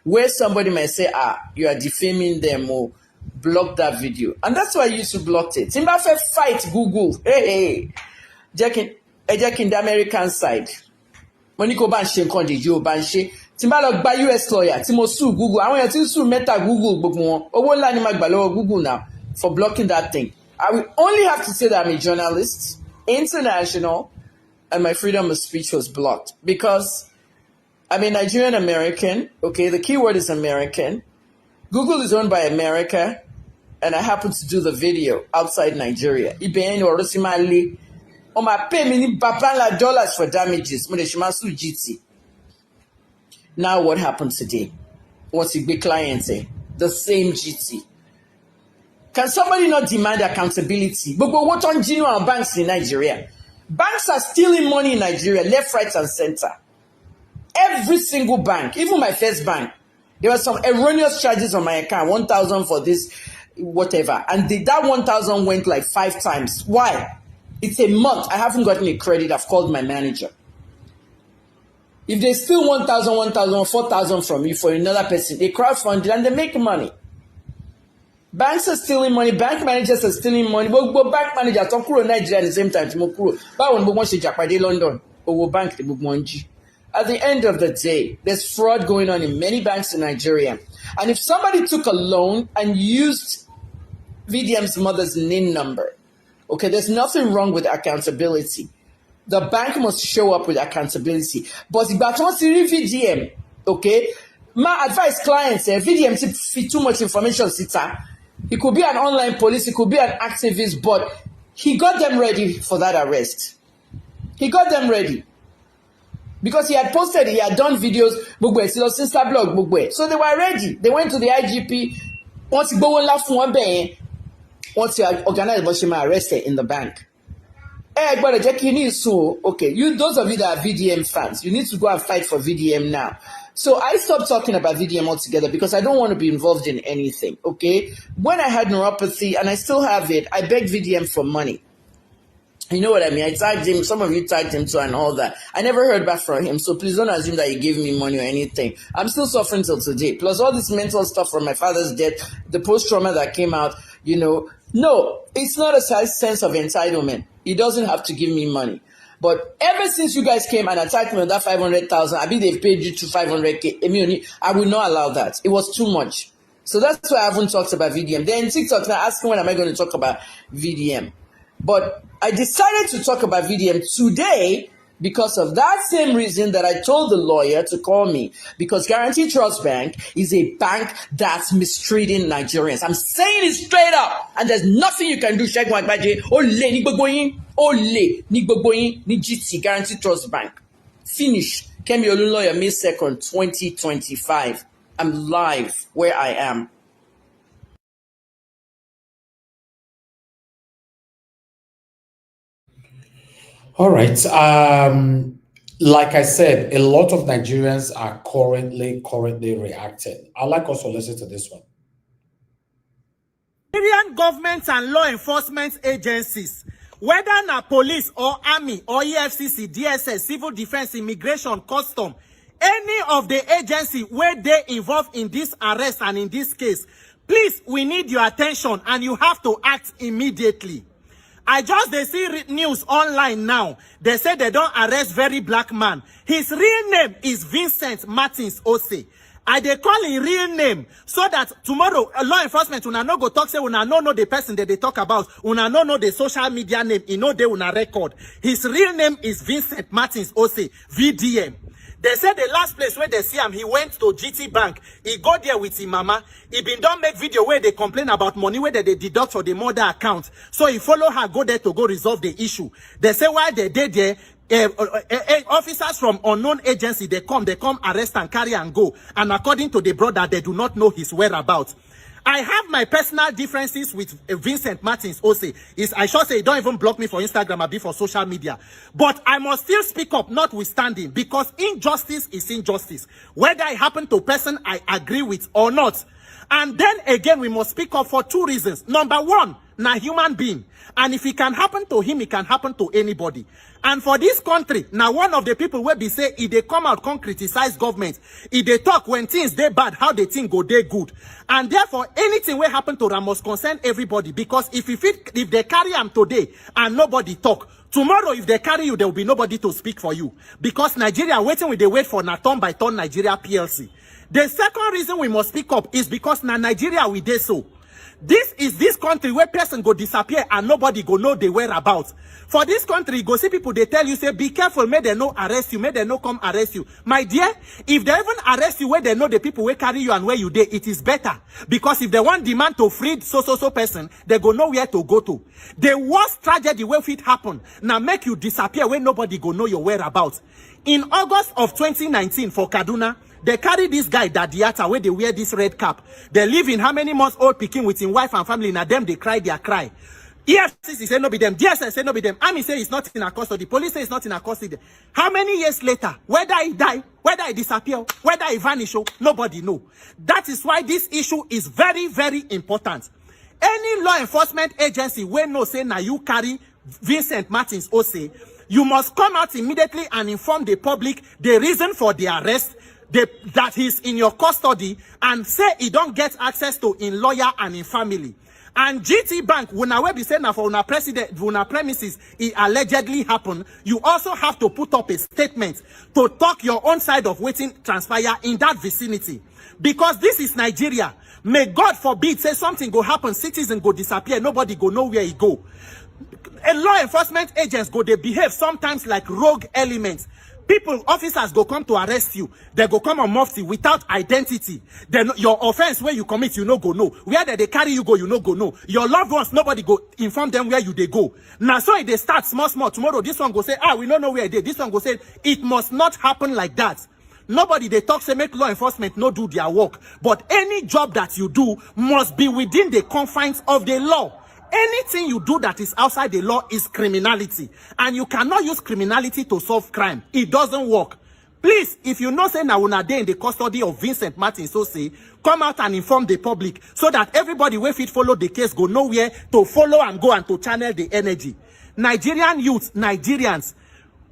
where somebody might say, you are defaming them or block that video. And that's why YouTube blocked it. Timba fight Google. Hey. Jack in the American side. When you go ban shame kon dey jo ban she. Timba lọ gba US lawyer, tí mo sue Google. Àwọn èèyàn tí sue Meta Google gbogbo wọn. Owó ńlá ni ma gbà lọ́wọ́ Google now for blocking that thing. I will only have to say that I'm a journalist, international, and my freedom of speech was blocked because I'm a Nigerian American. Okay, the keyword is American. Google is owned by America, and I happen to do the video outside Nigeria. Ibn or Rosimali, on my pay me $1 for damages. GT. Now what happened today? What's the big client say? The same GT. Can somebody not demand accountability? But what on genuine banks in Nigeria? Banks are stealing money in Nigeria, left, right, and center. Every single bank, even my first bank, there were some erroneous charges on my account, 1,000 for this, whatever. And that 1,000 went like 5 times. Why? It's a month. I haven't gotten a credit. I've called my manager. If they steal 1,000, 1,000, 4,000 from you for another person, they crowdfund it and they make money. Banks are stealing money. Bank managers are stealing money. But bank managers don't kúrò Nigeria at the same time. Báwo ni gbogbo wọn ṣe jàpàdé London? Owó bank ni gbogbo wọn jí. At the end of the day, there's fraud going on in many banks in Nigeria. And if somebody took a loan and used VDM's mother's NIN number, okay, there's nothing wrong with accountability. The bank must show up with accountability. But if you want to read VDM, okay, my advice clients, VDM fit too much information. It could be an online police, it could be an activist, but he got them ready for that arrest. He got them ready. Because he had posted, he had done videos, so they were ready. They went to the IGP, once he go laugh one day, once he organized Boshima arrested in the bank. Okay, those of you that are VDM fans, you need to go and fight for VDM now. So I stopped talking about VDM altogether because I don't want to be involved in anything, okay? When I had neuropathy, and I still have it, I begged VDM for money. You know what I mean? I tagged him, some of you tagged him too and all that. I never heard back from him, so please don't assume that he gave me money or anything. I'm still suffering till today. Plus all this mental stuff from my father's death, the post-trauma that came out, you know. No, it's not a sense of entitlement. He doesn't have to give me money. But ever since you guys came and attacked me on that 500,000, I mean they've paid you to 500K. I will not allow that. It was too much. So that's why I haven't talked about VDM. Then TikTok now asking when am I going to talk about VDM. But I decided to talk about VDM today because of that same reason that I told the lawyer to call me. Because Guaranty Trust Bank is a bank that's mistreating Nigerians. I'm saying it straight up. And there's nothing you can do. Sheikh Magbaje, ole, ni gbogboyin, ole, ni gbogboyin, ni GT, Guaranty Trust Bank. Finish. Kemi Olun lawyer, May 2nd, 2025. I'm live where I am.
All right. Like I said, a lot of Nigerians are currently reacting. I'd like us to listen to this one.
Nigerian government and law enforcement agencies, whether na police or army or EFCC, DSS, civil defense, immigration, custom, any of the agency where they involved in this arrest and in this case, please, we need your attention and you have to act immediately. I just they see news online now. They say they don't arrest very black man. His real name is Vincent Martins Ose. I they call him real name so that tomorrow law enforcement una no go talk say una no know the person that they talk about. Una no know the social media name. You know they una record. His real name is Vincent Martins Ose, VDM. They said the last place where they see him, he went to GTbank. He go there with his mama. He been done make video where they complain about money where they deduct for the mother account. So he follow her, go there to go resolve the issue. They say while they did there, officers from unknown agency, they come arrest and carry and go. And according to the brother, they do not know his whereabouts. I have my personal differences with Vincent Martins Ose. I should say, don't even block me for Instagram or be for social media. But I must still speak up, notwithstanding, because injustice is injustice. Whether it happened to a person I agree with or not. And then again, we must speak up for two reasons. Number one, na human being. And if it can happen to him, it can happen to anybody. And for this country, now one of the people where they say, if they come out, come criticize government, if they talk when things they bad, how they think go they good. And therefore, anything will happen to them must concern everybody. Because if they carry them today and nobody talk, tomorrow if they carry you, there will be nobody to speak for you. Because Nigeria waiting with they wait for na turn by turn Nigeria PLC. The second reason we must speak up is because na Nigeria we dey so. This is this country where person go disappear and nobody go know the whereabouts. For this country, go see people, they tell you, say, be careful, may they no arrest you, may they no come arrest you. My dear, if they even arrest you where they know the people where carry you and where you dey, it is better. Because if they want demand to free so person, they go know where to go to. The worst tragedy where it happen, now make you disappear where nobody go know your whereabouts. In August of 2019 for Kaduna, they carry this guy, Dadiata, where they wear this red cap. They live in how many months old picking with his wife and family. Now them, they cry their cry. EFCC say no be them. DSS say no be them. Army say it's not in a custody. Police say it's not in a custody. How many years later, whether he die, whether he disappear, whether he vanish, nobody know. That is why this issue is very, very important. Any law enforcement agency where no say now you carry Vincent Martins Ose, you must come out immediately and inform the public the reason for the arrest, that he's in your custody, and say he don't get access to in lawyer and in family. And GTbank, when I will be saying for una premises, it allegedly happened, you also have to put up a statement to talk your own side of waiting transpire in that vicinity. Because this is Nigeria. May God forbid say something go happen, citizen go disappear, nobody go know where he go. A law enforcement agents go, they behave sometimes like rogue elements. People, officers go come to arrest you. They go come on mufti without identity. Then your offense where you commit, you no go know. Where they carry you go, you no go know. Your loved ones, nobody go inform them where you they go. Now so if they start small. Tomorrow this one go say, we don't know where they. This one go say, it must not happen like that. Nobody they talk say make law enforcement no do their work. But any job that you do must be within the confines of the law. Anything you do that is outside the law is criminality. And you cannot use criminality to solve crime. It doesn't work. Please, if you know say now una dey in the custody of Vincent Martins Ose, come out and inform the public so that everybody will fit follow the case go nowhere to follow and go and to channel the energy. Nigerian youth, Nigerians,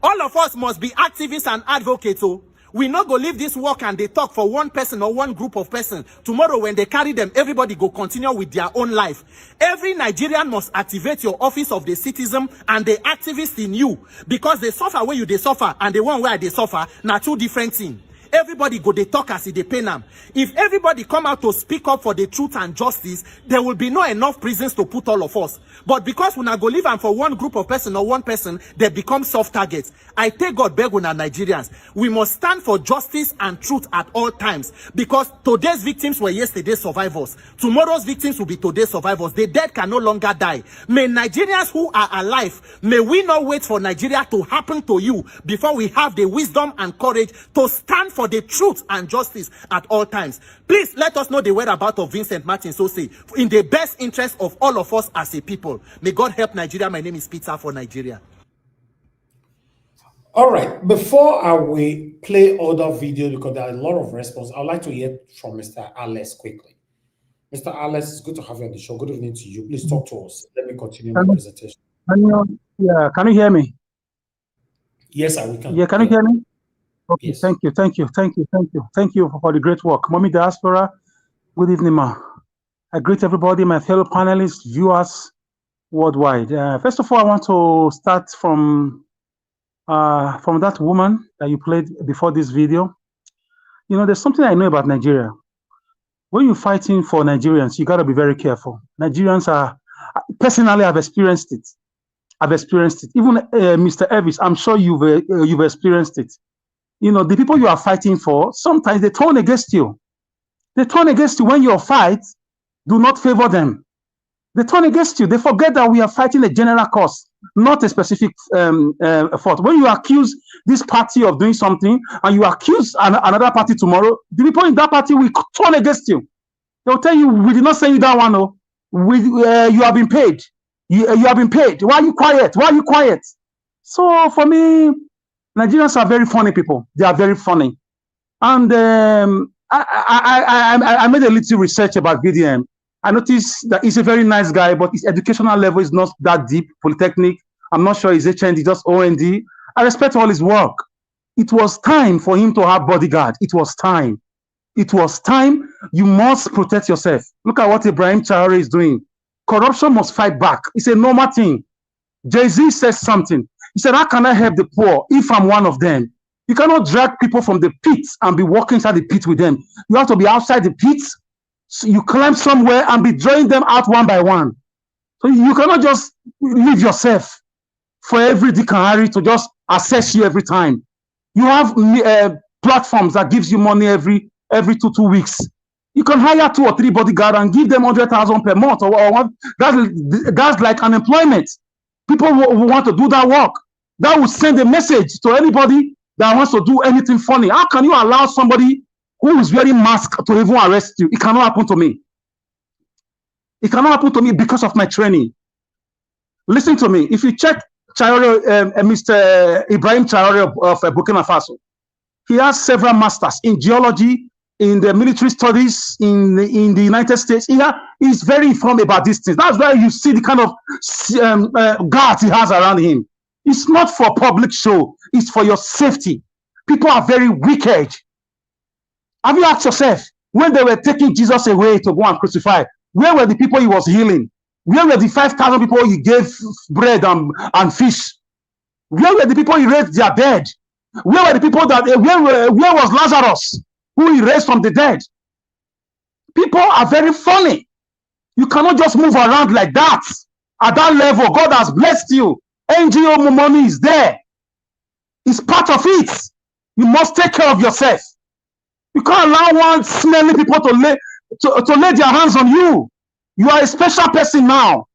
all of us must be activists and advocates. Oh. We not go leave this work and they talk for one person or one group of person. Tomorrow when they carry them, everybody go continue with their own life. Every Nigerian must activate your office of the citizen and the activist in you. Because they suffer where you they suffer and the one where they suffer, now two different things. Everybody go they talk as if they pay them. If everybody come out to speak up for the truth and justice, there will be not enough prisons to put all of us. But because we not go live and for one group of person or one person, they become soft targets. I take God beg on our Nigerians. We must stand for justice and truth at all times. Because today's victims were yesterday's survivors. Tomorrow's victims will be today's survivors. The dead can no longer die. May Nigerians who are alive, may we not wait for Nigeria to happen to you before we have the wisdom and courage to stand for the truth and justice at all times. Please let us know the whereabouts of Vincent Martin Sose in the best interest of all of us as a people. May God help Nigeria. My name is Peter for Nigeria.
All right. Before we play other video, because there are a lot of response, I'd like to hear from Mr. Alex quickly. Mr. Alex, it's good to have you on the show. Good evening to you. Please talk to us. Let me continue my presentation.
Can you hear me?
Yes, we can.
Yeah, can you hear me? Okay,
yes.
Thank you for the great work. Mommy Diaspora, good evening, ma. I greet everybody, my fellow panelists, viewers worldwide. First of all, I want to start from that woman that you played before this video. You know, there's something I know about Nigeria. When you're fighting for Nigerians, you got to be very careful. Nigerians are, personally, I've experienced it. Even Mr. Elvis, I'm sure you've experienced it. You know, the people you are fighting for, sometimes they turn against you. They turn against you when your fight do not favor them. They turn against you. They forget that we are fighting a general cause, not a specific fault. When you accuse this party of doing something and you accuse another party tomorrow, the people in that party will turn against you. They'll tell you, we did not send you that one. No. You have been paid. You have been paid. Why are you quiet? Why are you quiet? So for me, Nigerians are very funny people. They are very funny. And I made a little research about VDM. I noticed that he's a very nice guy, but his educational level is not that deep. Polytechnic, I'm not sure he's HND, just OND. I respect all his work. It was time for him to have bodyguard. It was time. It was time. You must protect yourself. Look at what Ibrahim Traore is doing. Corruption must fight back. It's a normal thing. Jay-Z says something. He said, how can I help the poor if I'm one of them? You cannot drag people from the pit and be walking inside the pit with them. You have to be outside the pit. So you climb somewhere and be drawing them out one by one. So you cannot just leave yourself for every Dick and Harry to just assess you every time. You have platforms that gives you money every 2 weeks. You can hire 2 or 3 bodyguards and give them 100,000 per month or what. That's like unemployment. People who want to do that work. That would send a message to anybody that wants to do anything funny. How can you allow somebody who is wearing mask to even arrest you? It cannot happen to me. It cannot happen to me because of my training. Listen to me. If you check Mr. Ibrahim Traore of Burkina Faso, he has several masters in geology, in the military studies, in the United States. He's very informed about these things. That's why you see the kind of guards he has around him. It's not for public show. It's for your safety. People are very wicked. Have you asked yourself, when they were taking Jesus away to go and crucify, where were the people he was healing? Where were the 5,000 people he gave bread and fish? Where were the people he raised their dead? Where were the people that, where was Lazarus, who he raised from the dead? People are very funny. You cannot just move around like that. At that level, God has blessed you. NGO money is there. It's part of it. You must take care of yourself. You can't allow one smelly people to lay their hands on you. You are a special person now.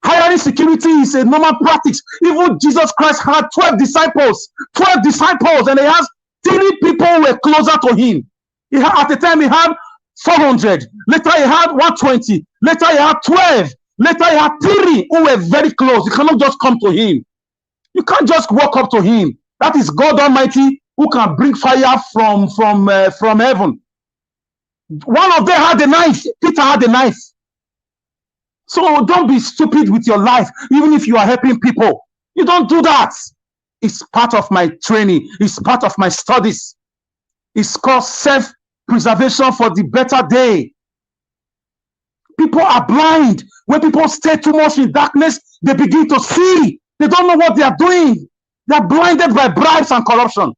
Hiring security is a normal practice. Even Jesus Christ had 12 disciples. 12 disciples, and he has 3 people who were closer to him. At the time, he had 400. Later, he had 120. Later, he had 12. Later, he had 3 who were very close. You cannot just come to him. You can't just walk up to him. That is God Almighty who can bring fire from heaven. One of them had a knife. Peter had a knife. So don't be stupid with your life, even if you are helping people. You don't do that. It's part of my training. It's part of my studies. It's called self-preservation for the better day. People are blind. When people stay too much in darkness, they begin to see. They don't know what they are doing. They are blinded by bribes and corruption.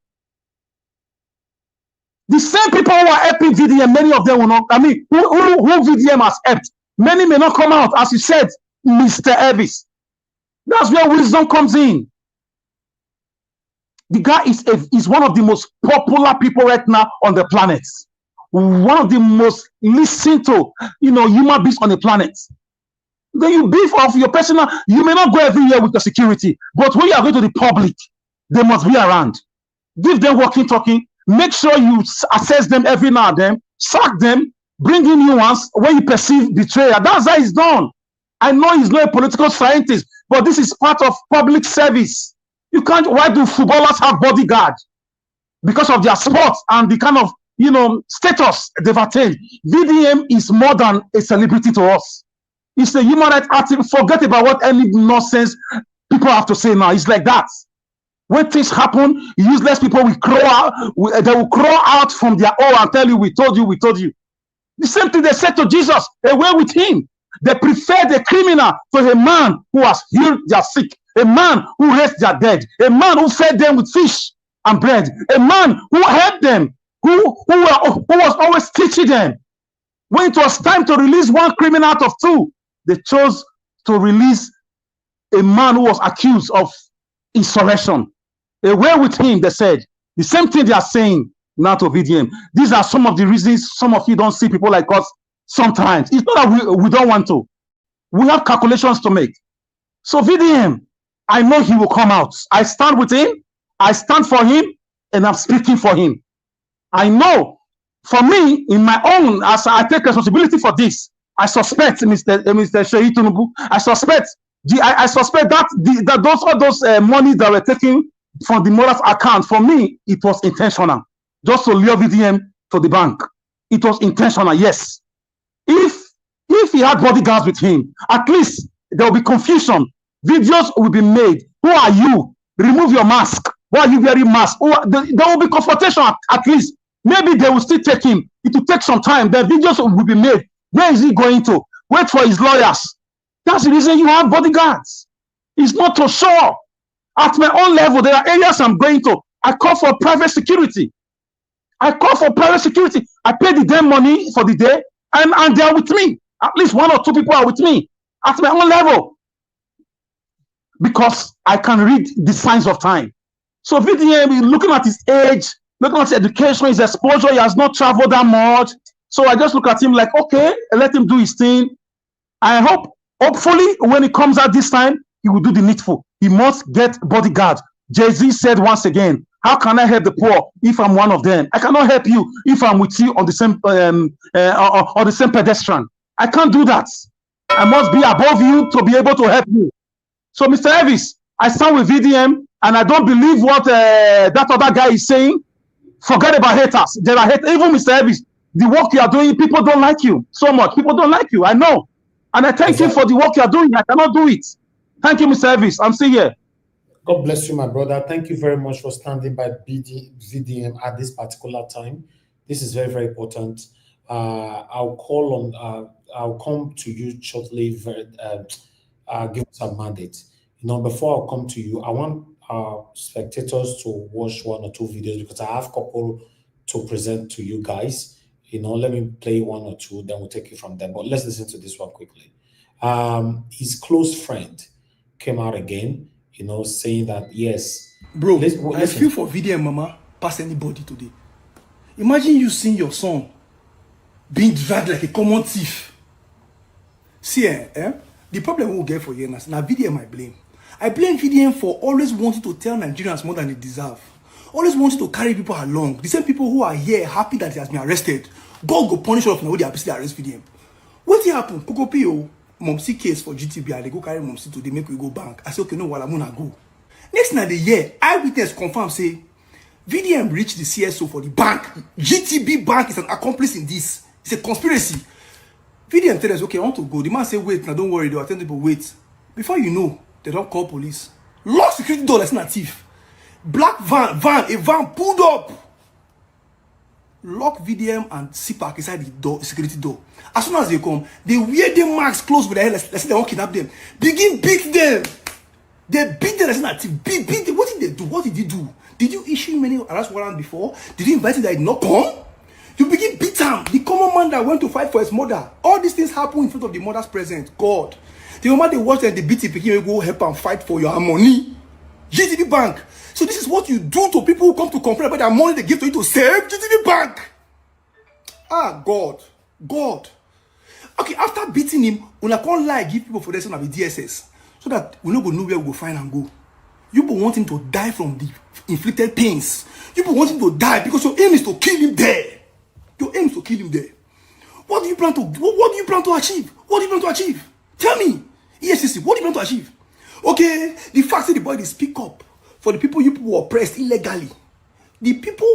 The same people who are helping VDM, many of them will not, who VDM has helped, many may not come out, as you said, Mr. Elvis. That's where wisdom comes in. The guy is one of the most popular people right now on the planet. One of the most listened to, human beings on the planet. Then you beef off your personal, you may not go every year with the security, but when you are going to the public, they must be around. Give them walking, talking. Make sure you assess them every now and then, sack them, bring in new ones when you perceive betrayal. That's how it's done. I know he's not a political scientist, but this is part of public service. You can't, why do footballers have bodyguards? Because of their sports and the kind of, status they've attained. VDM is more than a celebrity to us. It's a human rights activist. Forget about what any nonsense people have to say now. It's like that. When things happen, useless people will crawl out. They will crawl out from their hole and tell you, we told you, we told you. The same thing they said to Jesus, away with him. They prefer the criminal to a man who has healed their sick, a man who raised their dead, a man who fed them with fish and bread, a man who helped them, who was always teaching them. When it was time to release one criminal out of two, they chose to release a man who was accused of insurrection. Away with him, they said. The same thing they are saying now to VDM. These are some of the reasons some of you don't see people like us sometimes. It's not that we don't want to. We have calculations to make. So VDM, I know he will come out. I stand with him. I stand for him, and I'm speaking for him. I know, for me, in my own, as I take responsibility for this, I suspect Mr. Sheyi Tinubu. I suspect that those money that were taken from the mother's account, for me, it was intentional. Just to lure VDM to the bank. It was intentional, yes. If he had bodyguards with him, at least there will be confusion. Videos will be made. Who are you? Remove your mask. Why are you wearing mask? There will be confrontation at least. Maybe they will still take him. It will take some time. The videos will be made. Where is he going to? Wait for his lawyers. That's the reason you have bodyguards. It's not to show. At my own level, there are areas I'm going to. I call for private security. I call for private security. I pay the damn money for the day, and they are with me. At least one or two people are with me at my own level. Because I can read the signs of time. So VDM, looking at his age, looking at his education, his exposure, he has not traveled that much. So I just look at him like, okay, let him do his thing. I hopefully, when he comes out this time, he will do the needful. He must get bodyguard. Jay-Z said once again, how can I help the poor if I'm one of them? I cannot help you if I'm with you on the same on the same pedestrian. I can't do that. I must be above you to be able to help you. So, Mr. Elvis, I stand with VDM, and I don't believe what that other guy is saying. Forget about haters. There are haters. Even Mr. Elvis, the work you are doing, people don't like you so much. People don't like you. I know. And I thank you for the work you are doing. I cannot do it. Thank you, Mr. Elvis. I'm still here.
God bless you, my brother. Thank you very much for standing by VDM at this particular time. This is very, very important. I'll come to you shortly. Give us a mandate. Before I come to you, I want our spectators to watch one or two videos because I have a couple to present to you guys. Let me play one or two, then we'll take it from there. But let's listen to this one quickly. His close friend came out again, saying that, yes.
Bro, I feel for VDM Mama past anybody today. Imagine you seeing your son being dragged like a common thief. See, the problem we'll get for years now, VDM I blame. I blame VDM for always wanting to tell Nigerians more than they deserve. Always wanting to carry people along. The same people who are here happy that he has been arrested. God go punish all of them when they are busy arrest VDM. What happened? Coco P.O. Momsi case for GTB. They go carry Momsi today, make we go bank. I say, okay, no, well, I'm gonna go. Next night the year, Eyewitness confirm say VDM reached the CSO for the bank. GTB bank is an accomplice in this. It's a conspiracy. VDM tell us, okay, I want to go. The man say, wait, now don't worry, they'll attend people, wait. Before you know, they don't call police. Lock security door, that's not a thief. Black a van pulled up. Lock VDM and CPAC inside the door, security door. As soon as they come, they wear their masks close with their head. Let's say they won't kidnap them. Begin beat them. They beat them. That's not a thief. Beat them. What did they do? What did he do? Did you issue many arrest warrants before? Did you invite him that did not come? You begin beat him. The common man that went to fight for his mother. All these things happen in front of the mother's presence. God. The moment they watch them, they beat him, you go help and fight for your money. GTbank. So this is what you do to people who come to complain about their money they give to you to save GTbank. Ah, God. God. Okay, after beating him, we can't lie, give people for this one of the DSS. So that we don't know where we go find and go. You people want him to die from the inflicted pains. You people want him to die because your aim is to kill him there. Your aim is to kill him there. What do you plan to what do you plan to achieve? What do you plan to achieve? Tell me. EFCC, what do you plan to achieve? Okay, the fact that the boy is speak up for the people you people were oppressed illegally. The people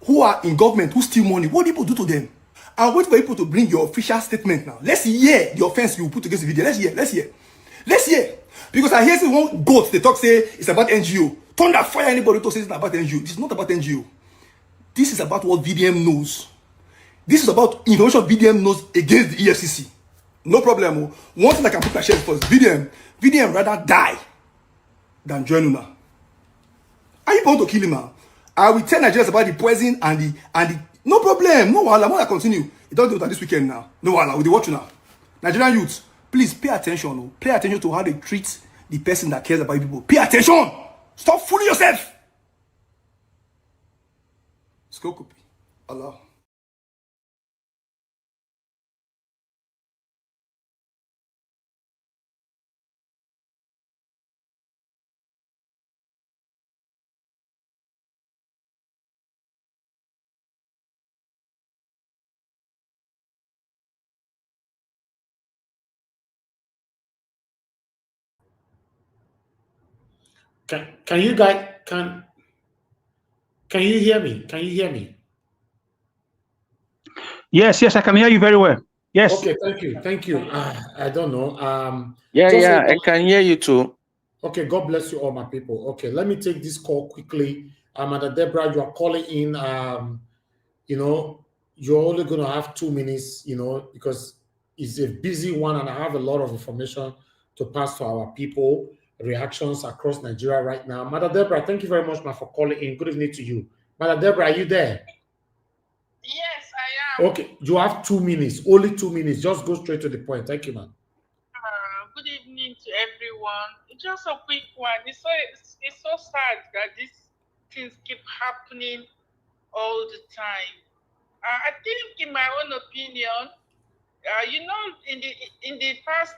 who are in government who steal money, what do people do to them? I'll wait for people to bring your official statement now. Let's hear the offense you put against the video. Let's hear. Because I hear say one goat, they talk say it's about NGO. Thunder fire anybody who says it's about NGO. This is not about NGO. This is about what VDM knows. This is about information VDM knows against the EFCC. No problem. One thing I can put my chest first. VDM rather die than join Una. Are you going to kill him now? I will tell Nigerians about the poison and the no problem. No wahala. I continue. It don't do that this weekend now. No wahala. We'll watch now. Nigerian youths, please pay attention. Pay attention to how they treat the person that cares about people. Pay attention. Stop fooling yourself. Skokopi. Allah.
Can you guys can you hear me? Can you hear me?
Yes, I can hear you very well. Yes.
Okay, thank you. I don't know.
I can hear you too.
Okay, God bless you all, my people. Okay, let me take this call quickly. Amanda Deborah, you are calling in. You're only going to have 2 minutes. Because it's a busy one, and I have a lot of information to pass to our people. Reactions across Nigeria right now. Mother Deborah, thank you very much, for calling in. Good evening to you. Mother Deborah, are you there?
Yes, I am.
Okay, you have 2 minutes. Only 2 minutes. Just go straight to the point. Thank you, man.
Good evening to everyone. Just a quick one. It's so sad that these things keep happening all the time. I think, in my own opinion, in the past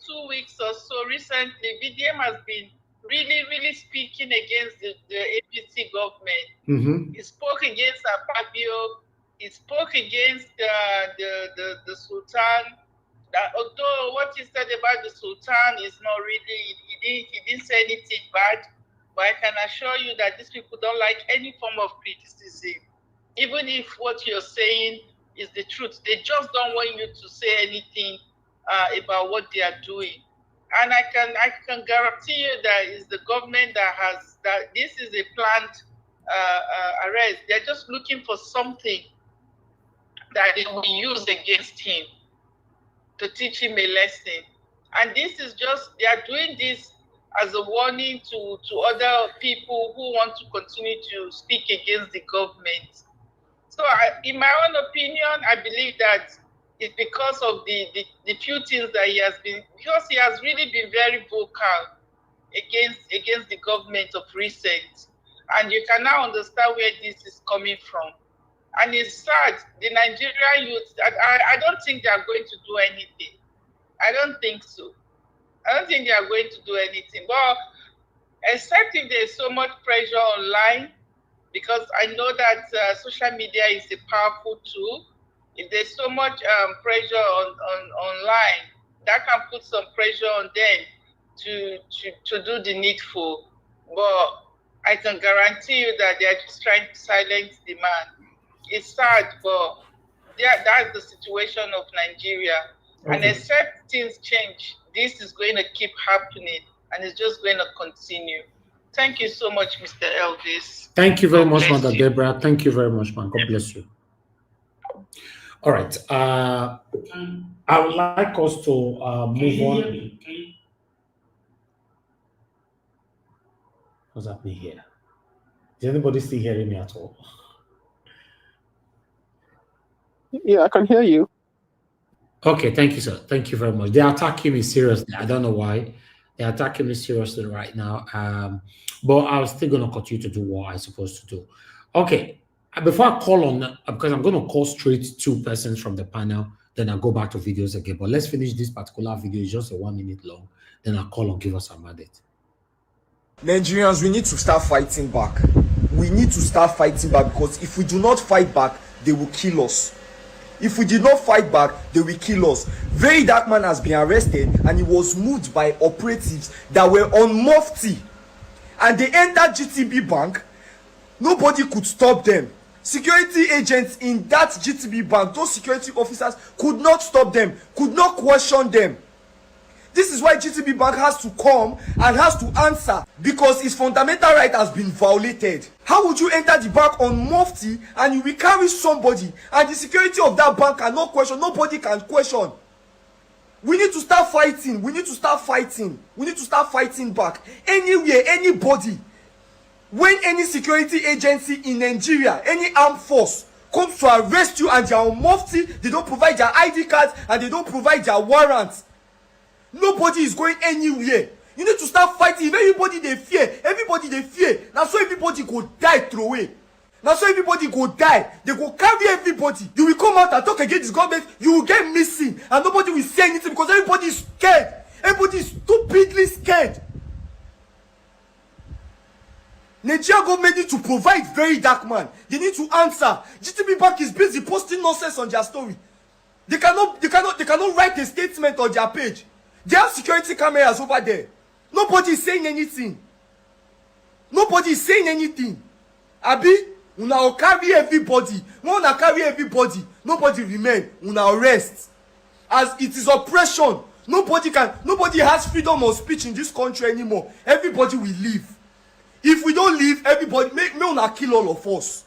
2 weeks or so recently, VDM has been really speaking against the APC government.
Mm-hmm.
He spoke against Fabio. He spoke against the Sultan. Although what he said about the Sultan is not really, he didn't say anything bad, but I can assure you that these people don't like any form of criticism. Even if what you're saying is the truth, they just don't want you to say anything about what they are doing. And I can guarantee you that it's the government that this is a planned arrest. They're just looking for something that they will use against him to teach him a lesson. And this is they are doing this as a warning to other people who want to continue to speak against the government. So in my own opinion, I believe that it's because of the few things that he has really been very vocal against the government of recent. And you can now understand where this is coming from. And it's sad, the Nigerian youth, I don't think they are going to do anything. I don't think so. I don't think they are going to do anything. But except if there's so much pressure online, because I know that social media is a powerful tool. If there's so much pressure online, that can put some pressure on them to do the needful. But I can guarantee you that they are just trying to silence the man. It's sad, but that's the situation of Nigeria. And except things change, this is going to keep happening and it's just going to continue. Thank you so much, Mr. Elvis.
Thank you very much, Mother Deborah. Thank you very much, man. God bless you. All right. I would like us to move on. What's happening here? Is anybody still hearing me at all?
Yeah, I can hear you.
Okay, thank you, sir. Thank you very much. They're attacking me seriously. I don't know why. They're attacking me seriously right now. But I'm still going to continue to do what I'm supposed to do. Okay. Before I call on, because I'm going to call straight 2 persons from the panel, then I'll go back to videos again. But let's finish this particular video. It's just a 1 minute long. Then I'll call on Give Us a Mandate.
Nigerians, we need to start fighting back. We need to start fighting back, because if we do not fight back, they will kill us. If we did not fight back, they will kill us. Very Dark Man has been arrested and he was moved by operatives that were on Mufti. And they entered GTB Bank. Nobody could stop them. Security agents in that GTB Bank, those security officers could not stop them, could not question them. This is why GTB Bank has to come and has to answer, because its fundamental right has been violated. How would you enter the bank on Mufti and you will carry somebody and the security of that bank cannot question? Nobody can question. We need to start fighting. We need to start fighting. We need to start fighting back. Anywhere, anybody. When any security agency in Nigeria, any armed force comes to arrest you and they are on Mufti, they don't provide their ID cards and they don't provide their warrants. Nobody is going anywhere. You need to start fighting. If everybody they fear. Now so everybody go die through away. Now so everybody go die. They go carry everybody. You will come out and talk against this government. You will get missing and nobody will say anything because everybody is scared. Everybody is stupidly scared. Nigeria government need to provide Very Dark Man. They need to answer. GTB Bank is busy posting nonsense on their story. They cannot write a statement on their page. They have security cameras over there. Nobody is saying anything. Nobody is saying anything. Abi, una will carry everybody. Una carry everybody. Nobody remain. Una arrest. As it is oppression. Nobody has freedom of speech in this country anymore. Everybody will leave. If we don't leave, everybody may una kill all of us.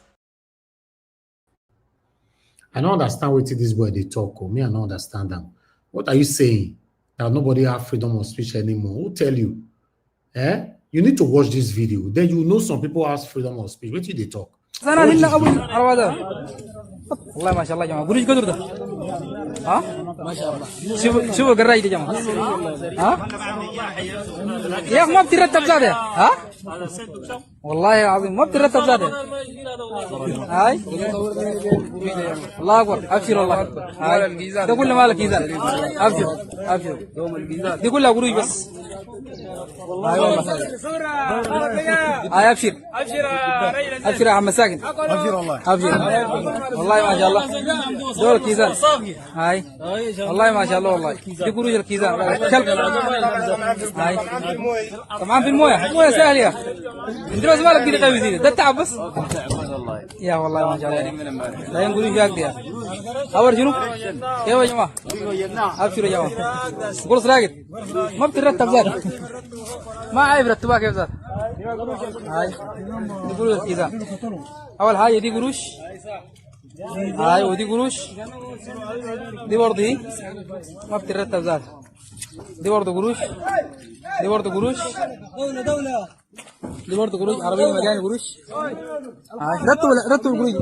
I don't understand what this boy they talk. Me, I don't understand them. What are you saying? That nobody have freedom of speech anymore? Who tell you? You need to watch this video. Then you know some people have freedom of speech. What do they talk?
والله ما شاء الله يا جماعه قولوا قدر ده ها شوفوا قراي يا جماعه ها يا اخي ما بترتب زاده ها والله العظيم ما بترتب زاده هاي الله اكبر ابشر والله هاي ده كله مالك ميزان ابشر دي كلها قروش بس هاي والله هاي ابشر يا عم مساكن ابشر والله والله ما شاء الله دول كيزان هاي والله ما شاء الله والله دي قروش الكيزان كلب هاي طبعا في المويه سهل يا اخي انت بس مالك كده قوي زي ده تعب بس يا والله ما شاء الله لا ينقولوا فيك دي اول شنو ايوه يا جماعه ابشروا يا جماعه قرص راقد ما بترتب زاد ما عيب رتبها كيف زاد هاي دي قروش الكيزان اول حاجه دي قروش هاي ودي قروش دي برضه ما بترتب زاد دي برضه قروش دي برضه قروش دي برضه قروش عربيه مليانه قروش رتبوا القروش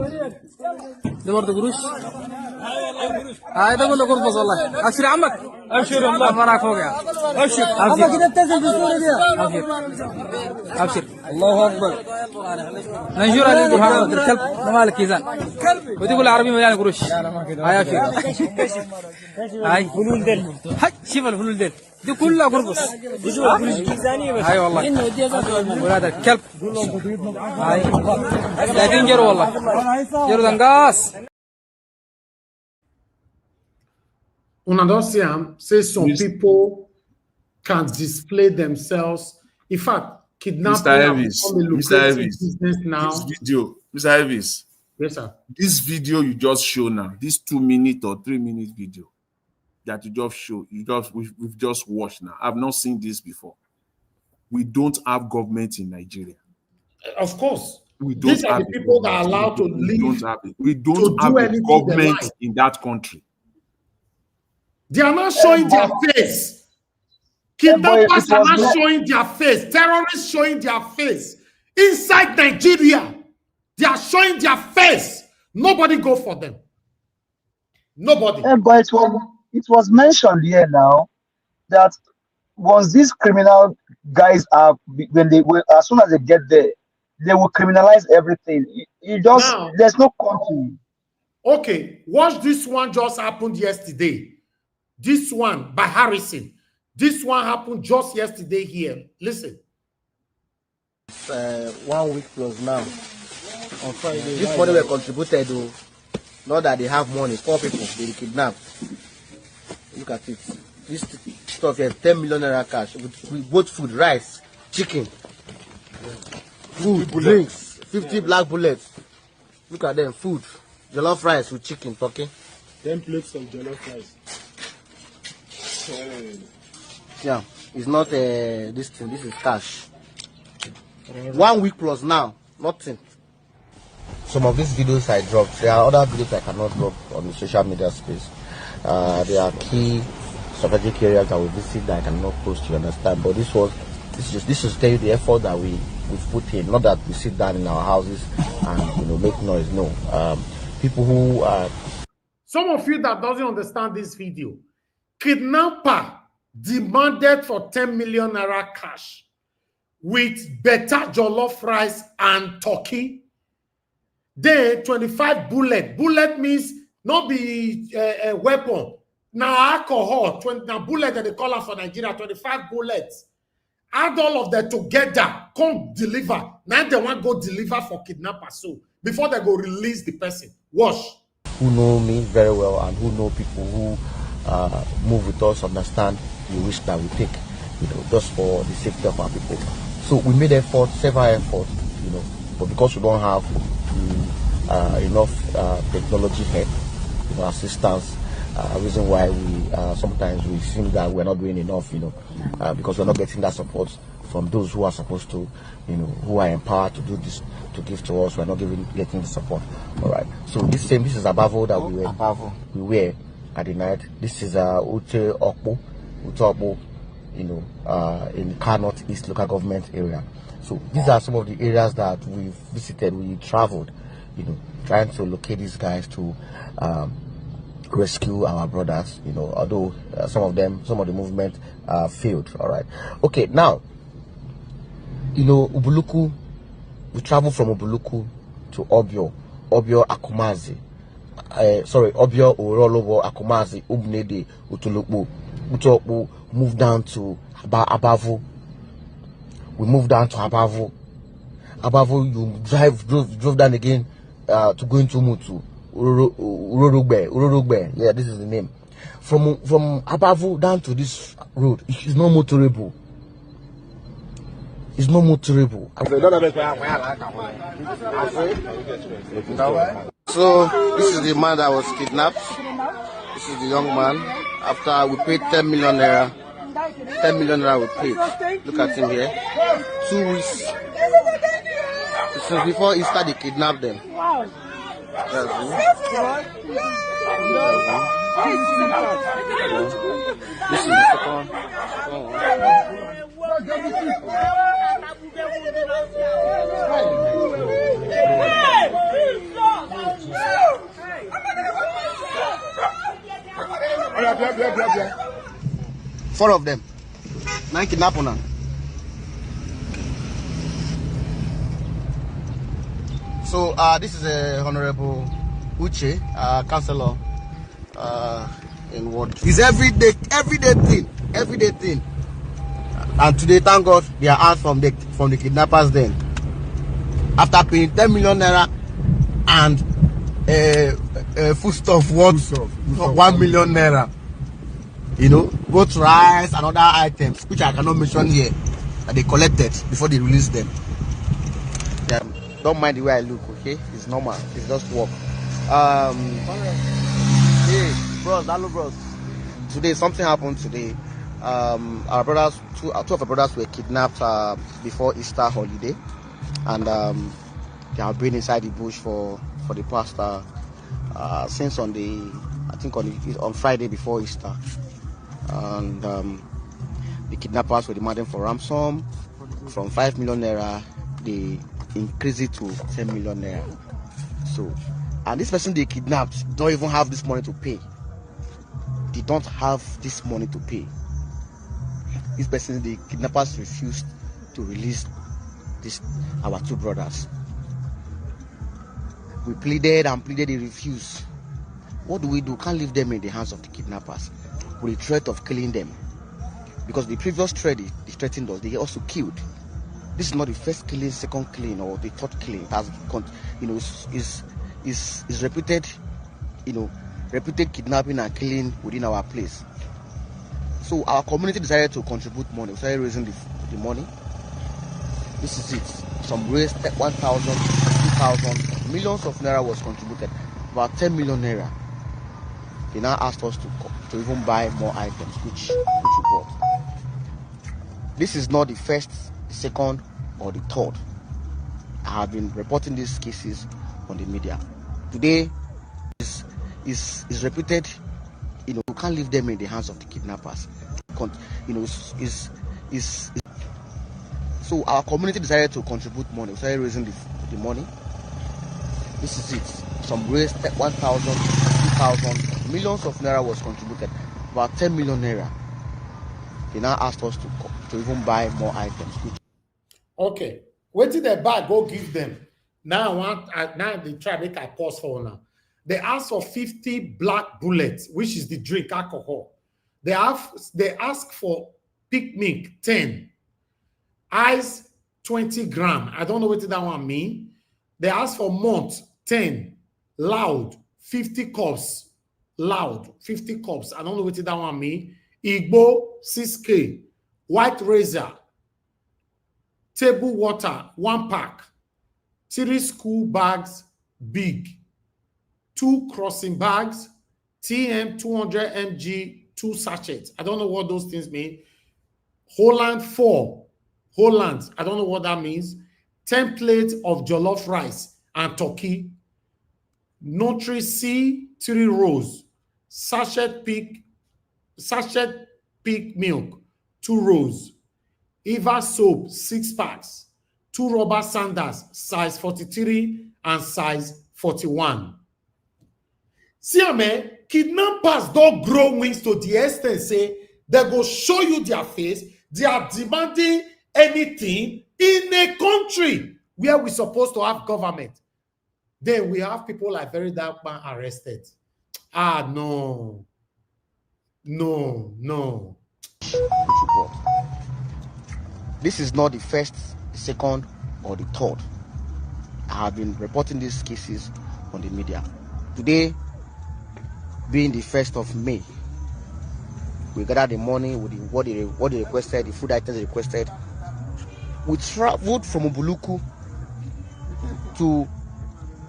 دي برضه قروش هاي ده كله قرص والله ابشر عمك ابشر والله امرك فوق يا ابشر عمك كده بتنزل في الصوره دي ابشر الله اكبر ننشر عليه البرهان الكلب ده مالك كيزان ودي كلها عربيه مليانه قروش هاي ابشر هاي فلول دل شوف الفلول دل دي كلها قرص هاي والله ولاد الكلب هاي لكن جرو والله جرو دنقاس
Una don't say some people can't display themselves. In fact, kidnapping
Mr. Elvis,
business now.
This video, Mr. Elvis.
Yes, sir.
This video you just show now, this 2 minute or 3 minute video,
that we've just watched now. I've not seen this before. We don't have government in Nigeria.
Of course.
We don't
These are
have
the people that are allowed to leave.
We don't have a government in that country.
They are not showing their face. Kidnappers are not showing their face. Terrorists showing their face. Inside Nigeria, they are showing their face. Nobody go for them. Nobody.
But it was mentioned here now that once these criminal guys are, as soon as they get there, they will criminalize everything. There's no country.
Okay, watch this one just happened yesterday. This one by Harrison. This one happened just yesterday here. Listen.
1 week plus now. On Friday. This money were contributed to, not that they have money. 4 people, they kidnapped. Look at it. This stuff here, 10 million naira cash with both food, rice, chicken, food, drinks, 50 black bullets. Look at them, food, jollof rice with chicken, turkey.
10 plates of jollof rice.
Yeah, it's not this thing, this is cash. 1 week plus now, nothing. Some of these videos I dropped, there are other videos I cannot drop on the social media space. There are key strategic areas that we visit that I cannot post, you understand. But this is tell you the effort that we've put in, not that we sit down in our houses and make noise. No, people who are.
Some of you that doesn't understand this video, kidnapper demanded for 10 million naira cash with better jollof rice and turkey. Then 25 bullet. Bullet means not be a weapon. Now alcohol, now bullet that they call out for Nigeria, 25 bullets. Add all of them together, come deliver. Now they want to go deliver for kidnappers. So before they go release the person, watch.
Who know me very well and who know people who move with us, understand the risk that we take, just for the safety of our people. So we made several efforts, but because we don't have enough technology help, assistance, reason why we sometimes we seem that we're not doing enough, because we're not getting that support from those who are supposed to, who are empowered to do this, to give to us. We're not getting the support. All right. So this is Abavo that we wear at the night. This is Ute Okpo, in Car North East local government area. So these are some of the areas that we've visited. We traveled, trying to locate these guys to rescue our brothers, although some of the movement failed. All right. Okay, now, Ubuluku, we traveled from Ubuluku to Obio Akumazi. Obio Orolowo Akumazi, Ubnede, Utulupu, Utokpu, moved down to Abavo. We moved down to Abavo. Abavo, you drove down again to go into Mutu. Urorugbe. Yeah, this is the name. From Abavo down to this road, it's not motorable. It's not motorable. So this is the man that was kidnapped. This is the young man. After we paid 10 million naira. 10 million naira we paid. Look at him here. 2 weeks. Since before Easter they kidnapped them. This is the second. Four of them. 9 kidnappers now. So this is Honorable Uche, councillor in Ward. It's everyday thing. And today, thank God, they are out from the kidnappers. Then, after paying 10 million naira and foodstuff worth 1 million naira, both rice and other items, which I cannot mention here, that they collected before they released them. Don't mind the way I look, okay? It's normal. It's just work. Hey, bros, hello, bros. today something happened today. Our brothers, two of our brothers were kidnapped before Easter holiday, and they have been inside the bush for the past since on Friday before Easter, and the kidnappers were demanding for ransom from 5 million naira. They increased it to 10 million naira. So, and this person they kidnapped don't even have this money to pay. They don't have this money to pay. This person, the kidnappers refused to release our two brothers. We pleaded and pleaded, they refused. What do? Can't leave them in the hands of the kidnappers with the threat of killing them. Because the previous threat they threatened us, they also killed. This is not the first killing, second killing, or the third killing. It has, is repeated, repeated kidnapping and killing within our place. So our community decided to contribute money. We started raising the money. This is it. Some raised 1,000, 2,000, millions of naira was contributed. About 10 million naira. They now asked us to even buy more items, which we bought. This is not the first, the second, or the third. I have been reporting these cases on the media. Today is repeated. You can't leave them in the hands of the kidnappers. So our community decided to contribute money. We started raising the money. This is it. Some raised 1,000, 2,000, millions of naira was contributed. About 10 million naira. They now asked us to even buy more items.
Okay. Wait till they buy, go give them. Now they try to make a pause for now. They ask for 50 black bullets, which is the drink, alcohol. They ask for picnic 10, ice 20 gram. I don't know what that one mean. They ask for malt 10, loud 50 cups, loud 50 cups. I don't know what that one mean. Igbo 6K, white razor, table water 1 pack, 3 school bags big, 2 crossing bags, TM 200 mg 2 sachets. I don't know what those things mean. Holland 4. Holland. I don't know what that means. 10 plates of jollof rice and turkey. Nutri C 3 rows. Sachet peak milk 2 rows. Eva soap 6 packs. 2 rubber sandals size 43 and size 41. See, man, kidnappers don't grow wings to the extent say they go show you their face. They are demanding anything in a country where we're supposed to have government. Then we have people like Very Dark Man arrested. No.
This is not the first, the second, or the third. I have been reporting these cases on the media. Today, being the 1st of May, we gathered the money with what they requested, the food items they requested. We traveled from Ubuluku to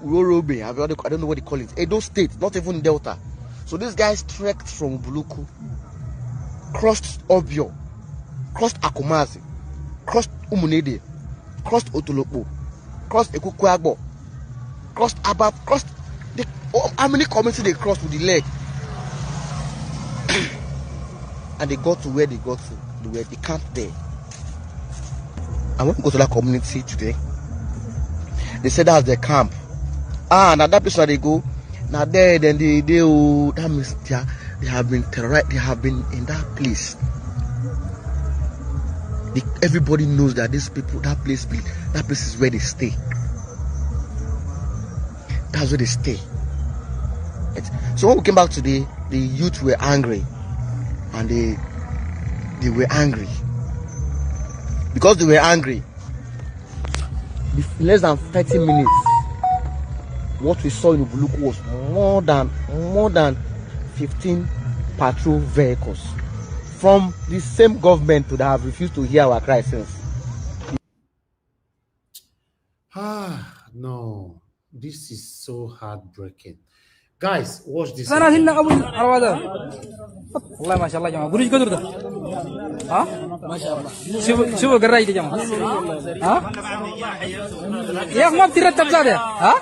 Urorobe, I don't know what they call it, Edo State, not even Delta. So these guys trekked from Ubuluku, crossed Obio, crossed Akumazi, crossed Umunede, crossed Otolopo, crossed Ekukwagbo, crossed Abab, crossed how many communities they crossed with the leg? And they got to where they got to. They were camped there. I want to go to that community today. They said that's the camp. Now that place where they go, now there, then that means they have been terrorized. They have been in that place. Everybody knows that these people, that place is where they stay. That's where they stay. So when we came back today, the youth were angry, and they were angry. Because they were angry, in less than 30 minutes, what we saw in Ubuluku was more than 15 patrol vehicles from the same government that have refused to hear our cry since.
No, this is so heartbreaking. Guys, watch this.
أنا هنا أول أرواد والله ما شاء الله يا جماعة قولي كدر ده ها ما شاء الله شوفوا قراية يا جماعة ها يا أخي ما بترتب زاده ها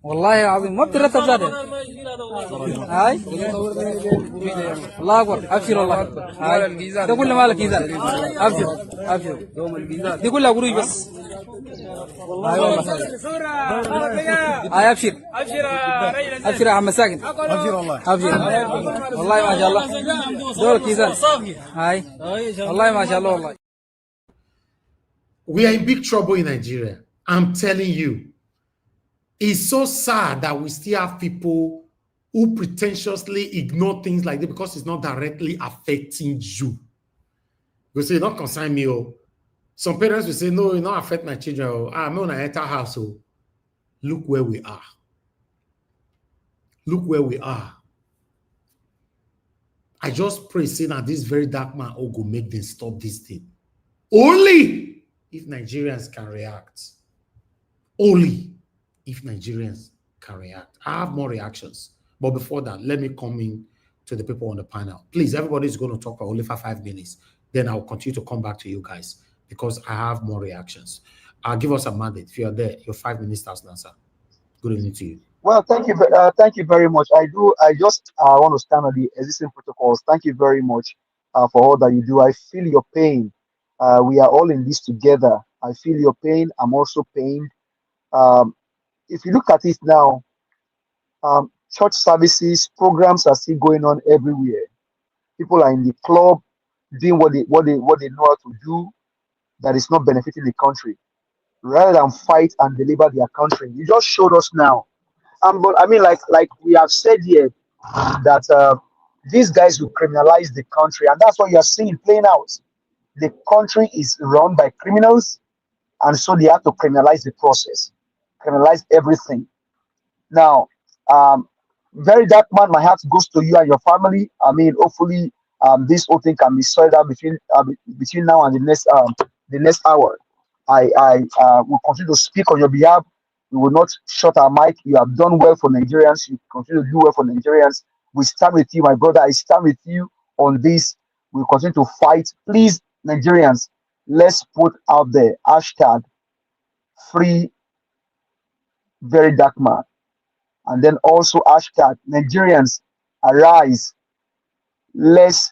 والله العظيم ما بترتب زاده هاي الله أكبر أبشر والله هاي ده كل مالك ميزان أبشر أبشر دي كلها قروي بس هاي والله هاي أبشر أبشر يا عم مساكن أبشر والله أبشر والله ما شاء الله دول كيزان هاي والله ما شاء الله والله.
We are in big trouble in Nigeria. I'm telling you. It's so sad that we still have people who pretentiously ignore things like this because it's not directly affecting you. You say, don't concern me. Oh. Some parents will say, no, it not affect my children. Oh. I'm on an entire house. Oh. Look where we are. Look where we are. I just pray, say that this very dark man go make them stop this thing. Only if Nigerians can react. Only if Nigerians can react. I have more reactions. But before that, let me come in to the people on the panel. Please, everybody's going to talk for only for 5 minutes. Then I'll continue to come back to you guys because I have more reactions. Give us a mandate. If you're there, your 5 minutes starts now, sir. Good evening to you.
Well, thank you very much. I just want to stand on the existing protocols. Thank you very much for all that you do. I feel your pain. We are all in this together. I feel your pain. I'm also pained. If you look at it now, church services, programs are still going on everywhere. People are in the club doing what they know how to do that is not benefiting the country, rather than fight and deliver their country. You just showed us now. But I mean, like we have said here, that these guys will criminalize the country, and that's what you're seeing playing out. The country is run by criminals, and so they have to criminalize the process, criminalize everything. Now, very dark man, my heart goes to you and your family. I mean, hopefully, this whole thing can be sorted out between now and the next hour. I will continue to speak on your behalf. We will not shut our mic. You have done well for Nigerians. You continue to do well for Nigerians. We stand with you, my brother. I stand with you on this. We continue to fight. Please, Nigerians, let's put out there hashtag free very dark man. And then also hashtag Nigerians arise. Let's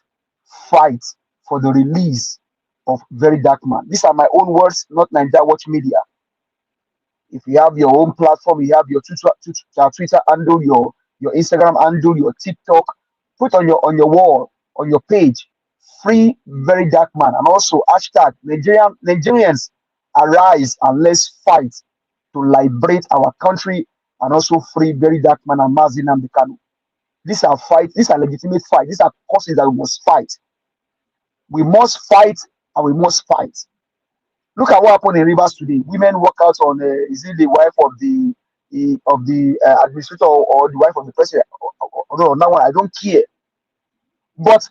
fight for the release of very dark man. These are my own words, not Nigeria Watch Media. If you have your own platform, you have your Twitter handle, your Instagram handle, your TikTok, put on your wall, on your page, free very dark man, and also hashtag Nigerians arise and let's fight to liberate our country and also free very dark man and Mazi Nnamdi Kanu. These are fights. These are legitimate fights. These are causes that we must fight. We must fight and we must fight. Look at what happened in Rivers today. Women walk out on is it the wife of the administrator or the wife of the president? No, that one I don't care. But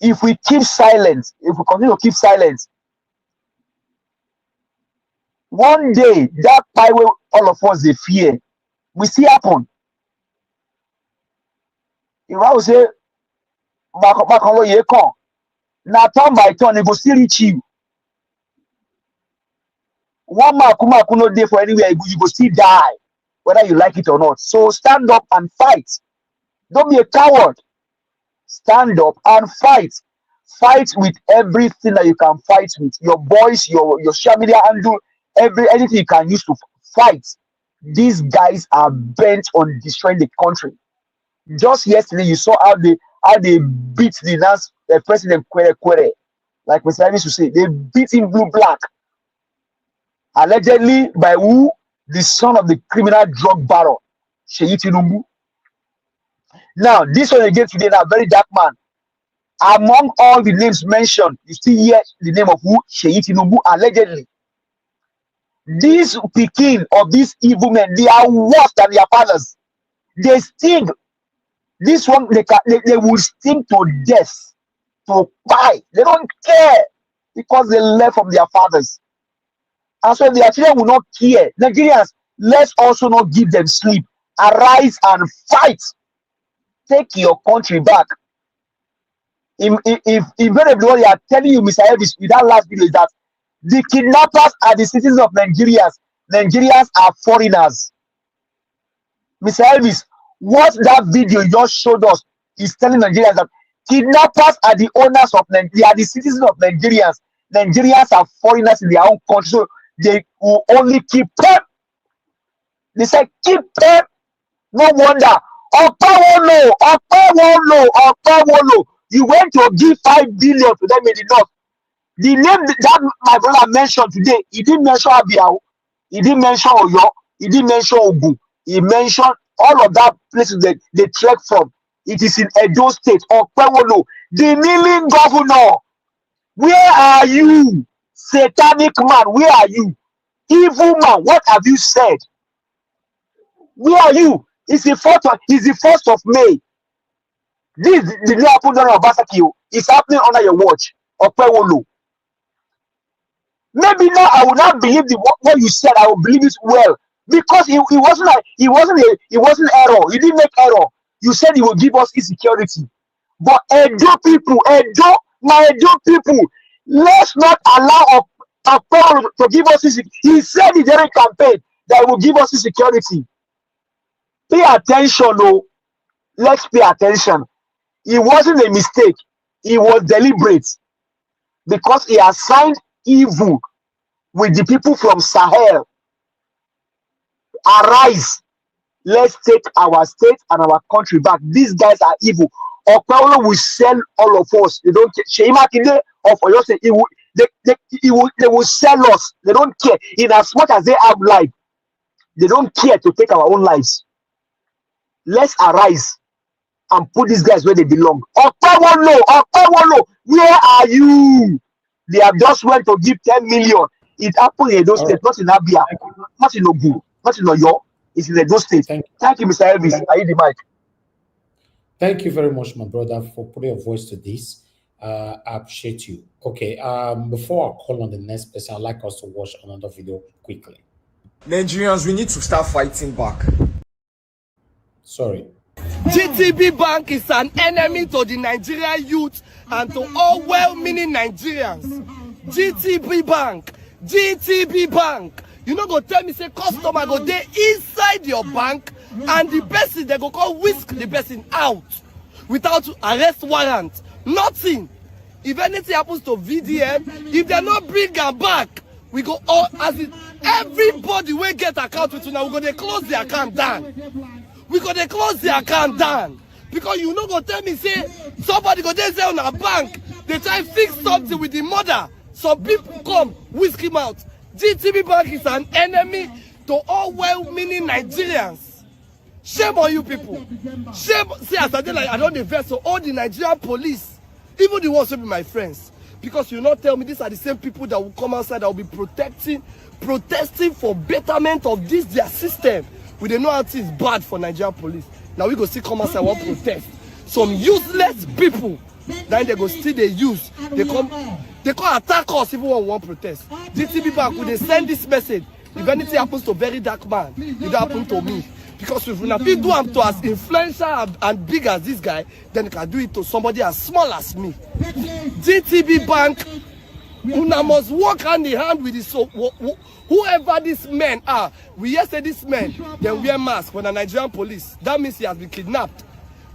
if we keep silent, if we continue to keep silent, one day that highway all of us they fear will still happen. If I will say back on what you come, now turn by turn, it will still reach you. One mark no day for anywhere, you will still die, whether you like it or not. So stand up and fight. Don't be a coward. Stand up and fight. Fight with everything that you can fight with. Your voice, your social media handle, anything you can use to fight. These guys are bent on destroying the country. Just yesterday, you saw how they beat the President Kwere. Like Mr. Evans used to say, they beat him blue black. Allegedly by who? The son of the criminal drug baron, Seyi Tinubu. Now, this one again today, now very dark man. Among all the names mentioned, you still hear the name of who? Seyi Tinubu, allegedly. These Pekin of these evil men, they are worse than their fathers. They sting. This one, they will sting to death, to die. They don't care because they learn from their fathers. And so their children will not care. Nigerians, let's also not give them sleep. Arise and fight. Take your country back. If invariably what they are telling you, Mr. Elvis, with that last video is that the kidnappers are the citizens of Nigerians. Nigerians are foreigners. Mr. Elvis, what that video just showed us is telling Nigerians that kidnappers are the owners of Nigeria. They are the citizens of Nigerians. Nigerians are foreigners in their own country, so they will only keep them. They say keep them. No wonder. Okpawolo. You went to give 5 billion to them in the north. The name that my brother mentioned today, he didn't mention Abia, he didn't mention Oyo, he didn't mention Ogun. He mentioned all of that places that they trek from. It is in Edo State. Okpawolo, the kneeling governor. Where are you? Satanic man, where are you? Evil man, what have you said? Where are you? It's the 1st of May. This did not happen during Obasaki. It's happening under your watch. Okpawolo. Maybe now I will not believe what you said. I will believe it well. Because it wasn't error. You didn't make error. You said you will give us insecurity. But Edo people, my Edo people, let's not allow Okpawolo to give us insecurity. He said in the campaign that will give us insecurity. Pay attention, oh. Let's pay attention. It wasn't a mistake. It was deliberate. Because he assigned evil with the people from Sahel. Arise. Let's take our state and our country back. These guys are evil. Okpawolo will sell all of us. They don't care. Sheima or for your sake, they will sell us. They don't care. In as much as they have life, they don't care to take our own lives. Let's arise and put these guys where they belong. Okpawolo, where are you? They have just went to give 10 million. It happened in Edo State, not in Abia, not in Ogun, not in Oyo. It's in Edo State. Thank you, Mr. Elvis. I need the mic.
Thank you very much, my brother, for putting a voice to this. I appreciate you. Okay, before I call on the next person, I'd like us to watch another video quickly.
Nigerians, we need to start fighting back.
Sorry.
GTbank is an enemy to the Nigerian youth and to all well-meaning Nigerians. GTbank. You know, go tell me, say, customer go there inside your bank and the person, they go call whisk the person out without arrest warrant. Nothing. If anything happens to VDM, if they not bring them back, we go all, as in, everybody will get account with you now, we're going to close the account down. We go to close the account down. Because you know go tell me, say, somebody go there say on a bank, they try to fix something with the mother. Some people come, whisk him out. GTbank is an enemy to all well-meaning Nigerians. Shame on you people. Shame. See, as I did, like, I don't invest, so all the Nigerian police, even the ones who be my friends, because you not tell me these are the same people that will come outside that will be protesting for betterment of this their system. We don't know how it is bad for Nigerian police. Now we go see come outside one protest. Some useless people, then they go still they use. They come attack us even when we want protest. GTbank, when they send this message, if anything happens to very dark man, it don't happen to me. Because if we do him to as influential and big as this guy, then you can do it to somebody as small as me. GTbank, una must work hand in hand with this. Whoever these men are, we hear say this men, they wear masks for the Nigerian police. That means he has been kidnapped.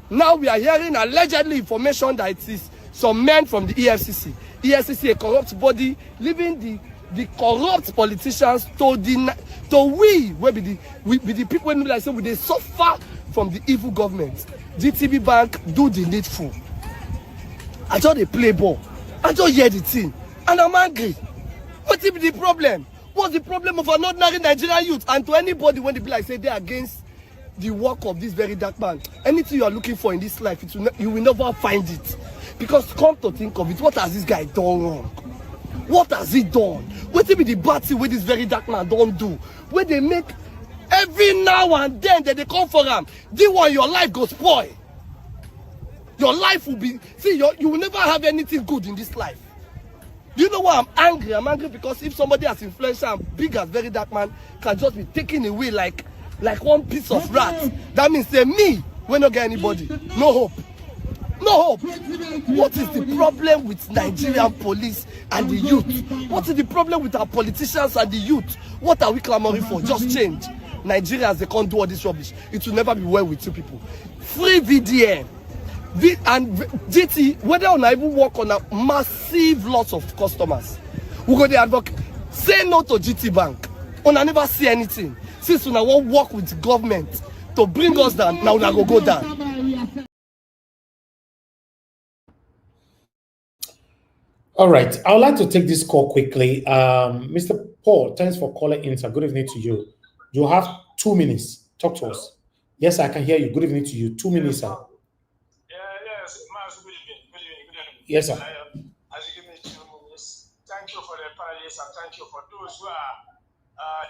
Now we are hearing allegedly information that it is some men from the EFCC. EFCC, a corrupt body, leaving the corrupt politicians to we be the people who like say we they suffer from the evil government. GTbank do the needful. I just they play ball. I just hear the thing, and I'm angry. What be the problem? What's the problem of an ordinary Nigerian youth? And to anybody when they be like say they're against the work of this very dark man, anything you are looking for in this life, you will never find it. Because come to think of it, what has this guy done wrong? What has he done? What be the bad thing where this very dark man don't do? Where they make every now and then that they come for him, this one your life goes spoil. Your life will be, see, you will never have anything good in this life. Do you know why I'm angry? I'm angry because if somebody as influential and big as very dark man can just be taken away like like one piece of rat. That means say me, we not get anybody. No hope. No hope. What is the problem with Nigerian police and the youth? What is the problem with our politicians and the youth? What are we clamoring for? Just change. Nigerians, they can't do all this rubbish. It will never be well with you people. Free VDM. And GT, whether or not even work on a massive loss of customers. We go the advocate. Say no to GTbank. Una never see anything. Since una won't work with government to bring us down, now una go down.
All right, I would like to take this call quickly. Mr. Paul, thanks for calling in, sir. Good evening to you. You have 2 minutes. Talk to us. Yes, I can hear you. Good evening to you. 2 minutes, sir.
Yes, Mas, good evening.
Yes, sir.
As you give me 2 minutes, thank you for the panelists and thank you for those who are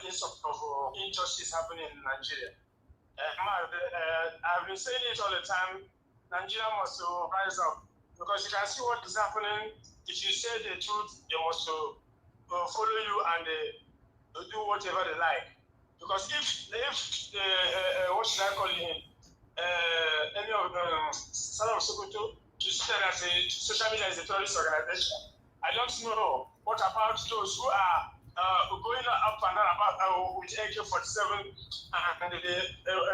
in support of injustice happening in Nigeria. I've been saying it all the time. Nigeria must rise up because you can see what is happening. If you say the truth, they must follow you and do whatever they like. Because if what should I call him? Any of Salam Sokoto to say that social media is a terrorist organization, I don't know. What about those who are going up and down about with AK-47 and the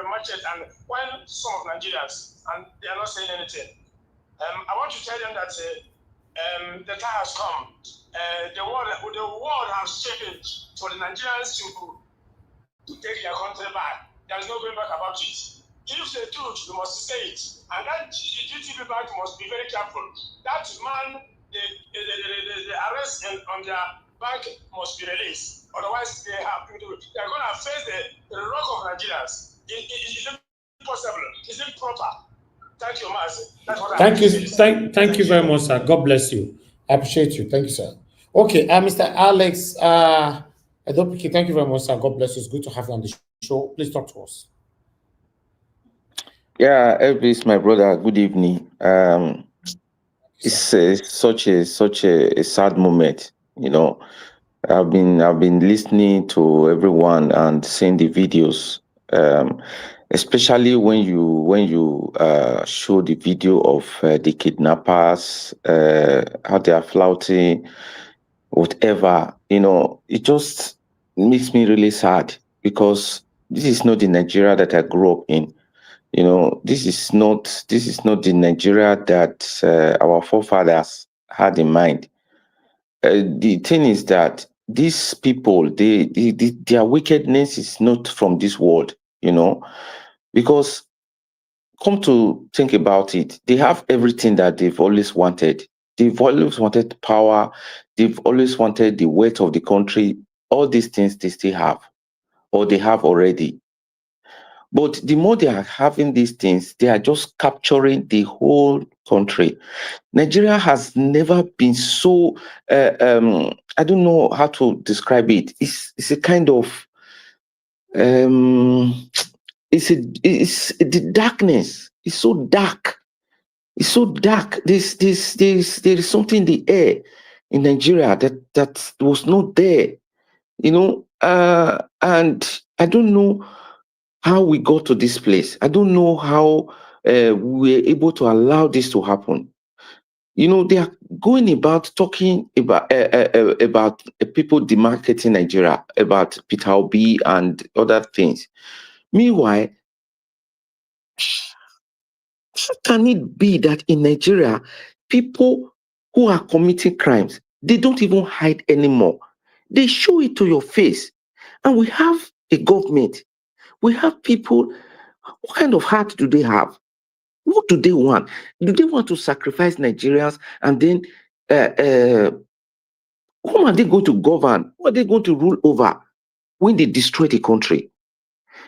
machete, and when some of Nigerians and they are not saying anything? I want to tell them that the time has come. The world has changed for the Nigerians to take their country back. There is no going back about it. If the truth, we must say it. And that GTB bank must be very careful. That man, the arrest on their bank must be released. Otherwise, they are going to face the wrath of Nigerians. It's impossible. It's improper. Thank you, Mas. That's what
Thank you very much, sir. God bless you. I appreciate you. Thank you, sir. Okay, Mr. Alex, thank you very much, sir. God bless you. It's good to have you on the show. Please talk to us.
Yeah, Elvis, my brother. Good evening. It's such a sad moment. You know, I've been listening to everyone and seeing the videos. Especially when you show the video of the kidnappers, how they are flouting, whatever, you know, it just makes me really sad because this is not the Nigeria that I grew up in. You know, this is not the Nigeria that our forefathers had in mind. The thing is that these people, their wickedness is not from this world, you know, because come to think about it, they have everything that they've always wanted. They've always wanted power. They've always wanted the wealth of the country. All these things they still have, or they have already. But the more they are having these things, they are just capturing the whole country. Nigeria has never been so, I don't know how to describe it. It's a kind of, it's the darkness. It's so dark. It's so dark. There is something in the air in Nigeria that was not there, you know. And I don't know how we got to this place. I don't know how we were able to allow this to happen. You know, they are going about talking about people demarketing Nigeria, about Peter Obi and other things. Meanwhile, how can it be that in Nigeria, people who are committing crimes, they don't even hide anymore? They show it to your face. And we have a government. We have people. What kind of heart do they have? What do they want? Do they want to sacrifice Nigerians and then whom are they going to govern? Who are they going to rule over when they destroy the country?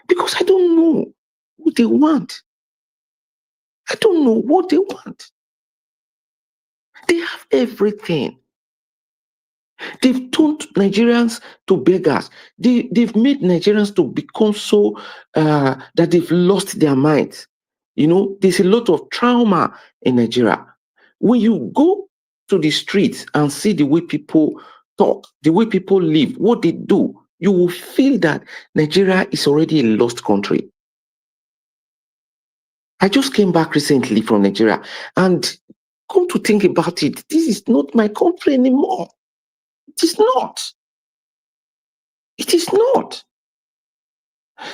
Because I don't know what they want. I don't know what they want. They have everything. They've turned Nigerians to beggars. They've made Nigerians to become so that they've lost their minds. You know, there's a lot of trauma in Nigeria. When you go to the streets and see the way people talk, the way people live, what they do, you will feel that Nigeria is already a lost country. I just came back recently from Nigeria, and come to think about it, this is not my country anymore. It is not. It is not.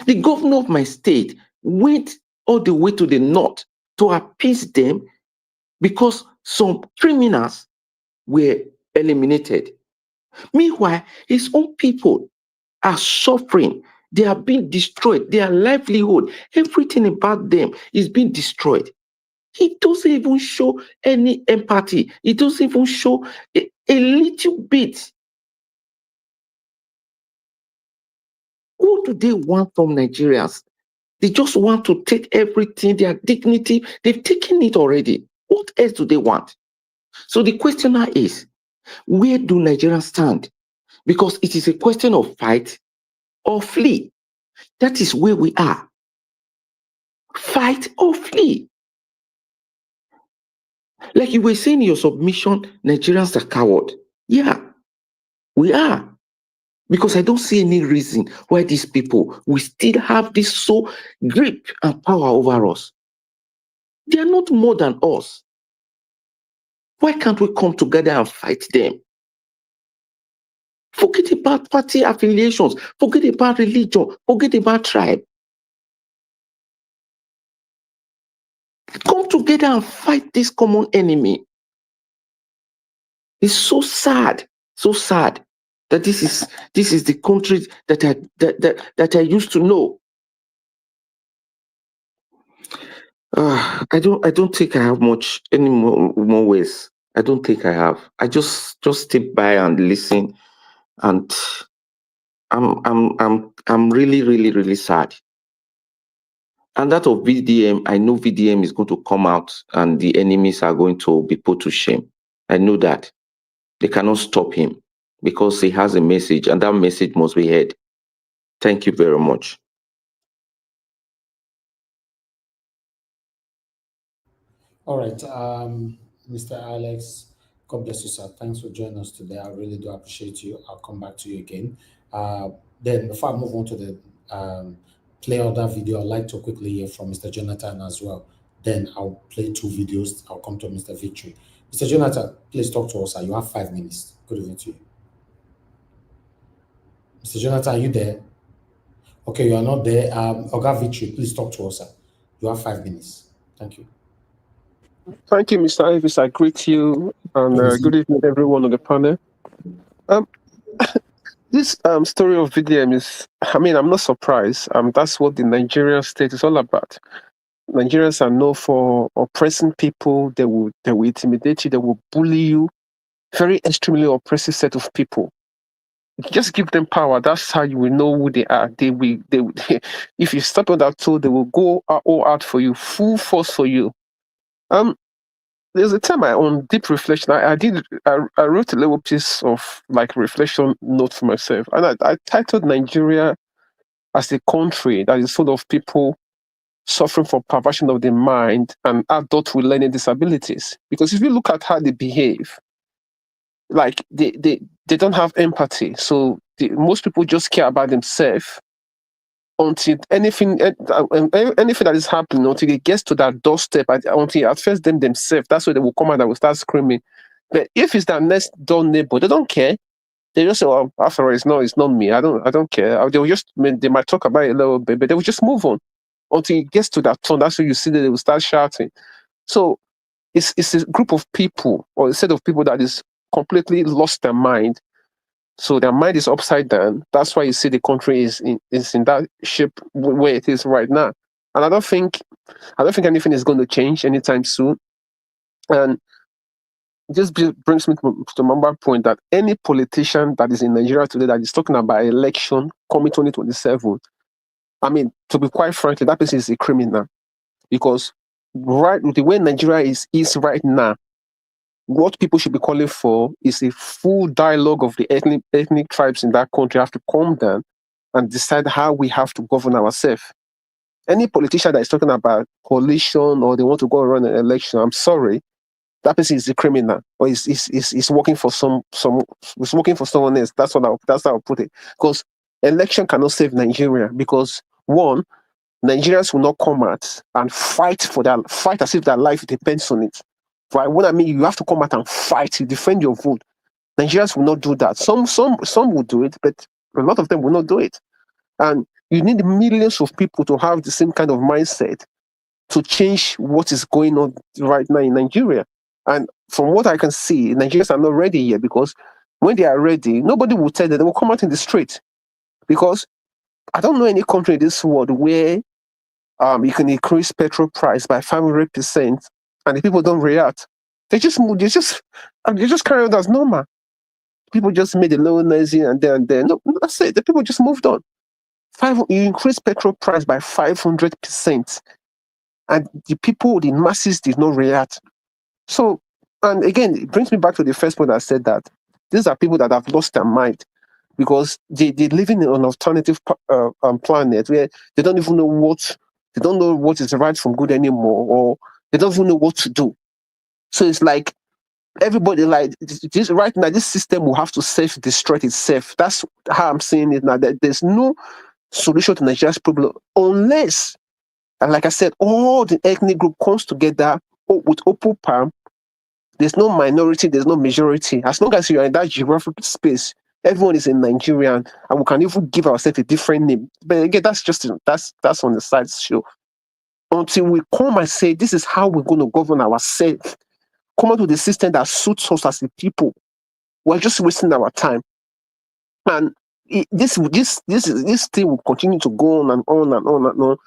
The governor of my state went all the way to the north to appease them because some criminals were eliminated. Meanwhile, his own people are suffering. They are being destroyed. Their livelihood, everything about them is being destroyed. He doesn't even show any empathy. He doesn't even show a little bit. What do they want from Nigerians? They just want to take everything, their dignity. They've taken it already. What else do they want? So the question now is, where do Nigerians stand? Because it is a question of fight or flee. That is where we are. Fight or flee. Like you were saying in your submission, Nigerians are cowards. Yeah, we are. Because I don't see any reason why these people will still have this so grip and power over us. They are not more than us. Why can't we come together and fight them? Forget about party affiliations. Forget about religion. Forget about tribe. Come together and fight this common enemy. It's so sad that this is the country that I used to know. I don't think I have much any more ways. I don't think I have. I just step by and listen, and I'm really sad. And that of VDM, I know VDM is going to come out and the enemies are going to be put to shame. I know that. They cannot stop him because he has a message, and that message must be heard. Thank you very much.
All right, Mr. Alex, God bless you, sir. Thanks for joining us today. I really do appreciate you. I'll come back to you again. Then before I move on to the play of that video, I'd like to quickly hear from Mr. Jonathan as well. Then I'll play 2 videos. I'll come to Mr. Victory. Mr. Jonathan, please talk to us, sir. You have 5 minutes. Good evening to you. Mr. Jonathan, are you there? Okay, you are not there. Oga Victory, please talk to us, sir. You have 5 minutes. Thank you.
Thank you, Mr. Ivis. I greet you, and good evening, everyone on the panel. This story of VDM is, I mean, I'm not surprised. That's what the Nigerian state is all about. Nigerians are known for oppressing people. They will intimidate you. They will bully you. Very extremely oppressive set of people. Just give them power. That's how you will know who they are. They if you step on that toe, they will go all out for you, full force for you. There's a time on deep reflection. I wrote a little piece of like reflection note for myself, and I titled Nigeria as a country that is full of people suffering from perversion of the mind and adults with learning disabilities. Because if you look at how they behave, like they don't have empathy. So most people just care about themselves until anything that is happening, until it gets to that doorstep, until it affects them themselves. That's why they will come out and will start screaming. But if it's their next door neighbor, they don't care. They just say, "Well, after all, it's not me. I don't care." They will they might talk about it a little bit, but they will just move on until it gets to that turn. That's when you see that they will start shouting. So it's a group of people or a set of people that is completely lost their mind. So their mind is upside down. That's why you see the country is in that shape where it is right now. And I don't think anything is going to change anytime soon. And this brings me to my point that any politician that is in Nigeria today that is talking about election coming 2027, I mean, to be quite frank, that person is a criminal. Because right the way Nigeria is right now, what people should be calling for is a full dialogue of the ethnic tribes in that country have to come down and decide how we have to govern ourselves. Any politician that is talking about coalition or they want to go and run an election, I'm sorry, that person is a criminal or is working for is working for someone else. That's how I'll put it. Because election cannot save Nigeria because one, Nigerians will not come out and fight as if their life depends on it. Right? What I mean, you have to come out and fight to defend your vote. Nigerians will not do that. Some will do it, but a lot of them will not do it. And you need millions of people to have the same kind of mindset to change what is going on right now in Nigeria. And from what I can see, Nigerians are not ready yet, because when they are ready, nobody will tell them. They will come out in the street. Because I don't know any country in this world where you can increase petrol price by 500% and the people don't react. They just carry on as normal. People just made a little noisy and then. No, that's it. The people just moved on. You increase petrol price by 500%. And the masses did not react. So, and again, it brings me back to the first point I said, that these are people that have lost their mind because they're living in an alternative planet where they don't even know what is right from good anymore, or they don't even know what to do. So it's like everybody, like this right now, this system will have to self-destruct itself. That's how I'm seeing it now. That there's no solution to Nigeria's problem unless, and like I said, all the ethnic group comes together with open palm. There's no minority, there's no majority. As long as you are in that geographic space, everyone is in Nigerian, and we can even give ourselves a different name. But again, that's on the side show. Until we come and say, this is how we're going to govern ourselves, come out with a system that suits us as a people, we're just wasting our time. And this thing will continue to go on and on and on and on.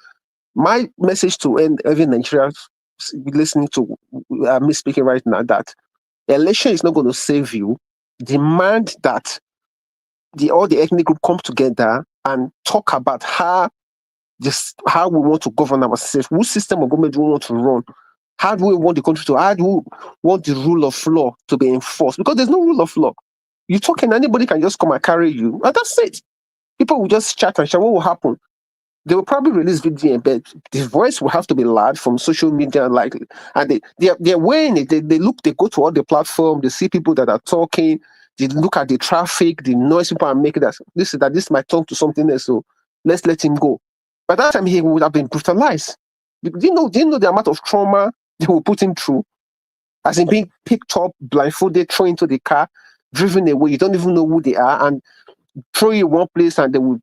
My message to every Nigerian listening to me speaking right now, that election is not going to save you. Demand that all the ethnic group come together and talk about how we want to govern ourselves, which system of government do we want to run, how do we want the country to, how do we want the rule of law to be enforced, because there's no rule of law. You're talking, anybody can just come and carry you, and that's it. People will just chat and shout. What will happen? They will probably release VDM, but the voice will have to be loud from social media, likely. And they're weighing it. They go to all the platforms, they see people that are talking, they look at the traffic, the noise people are making, this might talk to something else, so let's let him go. By that time, he would have been brutalized. Do you know the amount of trauma they will put him through? As in being picked up, blindfolded, thrown into the car, driven away, you don't even know who they are, and throw you in one place and they will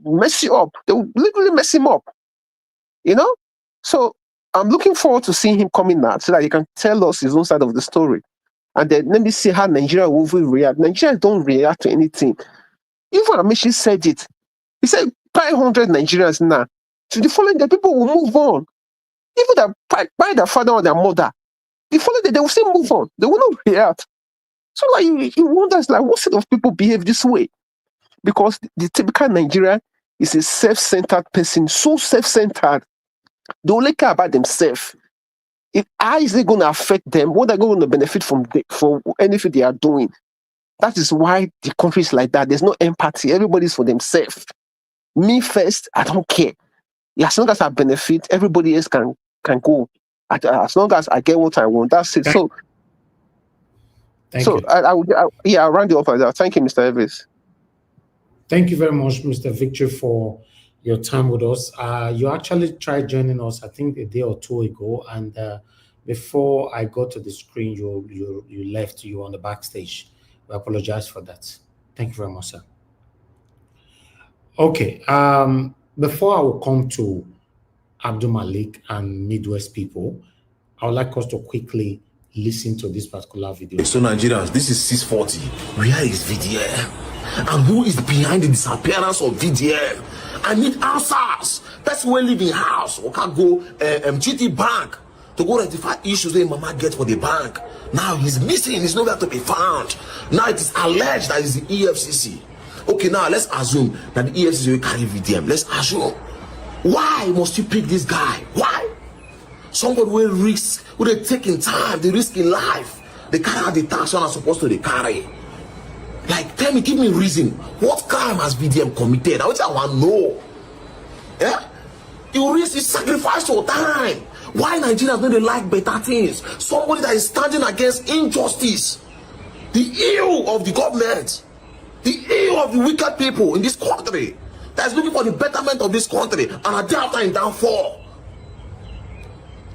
mess you up. They will literally mess him up. You know? So I'm looking forward to seeing him coming out so that he can tell us his own side of the story. And then let me see how Nigeria will react. Nigerians don't react to anything. Even Amishi said it. He said 500 Nigerians now. To the following day, people will move on. Even that by their father or their mother, the following day, they will still move on. They will not react. So like he wonders, like, what sort of people behave this way? Because the typical Nigerian is a self-centered person, so self-centered. They only care about themselves. How is it going to affect them? What are they going to benefit from anything they are doing? That is why the country is like that. There's no empathy. Everybody's for themselves. Me first, I don't care. As long as I benefit, everybody else can go. As long as I get what I want, that's it. So,
Thank you.
I'll round it up like that. Thank you, Mr. Evans.
Thank you very much, Mr. Victor, for your time with us. You actually tried joining us, I think, a day or two ago, and before I got to the screen, you left. You were on the backstage. We apologize for that. Thank you very much, sir. Okay. Before I will come to Abdul Malik and Midwest people, I would like us to quickly listen to this particular video.
So Nigerians, this is 640. Where is VDM? And who is behind the disappearance of VDM? I need answers. That's when leaving house. We can go GTbank to go rectify issues that Mama gets for the bank. Now he's missing. He's nowhere to be found. Now it is alleged that it's the EFCC. Okay, now let's assume that the EFCC will carry VDM. Let's assume. Why must you pick this guy? Why? Somebody will risk, will they take in time, they risk in life. They carry out the tax one are supposed to they carry. Like, tell me, give me a reason. What crime has VDM committed? I want to know. Yeah? You risk, you sacrifice your time. Why Nigerians don't they like better things? Somebody that is standing against injustice. The ill of the government. The aim of the wicked people in this country that is looking for the betterment of this country and are thereafter in downfall.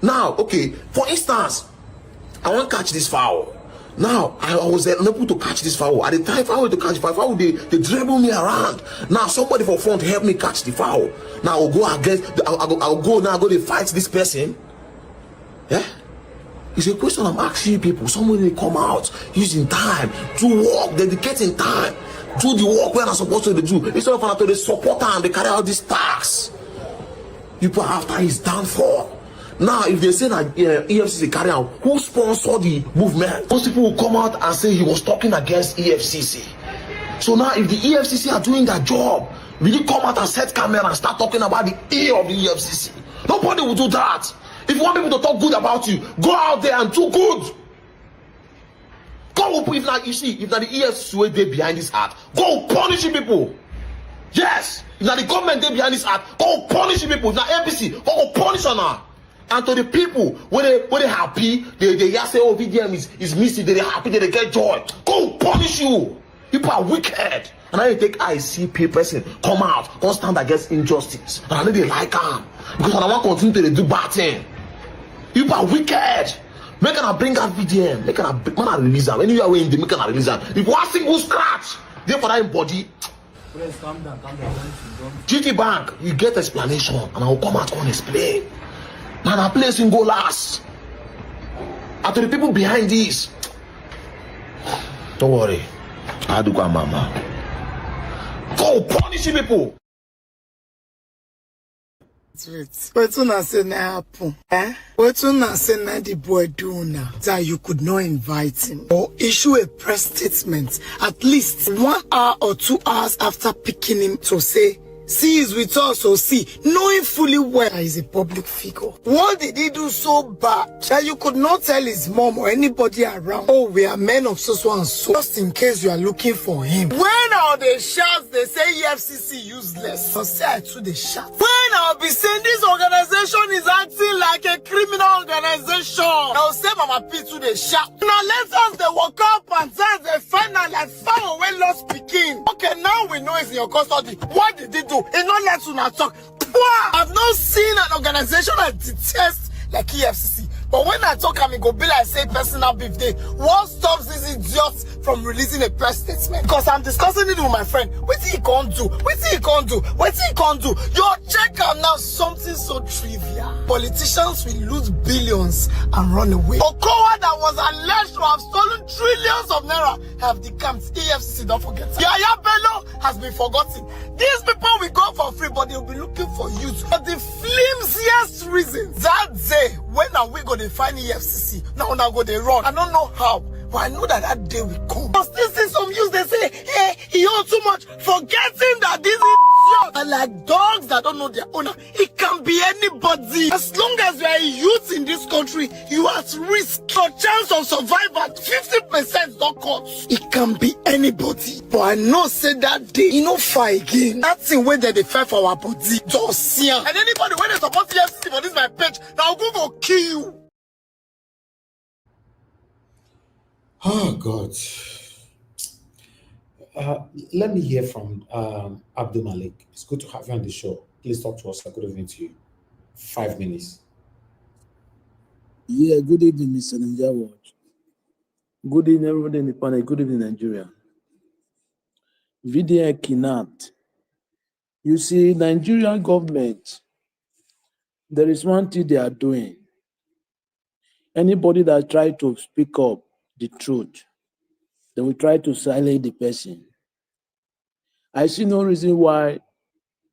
Now, okay, for instance, I want to catch this fowl. Now, I was unable to catch this fowl. At the time, if I were to catch the fowl, they dribble me around. Now, somebody for front help me catch the fowl. Now, I'll go against, I'll go to fight this person. Yeah? It's a question I'm asking people. Somebody come out using time to work, dedicating time, do the work where I'm supposed to do. Instead of to the support and they carry out this task. People after his downfall. Now, if they say that EFCC carry out, who sponsored the movement? Most people will come out and say he was talking against EFCC. So now, if the EFCC are doing their job, will you come out and set camera and start talking about the A of the EFCC? Nobody will do that. If you want people to talk good about you, go out there and do good. Go, if not, you see, if not the EFCC way they behind this act, go punishing people. Yes, if not the government they behind this act, go punishing people. If not APC, go punish on her. And to the people, when they happy, they say, oh, VDM is missing, they happy, they get joy. Go punish you. People are wicked. And I take ICP person come out, come stand against injustice. And I know they like them. Because I don't want to continue to do bad thing. People are wicked. Make them bring out VDM. Make them release them. Anywhere we in the make them release them. If one single scratch, therefore that body.
Please calm down.
GTbank, you get explanation, and I will come out and explain. Man, a place in go last. And to the people behind this, don't worry. I'll do go, mama. Go punish people.
What you say na happen? What you say na the boy do now that you could not invite him or issue a press statement at least 1 hour or 2 hours after picking him to say, see is with us or see, knowing fully well that he's a public figure. What did he do so bad that you could not tell his mom or anybody around, oh, we are men of so and so, just in case you are looking for him? When all the shouts, they say EFCC useless. I'll say I too the shout. When I'll be saying this organization is acting like a criminal organization, I'll say Mama P to the shout. Now let us they walk up and say they find out like far away lost speaking. Okay, now we know it's in your custody. What did he do? It's not let you not talk. I've not seen an organization I detest like EFCC. But when I talk, I go be like say personal beef day. What stops these idiots from releasing a press statement? Because I'm discussing it with my friend. What he can't do? What he can't do? What he can't do? Your check out now something so trivial. Politicians will lose billions and run away. Okowa that was alleged to have stolen trillions of naira have decamped. EFCC, don't forget. Yaya Bello has been forgotten. These people will go for free, but they'll be looking for youth. For the flimsiest reasons. That day, when are we going to find EFCC? Now go they run. I don't know how, but I know that day will come. But still see some youths, they say, hey, he owes too much, forgetting that these idiots are like dogs that don't know their owner. It can be anybody. As long as you are a youth in this country, you are at risk. Your chance of survival, 50% don't cut. It can be anybody. But I know say that day, you know fight again. That thing where they fight for our body, just see. And anybody when they support the FCC for this my page, now Google kill you.
Oh God. Let me hear from Abdul Malik. It's good to have you on the show. Please talk to us. Good evening to you. 5 minutes.
Yeah, good evening, Mr. Nigeria Watch. Good evening, everybody in the panel. Good evening, Nigeria. VDM kidnapped. You see, Nigerian government, there is one thing they are doing. Anybody that try to speak up the truth, they will try to silence the person. I see no reason why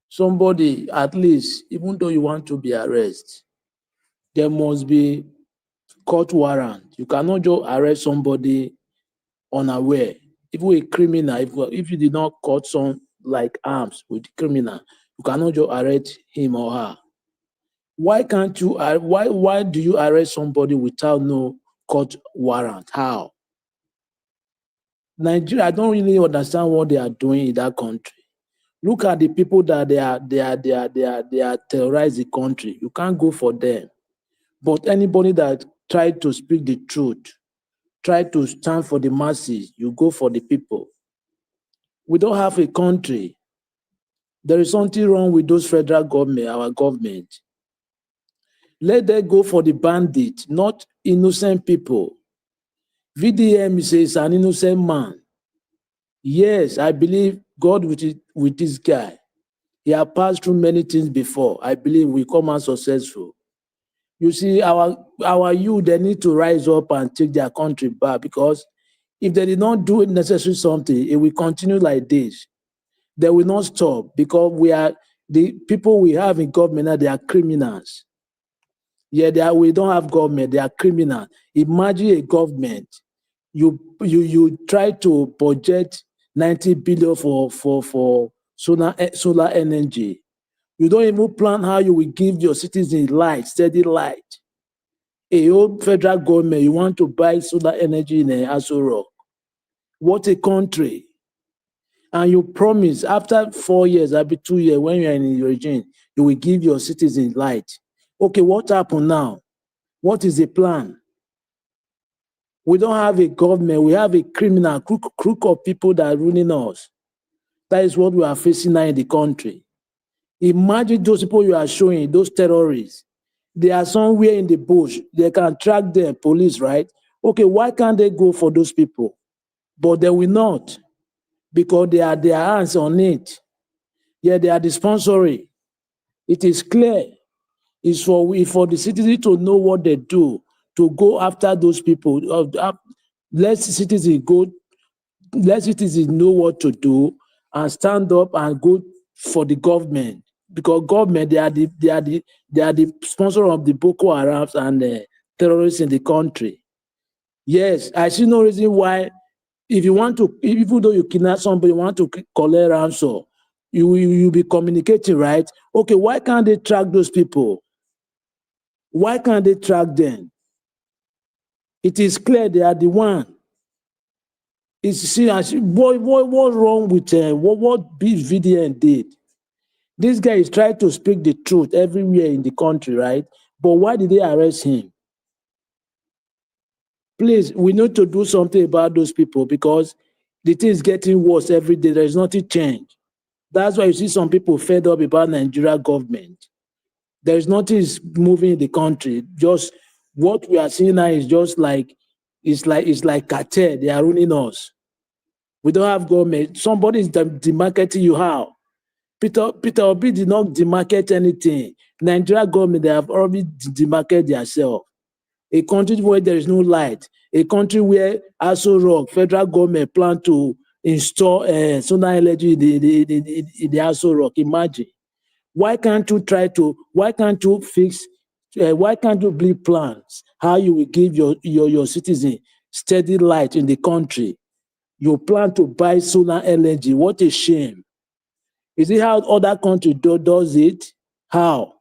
somebody, at least, even though you want to be arrested, there must be court warrant. You cannot just arrest somebody unaware. Even a criminal, if you did not caught some like arms with the criminal, you cannot just arrest him or her. Why can't you? Why do you arrest somebody without no court warrant? How? Nigeria, I don't really understand what they are doing in that country. Look at the people that they are terrorize the country. You can't go for them. But anybody that tried to speak the truth, try to stand for the masses, you go for the people. We don't have a country. There is something wrong with those federal government, our government. Let them go for the bandit, not innocent people. VDM is an innocent man. Yes, I believe God with this guy. He has passed through many things before. I believe we come out successful. You see, our youth, they need to rise up and take their country back, because if they did not do necessary something, it will continue like this. They will not stop, because the people we have in government now, they are criminals. Yeah, we don't have government, they are criminals. Imagine a government, you try to budget 90 billion for solar energy. You don't even plan how you will give your citizens light, steady light. A whole federal government, you want to buy solar energy in Aso Rock. What a country. And you promise after 4 years, maybe 2 years, when you're in the regime, you will give your citizens light. Okay, what happened now? What is the plan? We don't have a government. We have a criminal crook of people that are ruining us. That is what we are facing now in the country. Imagine those people you are showing, those terrorists. They are somewhere in the bush. They can track them, police, right? Okay, why can't they go for those people? But they will not, because they are their hands on it. Yeah, they are the sponsoring. It is clear. It's for the citizens to know what they do, to go after those people. Let citizens know what to do and stand up and go for the government, because government, they are the sponsor of the Boko Haram and terrorists in the country. Yes, I see no reason why, if you want to, even though you kidnap somebody, you want to collect ransom, you be communicating, right? Okay, why can't they track those people? Why can't they track them? It is clear they are the one. What's wrong with what VDM did? This guy is trying to speak the truth everywhere in the country, right? But why did they arrest him? Please, we need to do something about those people, because the thing is getting worse every day. There is nothing change. That's why you see some people fed up about Nigeria government. There is nothing moving in the country. Just what we are seeing now is just like it's like cartel. They are ruining us. We don't have government. Somebody is demarketing you. How? Peter Obi did not demarket anything. Nigeria government, they have already demarketed themselves. A country where there is no light, a country where Aso Rock, federal government plan to install solar energy in the Aso Rock. Imagine. Why can't you fix, why can't you build plans how you will give your citizens steady light in the country? You plan to buy solar energy. What a shame. Is it how other countries does it? How?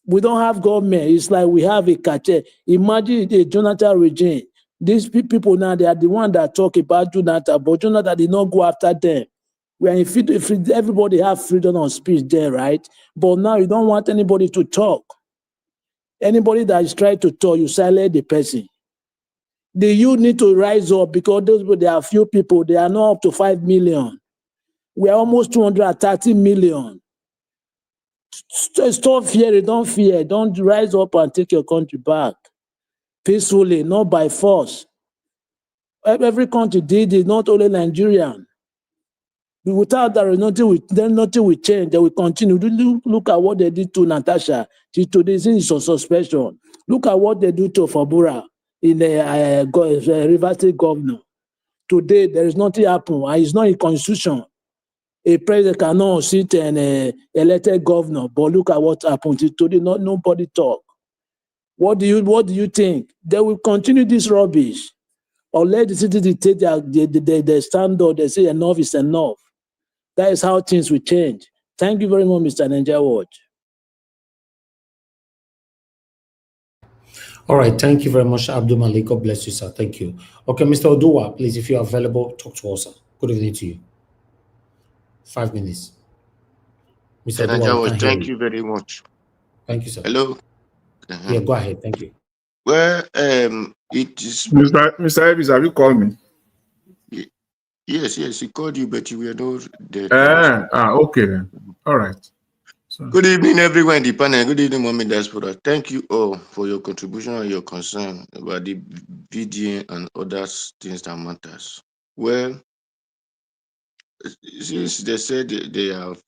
We don't have government. It's like we have a cartel. Imagine a Jonathan regime. These people now, they are the ones that talk about Jonathan, but Jonathan did not go after them. If everybody have freedom of speech there, right? But now you don't want anybody to talk. Anybody that is trying to talk, you silence the person. The youth need to rise up, because there are few people. They are not up to 5 million. We are almost 230 million. Stop fearing, don't fear. Don't rise up and take your country back peacefully, not by force. Every country did it, not only Nigerian. Without that, nothing will change. They will continue. Look at what they did to Natasha. Today is a suspension. Look at what they do to Fabura in the River State governor. Today, there is nothing happen. It's not in constitution. A president cannot sit and elected governor, but look at what happened today. Nobody talk. What do you think? They will continue this rubbish, or let the citizens take their stand up. They say enough is enough. That is how things will change. Thank you very much, Mr. Nigeria Watch.
All right, thank you very much, Abdul Malik. God bless you, sir. Thank you. Okay, Mr. Oduwa, please, if you are available, talk to us, sir. Good evening to you. 5 minutes. Mr. Oduwa,
thank you very much.
Thank you, sir.
Hello.
Yeah, go ahead. Thank you.
Well, it is.
Mr. Evans, have you called me?
Yes, he called you, but you were not there.
Okay then. All right. So.
Good evening, everyone in the panel. Good evening, Mommy Diaspora. Thank you all for your contribution and your concern about the VDM and other things that matters. Well, since they said they have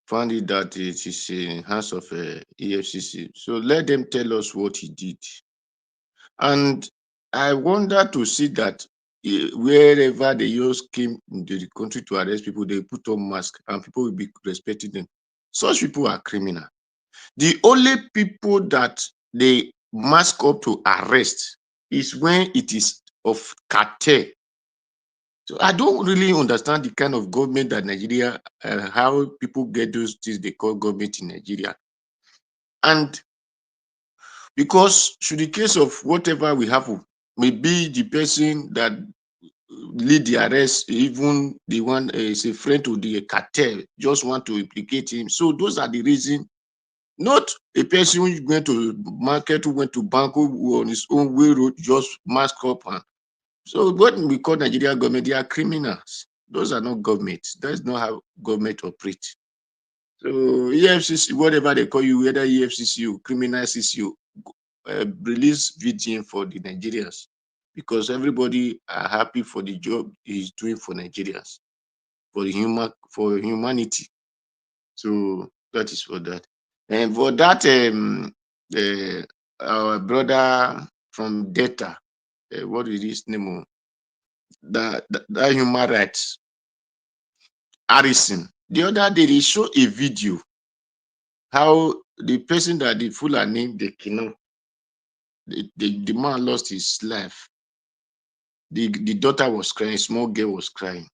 found it that it is in hands of EFCC, so let them tell us what he did. And I wonder to see that wherever the youths came into the country to arrest people, they put on masks and people will be respecting them. Such people are criminal. The only people that they mask up to arrest is when it is of cartel. So I don't really understand the kind of government that Nigeria, how people get those things they call government in Nigeria. And because should the case of whatever will happen, maybe the person that lead the arrest, even the one is a friend to the cartel, just want to implicate him. So those are the reasons. Not a person who went to market, who went to bank, who on his own way road, just mask up. And so what we call Nigerian government, they are criminals. Those are not government. That's not how government operates. So EFCC, whatever they call you, whether EFCC or criminal CCU, release VDM for the Nigerians, because everybody are happy for the job he's doing for Nigerians, for the humanity. So that is for that. And for that, our brother from Data, what is his name? That human rights, Harrison. The other day they show a video how the person that the Fulani they kidnapped, the man lost his life. The daughter was crying, small girl was crying.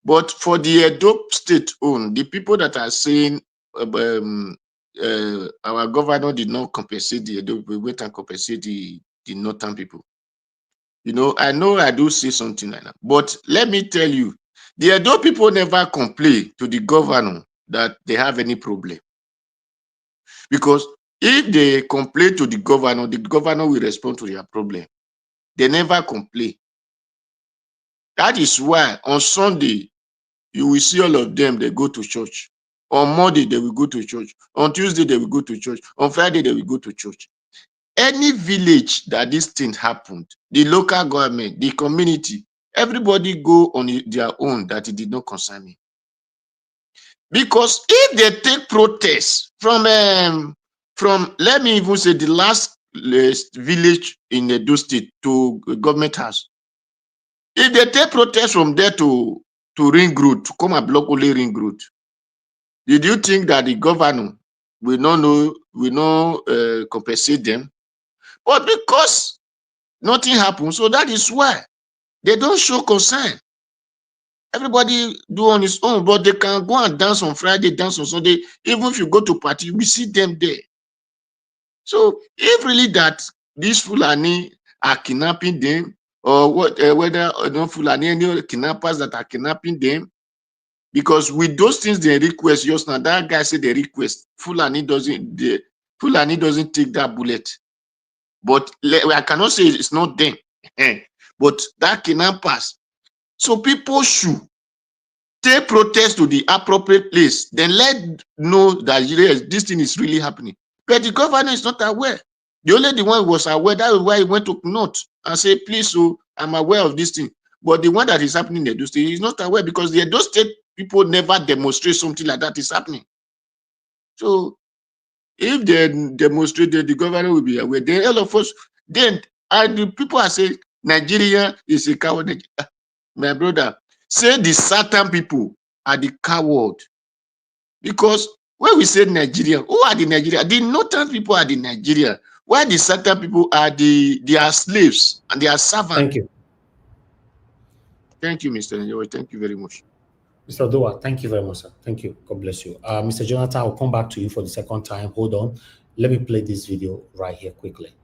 But for the Edo state own, the people that are saying our governor did not compensate the Edo, we went and compensate the northern people. You know I do say something like that. But let me tell you, the Edo people never complain to the governor that they have any problem. Because if they complain to the governor will respond to their problem. They never complain. That is why on Sunday, you will see all of them, they go to church. On Monday, they will go to church. On Tuesday, they will go to church. On Friday, they will go to church. Any village that this thing happened, the local government, the community, everybody go on their own that it did not concern me. Because if they take protests from let me even say the last village in Edo State to government house, if they take protests from there to Ring Road, to come and block only Ring Road, did you think that the governor will not compensate them? But because nothing happened, so that is why they don't show concern. Everybody do on his own, but they can go and dance on Friday, dance on Sunday. Even if you go to party, we see them there. So if really that these Fulani are kidnapping them, or what, whether or not Fulani, any kidnappers that are kidnapping them, because with those things they request, just now that guy said they request, Fulani doesn't take that bullet. But I cannot say it's not them. But that kidnappers. So people should take protest to the appropriate place, then let know that yes, this thing is really happening. But the governor is not aware. The only one who was aware, that is why he went to North and said, please, so I'm aware of this thing. But the one that is happening in Edo State is not aware, because the Edo State people never demonstrate something like that is happening. So if they demonstrated, the governor will be aware. Then all of us, then the people are saying Nigeria is a coward. My brother, say the certain people are the coward. Because when we say Nigeria, who are the Nigerian? The northern people are the Nigerian. Why the certain people are they are slaves and they are servants.
Thank you.
Thank you, Mr. Njoy. Thank you very much.
Mr. Odoa, thank you very much, sir. Thank you. God bless you. Mr. Jonathan, I'll come back to you for the second time. Hold on. Let me play this video right here quickly.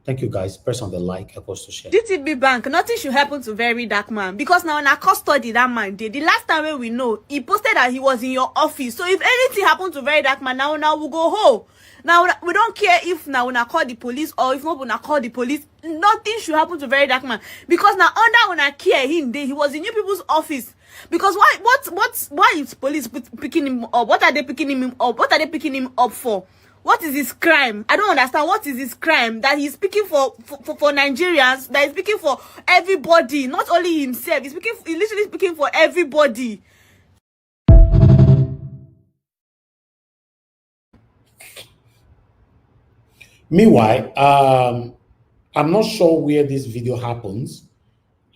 Thank you, guys. Press on the like, help us to share.
GTB Bank, nothing should happen to very dark man, because now in our custody that man did. The last time when we know, he posted that he was in your office. So if anything happened to very dark man, now we'll go home. Now we don't care if now when I call the police or if not when I call the police. Nothing should happen to very dark man, because now under when I care him day, he was in you people's office. Because why is police picking him up? What are they picking him up? What are they picking him up for? What is his crime? I don't understand. What is his crime that he's speaking for Nigerians? That he's speaking for everybody, not only himself. He's literally speaking for everybody.
Meanwhile, I'm not sure where this video happens,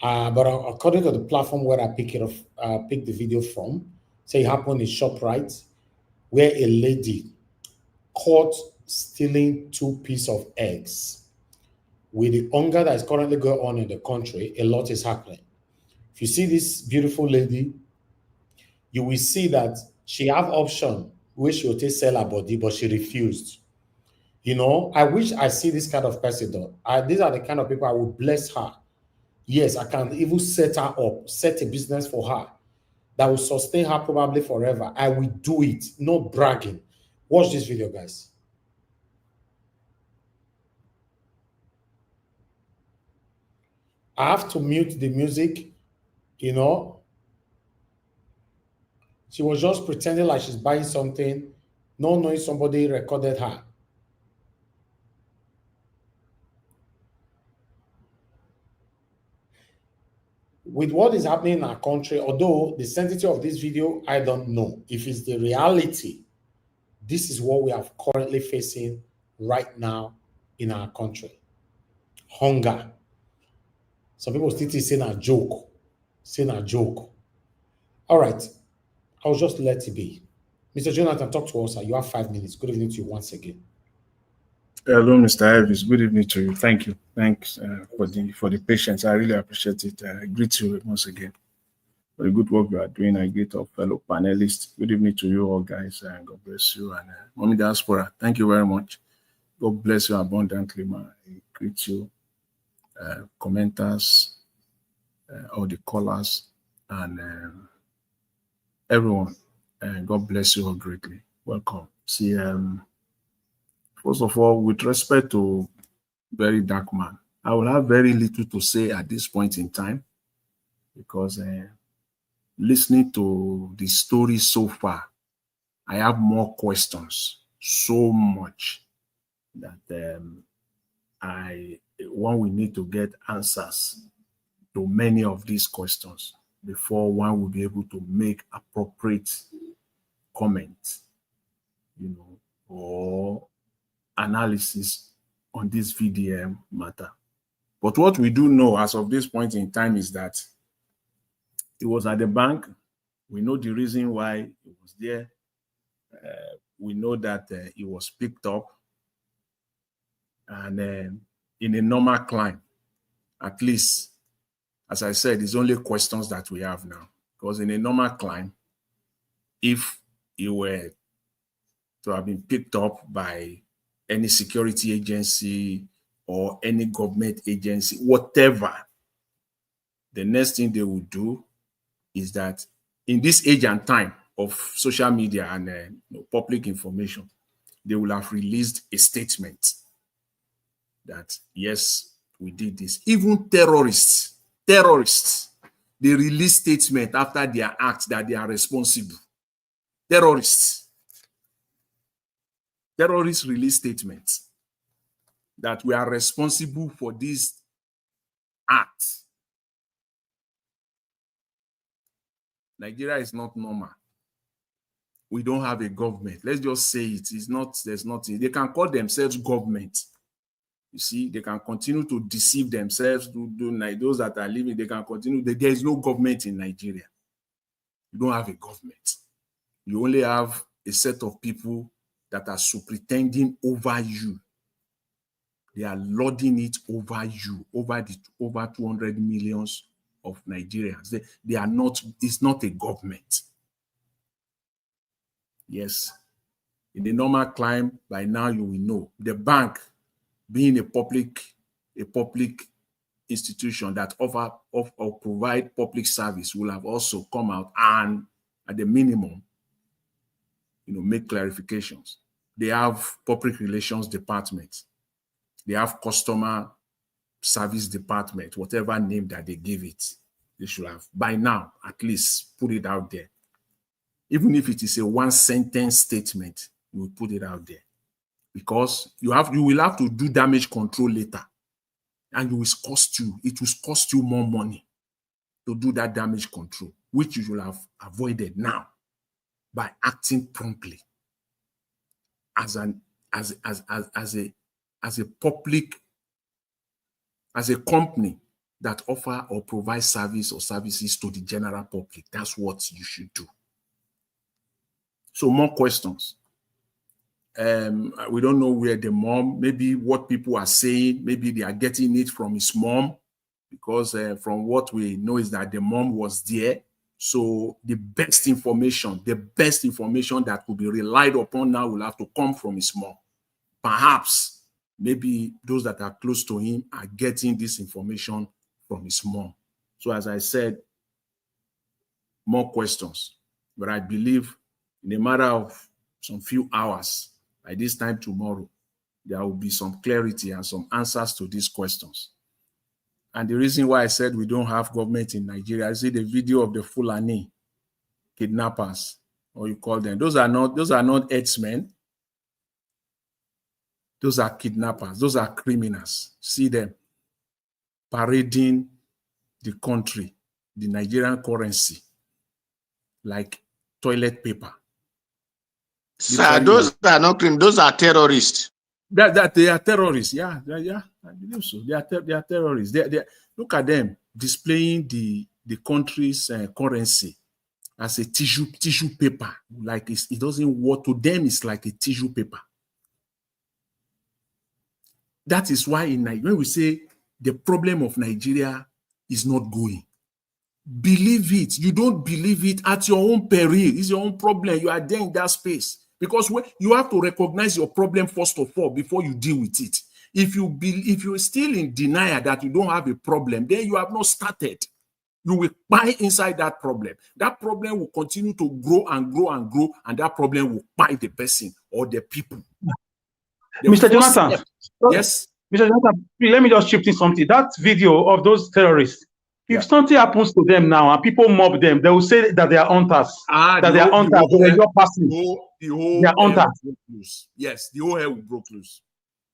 but according to the platform where I picked the video from, say it happened in ShopRite, where a lady caught stealing 2 pieces of eggs. With the hunger that is currently going on in the country, a lot is happening. If you see this beautiful lady, you will see that she have option where she will take sell her body, but she refused. You know, I wish I see this kind of person though. These are the kind of people I would bless her. Yes, I can even set her up, set a business for her that will sustain her probably forever. I will do it, not bragging. Watch this video, guys. I have to mute the music, you know. She was just pretending like she's buying something, not knowing somebody recorded her. With what is happening in our country, although the sensitivity of this video, I don't know. If it's the reality, this is what we are currently facing right now in our country. Hunger. Some people still saying a joke. Saying a joke. All right. I'll just let it be. Mr. Jonathan, talk to us. You have 5 minutes. Good evening to you once again.
Hello, Mr. Elvis. Good evening to you. Thank you. Thanks for the patience. I really appreciate it. I greet you once again for the good work you are doing. I greet our fellow panelists. Good evening to you all, guys, and God bless you. And Mommy Diaspora, thank you very much. God bless you abundantly, man. I greet you, commenters, all the callers, and everyone. And God bless you all greatly. Welcome. See, first of all, with respect to very dark man, I will have very little to say at this point in time, because listening to the story so far, I have more questions, so much that one will need to get answers to many of these questions before one will be able to make appropriate comments, you know, or analysis on this VDM matter. But what we do know as of this point in time is that it was at the bank. We know the reason why it was there. We know that it was picked up. And in a normal climb, at least, as I said, it's only questions that we have now. Because in a normal climb, if it were to have been picked up by any security agency or any government agency, whatever, the next thing they would do is that in this age and time of social media and public information, they will have released a statement that, yes, we did this. Even terrorists, they release statement after their act that they are responsible. Terrorists release statements that we are responsible for this act. Nigeria is not normal. We don't have a government. Let's just say it. There's nothing. They can call themselves government. You see, they can continue to deceive themselves, those that are living, they can continue. There is no government in Nigeria. You don't have a government. You only have a set of people that are superintending over you. They are lording it over you, over 200 millions of Nigerians. They are not, it's not a government. Yes. In the normal climb, by now you will know. The bank, being a public a public institution that offer or provide public service will have also come out and, at the minimum, make clarifications. They have public relations department. They have customer service department, whatever name that they give it. They should have, by now, at least put it out there. Even if it is a one-sentence statement, you will put it out there. Because you will have to do damage control later. And it will cost you more money to do that damage control, which you should have avoided now by acting promptly as a company that offer or provide service or services to the general public. That's what you should do. So more questions. We don't know where the mom, maybe what people are saying, maybe they are getting it from his mom, because from what we know is that the mom was there. So the best information that could be relied upon now will have to come from his mom. Perhaps, maybe those that are close to him are getting this information from his mom. So as I said, more questions. But I believe in a matter of some few hours, by this time tomorrow, there will be some clarity and some answers to these questions. And the reason why I said we don't have government in Nigeria, I see the video of the Fulani kidnappers, or you call them. Those are not herdsmen. Those are kidnappers. Those are criminals. See them parading the country, the Nigerian currency, like toilet paper.
Sir, those are not criminals. Those are terrorists.
That they are terrorists. Yeah, I believe so. They are terrorists. They look at them displaying the country's currency as a tissue paper. Like it doesn't work to them. It's like a tissue paper. That is why when we say the problem of Nigeria is not going, believe it. You don't believe it at your own peril. It's your own problem. You are there in that space. Because you have to recognize your problem first of all before you deal with it. If you're still in denial that you don't have a problem, then you have not started. You will buy inside that problem. That problem will continue to grow and grow and grow, and that problem will buy the person or the people.
Mr. Jonathan,
yes?
Mr. Jonathan, let me just chip in something. That video of those terrorists, if something happens to them now and people mob them, they will say that they are hunters. That they are hunters. They are not passing.
The whole hell will break loose. Yes, the whole hell will break loose.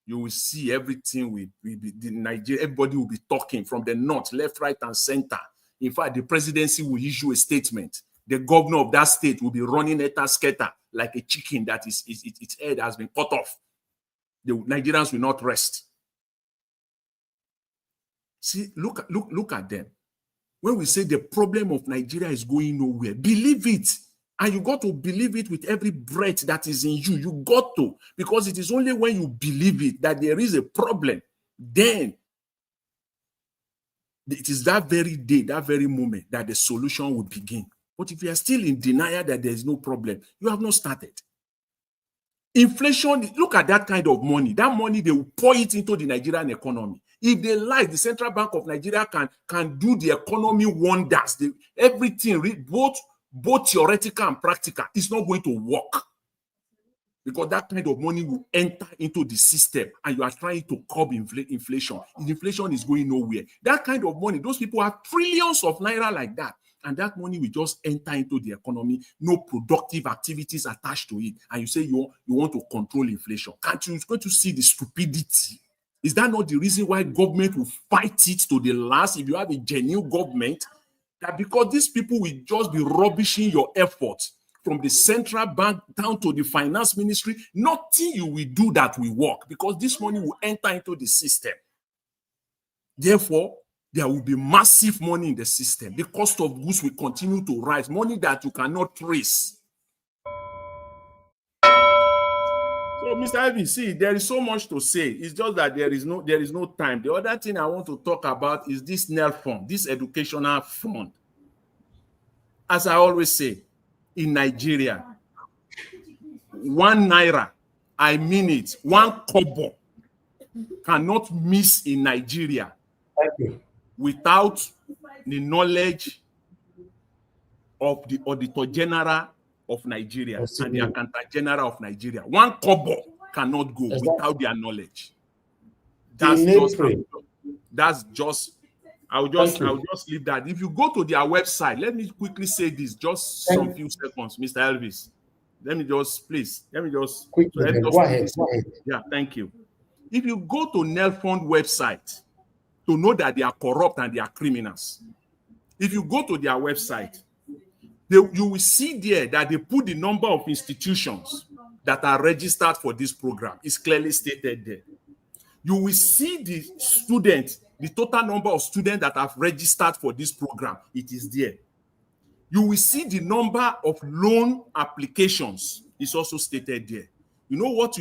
You will see everything will be Nigeria. Everybody will be talking from the north, left, right, and center. In fact, the presidency will issue a statement. The governor of that state will be running etasketa like a chicken that its head has been cut off. The Nigerians will not rest. See, look at them. When we say the problem of Nigeria is going nowhere, believe it. And you got to believe it with every breath that is in you. You got to. Because it is only when you believe it that there is a problem, then it is that very day, that very moment that the solution will begin. But if you are still in denial that there is no problem, you have not started. Inflation, look at that kind of money. That money, they will pour it into the Nigerian economy. If they like, the Central Bank of Nigeria can do the economy wonders. Everything, both theoretical and practical, is not going to work. Because that kind of money will enter into the system and you are trying to curb inflation. Inflation is going nowhere. That kind of money, those people have trillions of naira like that. And that money will just enter into the economy, no productive activities attached to it. And you say you want to control inflation. Can't you go to see the stupidity? Is that not the reason why government will fight it to the last if you have a genuine government? That because these people will just be rubbishing your efforts from the central bank down to the finance ministry, nothing you will do that will work because this money will enter into the system. Therefore, there will be massive money in the system. The cost of goods will continue to rise, money that you cannot trace. So, Mr. Ivy, see, there is so much to say. It's just that there is no time. The other thing I want to talk about is this NEL fund, this educational fund. As I always say, in Nigeria, 1 naira, I mean it, 1 kobo
cannot miss in Nigeria
Thank you.
without the knowledge of the Auditor General of Nigeria and the Accountant General of Nigeria. One kobo cannot go without their knowledge. That's just I'll just leave that. If you go to their website, let me quickly say this, just some few seconds, Mr. Elvis. Let me just
quickly. Go ahead.
Yeah, thank you. If you go to Nelfund website to know that they are corrupt and they are criminals, if you go to their website, you will see there that they put the number of institutions that are registered for this program. It's clearly stated there. You will see the students, the total number of students that have registered for this program. It is there. You will see the number of loan applications. It's also stated there. You know what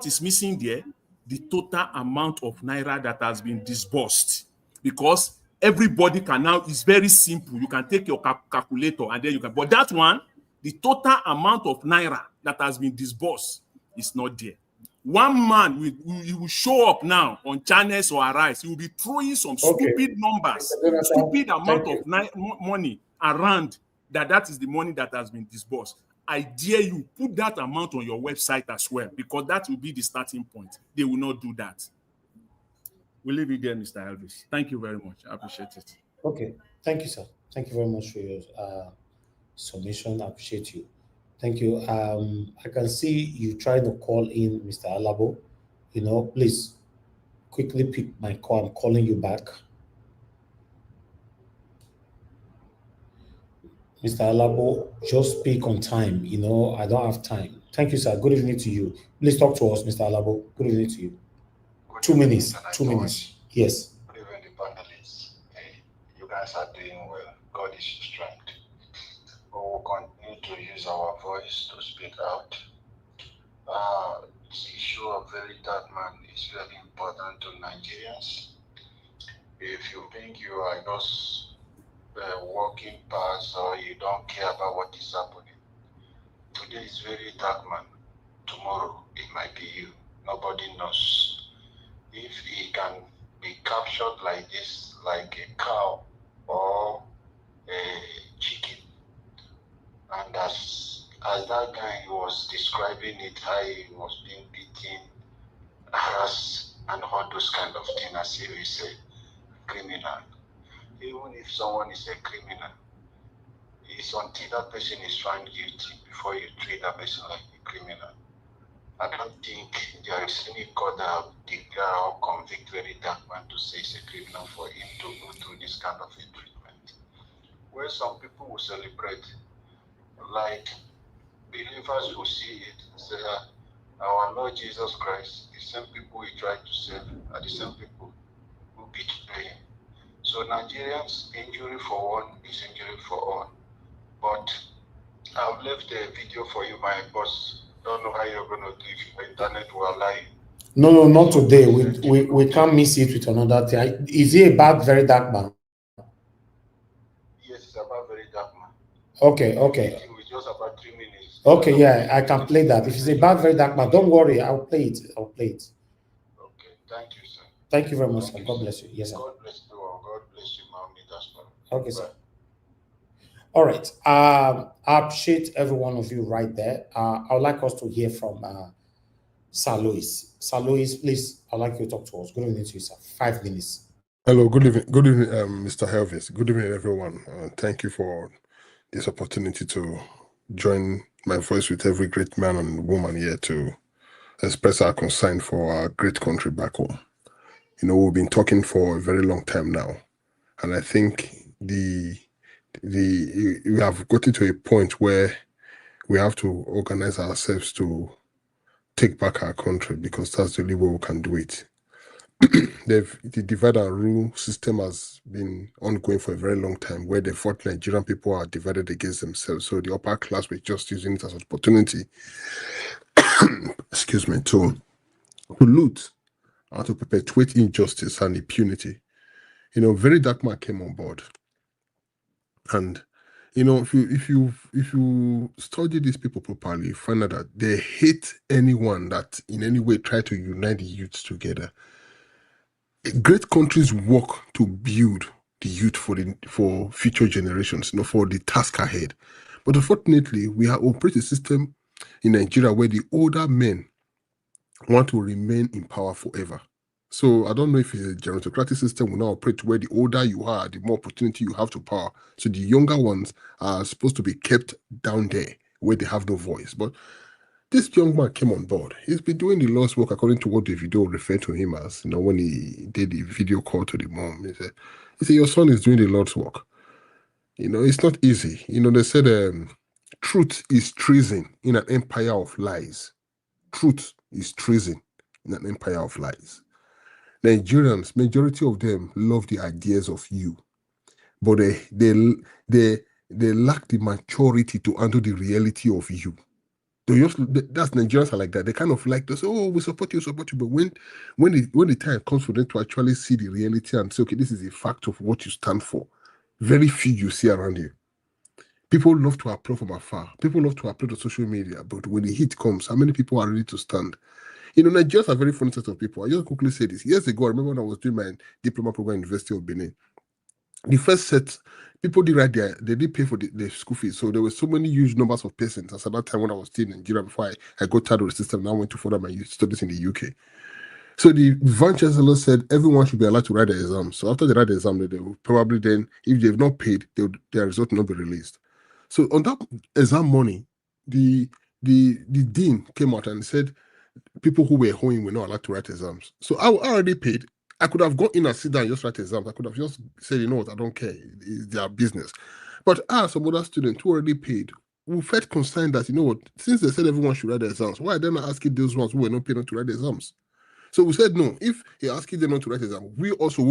is missing there? The total amount of naira that has been disbursed. Because everybody can now, it's very simple. You can take your calculator and then you can, but that one, the total amount of naira that has been disbursed is not there. One man will show up now on channels or Arise. He will be throwing some stupid numbers, stupid amount of money around that is the money that has been disbursed. I dare you, put that amount on your website as well, because that will be the starting point. They will not do that. We'll leave it there, Mr. Elvis. Thank you very much. I appreciate it.
Okay. Thank you, sir. Thank you very much for your submission. I appreciate you. Thank you. I can see you trying to call in, Mr. Alabo. Please quickly pick my call. I'm calling you back. Mr. Alabo, just speak on time. I don't have time. Thank you, sir. Good evening to you. Please talk to us, Mr. Alabo. Good evening to you. 2 minutes. 2 minutes. Yes.
Good evening, panelists. Hey, you guys are doing well. God is your strength. We will continue to use our voice to speak out. The issue of very dark man is very important to Nigerians. If you think you are just walking past or you don't care about what is happening, today is very dark man. Tomorrow it might be you. Nobody knows. If he can be captured like this, like a cow or a chicken, and as that guy was describing it, how he was being beaten, harassed, and all those kind of things, as if he's a criminal. Even if someone is a criminal, it's until that person is found guilty before you treat that person like a criminal. I don't think there is any court that will declare or convict very dark man to say it's a criminal for him to go through this kind of a treatment. Where some people will celebrate, like believers will see it and say, our Lord Jesus Christ, the same people we try to save are the same people who betray him. So Nigerians, injury for one is injury for all. But I've left a video for you, my boss. Don't know how you're going to do if the internet will allow you.
No, not today. We can't miss it with another thing. Is it about very dark man?
Yes, it's about very dark man.
Okay.
It's just about 3 minutes.
Okay, yeah, I can play that. If it's about very dark man, don't worry. I'll play it.
Okay, thank you, sir.
Thank you very much, sir. God bless you. Yes, sir.
God bless you all. God bless you, Mommy. That's all.
Okay, sir. All right. I appreciate every one of you right there. I would like us to hear from Sir Louis. Sir Louis, please, I'd like you to talk to us. Good evening to you, sir. 5 minutes.
Hello, good evening, Mr. Elvis. Good evening, everyone. Thank you for this opportunity to join my voice with every great man and woman here to express our concern for our great country back home. We've been talking for a very long time now, and I think we have gotten to a point where we have to organize ourselves to take back our country, because that's the only way we can do it. The divide and rule system has been ongoing for a very long time, where the 4 Nigerian people are divided against themselves. So the upper class was just using it as an opportunity, excuse me, to loot and to perpetuate injustice and impunity. Very dark man came on board, and You know, if you study these people properly, you find out that they hate anyone that in any way try to unite the youths together. Great countries work to build the youth for future generations, you know, for the task ahead. But unfortunately, we have operated a system in Nigeria where the older men want to remain in power forever. So I don't know if it's a gerontocratic system will now operate where the older you are, the more opportunity you have to power. So the younger ones are supposed to be kept down there where they have no voice. But this young man came on board. He's been doing the Lord's work according to what the video referred to him as. You know, when he did the video call to the mom, he said, your son is doing the Lord's work. You know, it's not easy. You know, they said truth is treason in an empire of lies. Truth is treason in an empire of lies. Nigerians, majority of them love the ideas of you, but they lack the maturity to handle the reality of you. That's Nigerians are like that. They kind of like to say, "Oh, we support you," but when the time comes for them to actually see the reality and say, "Okay, this is a fact of what you stand for," very few you see around you. People love to applaud from afar. People love to applaud on social media, but when the heat comes, how many people are ready to stand? You know, Nigerians are very funny set of people. I just quickly say this. Years ago, I remember when I was doing my diploma program at University of Benin. The first set, people did write they did pay for the school fees. So there were so many huge numbers of persons. As at that time when I was still in Nigeria, before I got tired of the system, and I went to further my studies in the UK. So the Vice Chancellor said everyone should be allowed to write the exam. So after they write the exam, they will probably then, if they've not paid, their result will not be released. So on that exam money, the dean came out and said people who were home were not allowed to write exams. So I already paid. I could have gone in and sit down and just write exams. I could have just said, you know what, I don't care. It's their business. But some other students who already paid, who felt concerned that, you know what, since they said everyone should write the exams, why are they not asking those ones who were not paid not to write the exams? So we said, no, if you're asking them not to write exams, we will also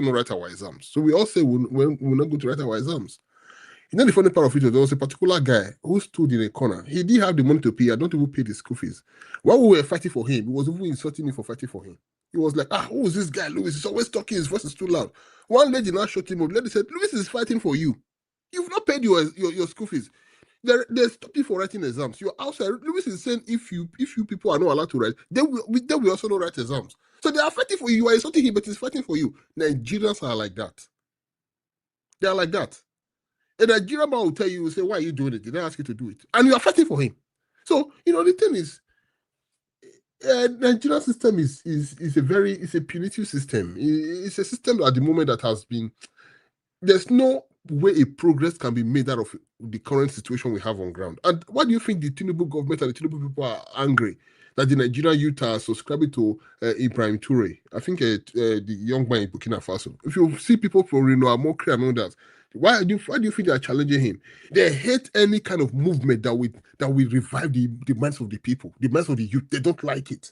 not write our exams. So we all say we're not going to write our exams. You know, the funny part of it, there was a particular guy who stood in a corner. He did have the money to pay. I don't even pay the school fees. While we were fighting for him, he was even insulting me for fighting for him. He was like, who is this guy, Louis? He's always talking. His voice is too loud. One lady now shut him up. The lady said, Louis is fighting for you. You've not paid your school fees. They're stopping for writing exams. You're outside. Louis is saying if you people are not allowed to write, then we also not write exams. So they are fighting for you. You are insulting him, but he's fighting for you. Nigerians are like that. They are like that. A Nigerian man will tell you, will say, why are you doing it? Did I ask you to do it? And you are fighting for him. So, you know, the thing is, Nigerian system is a punitive system. It's a system at the moment that has been, there's no way a progress can be made out of the current situation we have on ground. And why do you think the Tinubu government and the Tinubu people are angry that the Nigerian youth are subscribing to Ibrahim Toure? I think the young man in Burkina Faso. If you see people from Reno, Amokri and others, why do you think they are challenging him? They hate any kind of movement that will revive the minds of the people, the minds of the youth. They don't like it.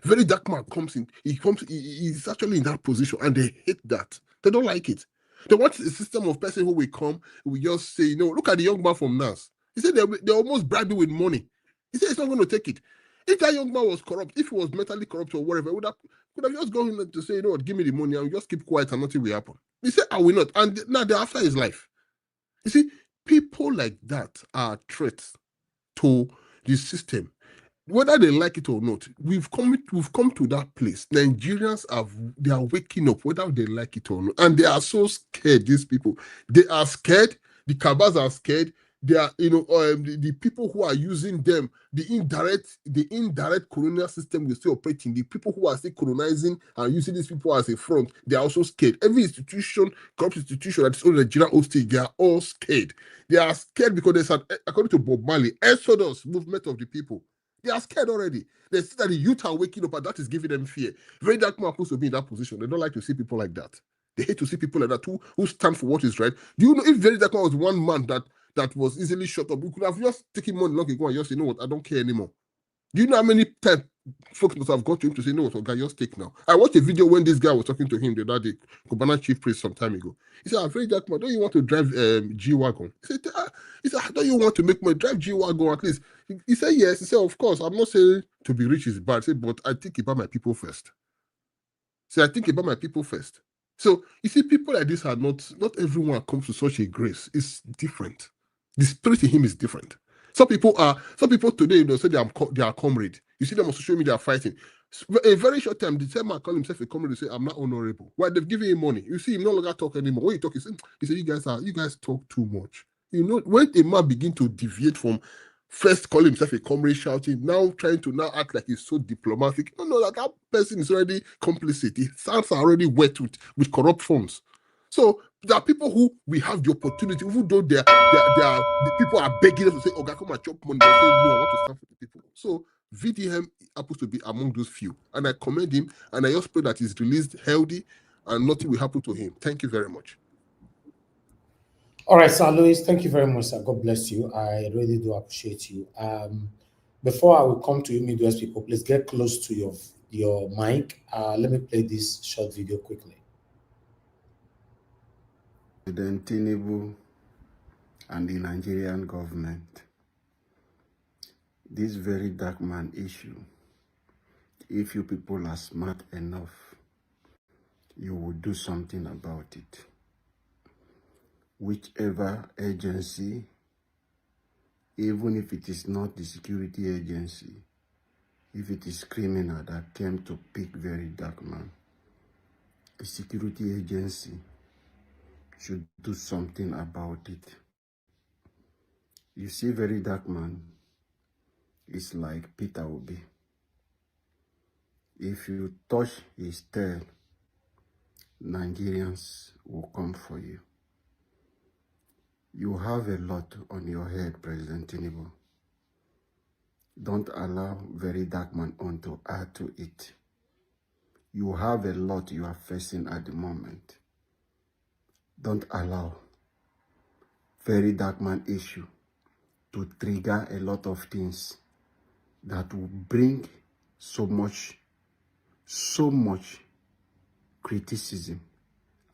Very dark man comes in. He's actually in that position, and they hate that. They don't like it. They want a system of person who will come, who will just say, you know, look at the young man from NAS. He said they almost bribed him with money. He said he's not going to take it. If that young man was corrupt, if he was mentally corrupt or whatever, could have just gone in to say, you know what, give me the money and just keep quiet and nothing will happen. He said, I will not. And now they're after his life. You see, people like that are threats to the system. Whether they like it or not, we've come to that place. Nigerians they are waking up, whether they like it or not. And they are so scared, these people. They are scared. The cabals are scared. They are, you know, the people who are using them, the indirect colonial system will still operating. The people who are still colonizing and using these people as a front, they are also scared. Every institution, corrupt institution that is on the Nigerian hostage, they are all scared. They are scared because there's according to Bob Marley, Exodus movement of the people. They are scared already. They see that the youth are waking up and that is giving them fear. Very dark man supposed to be in that position. They don't like to see people like that. They hate to see people like that who stand for what is right. Do you know if Very Dark Man was one man that was easily shut up, we could have just taken money long ago and just say, you know what, I don't care anymore. Do you know how many times folks must have got to him to say, no, what, guy, just take now? I watched a video when this guy was talking to him the other day, Kobana chief priest some time ago. He said, Very Dark Man, don't you want to drive G-Wagon? He said, don't you want to make money? Drive G-Wagon at least. He said, yes. He said, of course, I'm not saying to be rich is bad. He said, but I think about my people first. I think about my people first. So you see, people like this are not everyone comes to such a grace. It's different. The spirit in him is different. Some people today, say they are comrade. You see them on social media fighting. A very short time, the same man call himself a comrade. Say, I'm not honorable. Why? They've given him money. You see him no longer talk anymore. When you talk, he said, you guys talk too much. You know, when a man begin to deviate from first call himself a comrade shouting, now trying to now act like he's so diplomatic. No, like that person is already complicit. His hands are already wet with corrupt funds. So there are people who we have the opportunity, even though the people are begging us to say, "Oh, God, come and chop money." They say, "No, I want to stand for the people." So VDM happens to be among those few, and I commend him, and I just pray that he's released healthy, and nothing will happen to him. Thank you very much.
All right, Sir Louis, thank you very much, sir. God bless you. I really do appreciate you. Before I will come to you, Midwest people, please get close to your mic. Let me play this short video quickly.
President Tinubu and the Nigerian government, this very dark man issue, if you people are smart enough, you will do something about it. Whichever agency, even if it is not the security agency, if it is criminal that came to pick very dark man, the security agency should do something about it. You see, very dark man is like Peter Obi. If you touch his tail, Nigerians will come for you. You have a lot on your head, President Tinubu. Don't allow very dark man on to add to it. You have a lot you are facing at the moment. Don't allow very dark man issue to trigger a lot of things that will bring so much criticism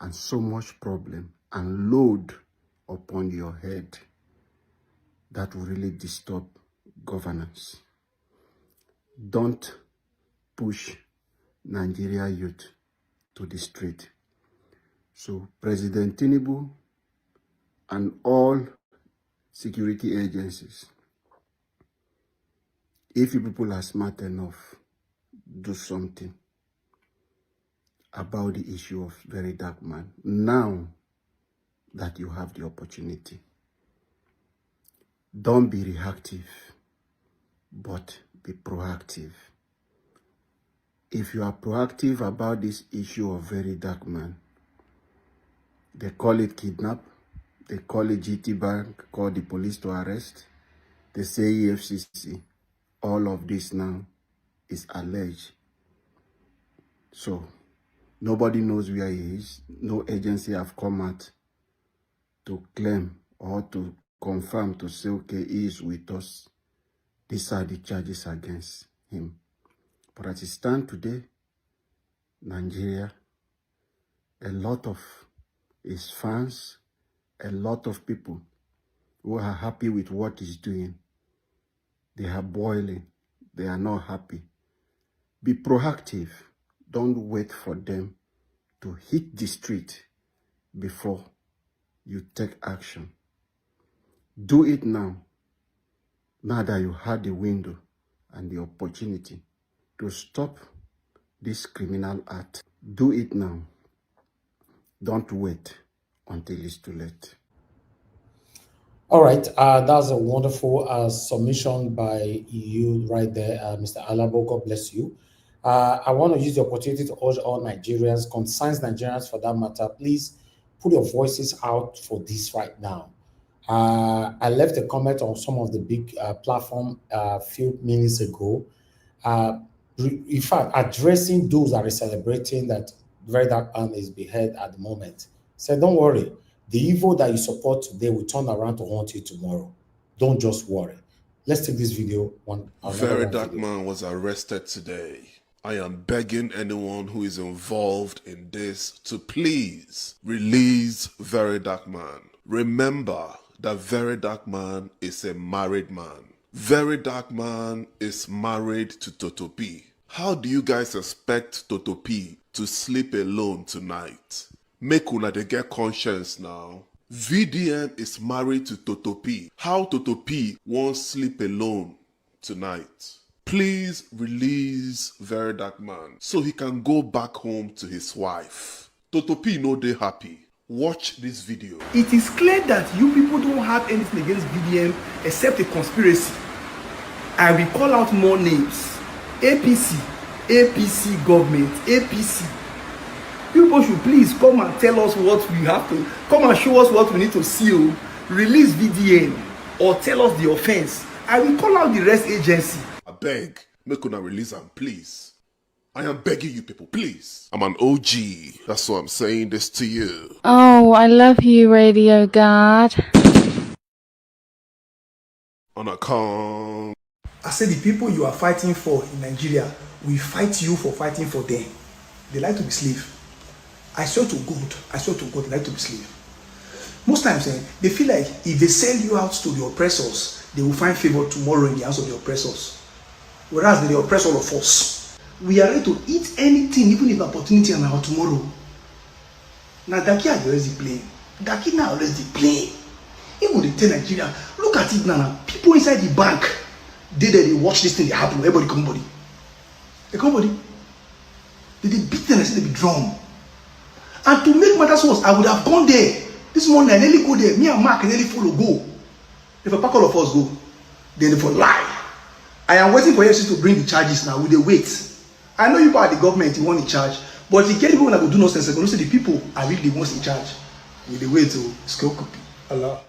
and so much problem and load upon your head that will really disturb governance. Don't push Nigeria youth to the street. So President Tinubu and all security agencies, if you people are smart enough, do something about the issue of very dark man now that you have the opportunity. Don't be reactive, but be proactive. If you are proactive about this issue of very dark man, they call it kidnap, they call it GTbank, call the police to arrest, they say EFCC. All of this now is alleged. So nobody knows where he is. No agency have come out to claim or to confirm, to say, okay, he is with us. These are the charges against him. But as it stands today, Nigeria, a lot of his fans, a lot of people who are happy with what he's doing, they are boiling. They are not happy. Be proactive. Don't wait for them to hit the street before you take action. Do it now. Now that you had the window and the opportunity to stop this criminal act. Do it now. Don't wait until it's too late.
All right, that's a wonderful submission by you right there, Mr. Alabo. God bless you. I want to use the opportunity to urge all Nigerians, concerned Nigerians for that matter, please put your voices out for this right now. I left a comment on some of the big platform a few minutes ago. In fact, addressing those that are celebrating that very dark man is beheaded at the moment. Said, don't worry. The evil that you support today will turn around to haunt you tomorrow. Don't just worry. Let's take this video.
Very dark man was arrested today. I am begging anyone who is involved in this to please release Very Dark Man. Remember that Very Dark Man is a married man. Very Dark Man is married to Totopi. How do you guys expect Totopi to sleep alone tonight? Make una dey get conscience now. VDM is married to Toto P. How Toto P won't sleep alone tonight? Please release Very Dark Man so he can go back home to his wife. Toto P no dey happy. Watch this video.
It is clear that you people don't have anything against VDM except a conspiracy. I will call out more names. APC government, APC. You people should please come and tell us what we have to, come and show us what we need to seal, release VDM, or tell us the offense. I will call out the rest agency.
I beg, make una release am, please. I am begging you people, please. I'm an OG. That's why I'm saying this to you.
Oh, I love you, Radio God.
On a calm.
I say the people you are fighting for in Nigeria, we fight you for fighting for them. They like to be slave. I swear to God, they like to be slave. Most times, they feel like if they send you out to the oppressors, they will find favor tomorrow in the hands of the oppressors. Whereas they're the oppressor of us. We are ready to eat anything, even if opportunity and our tomorrow. Now, Daki are already playing. Daki now already playing. Even they tell Nigeria, look at it now. People inside the bank, they watch this thing, they happen. Everybody come body. They come body. They beat them and say they be drum. And to make matters worse, I would have gone there. This morning, I nearly go there. Me and Mark nearly follow go. If a pack all of us go, then they for lie. I am waiting for EFCC to bring the charges now. Will they wait? I know you are the government, you want in charge. But if you get people that will do nonsense, they're going to say the people are really the ones in charge. Will they wait to scale copy? Allah.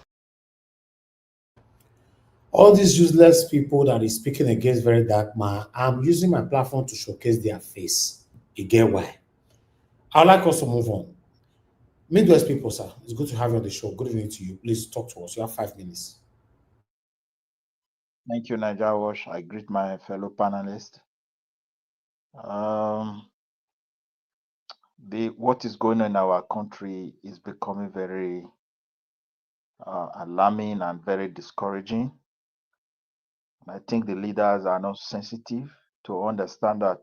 All these useless people that is speaking against Very Dark Man, I'm using my platform to showcase their face. You get why? I'd like us to move on. Midwest people, sir, it's good to have you on the show. Good evening to you. Please talk to us. You have 5 minutes.
Thank you, Niger Wash. I greet my fellow panelists. What is going on in our country is becoming very alarming and very discouraging. I think the leaders are not sensitive to understand that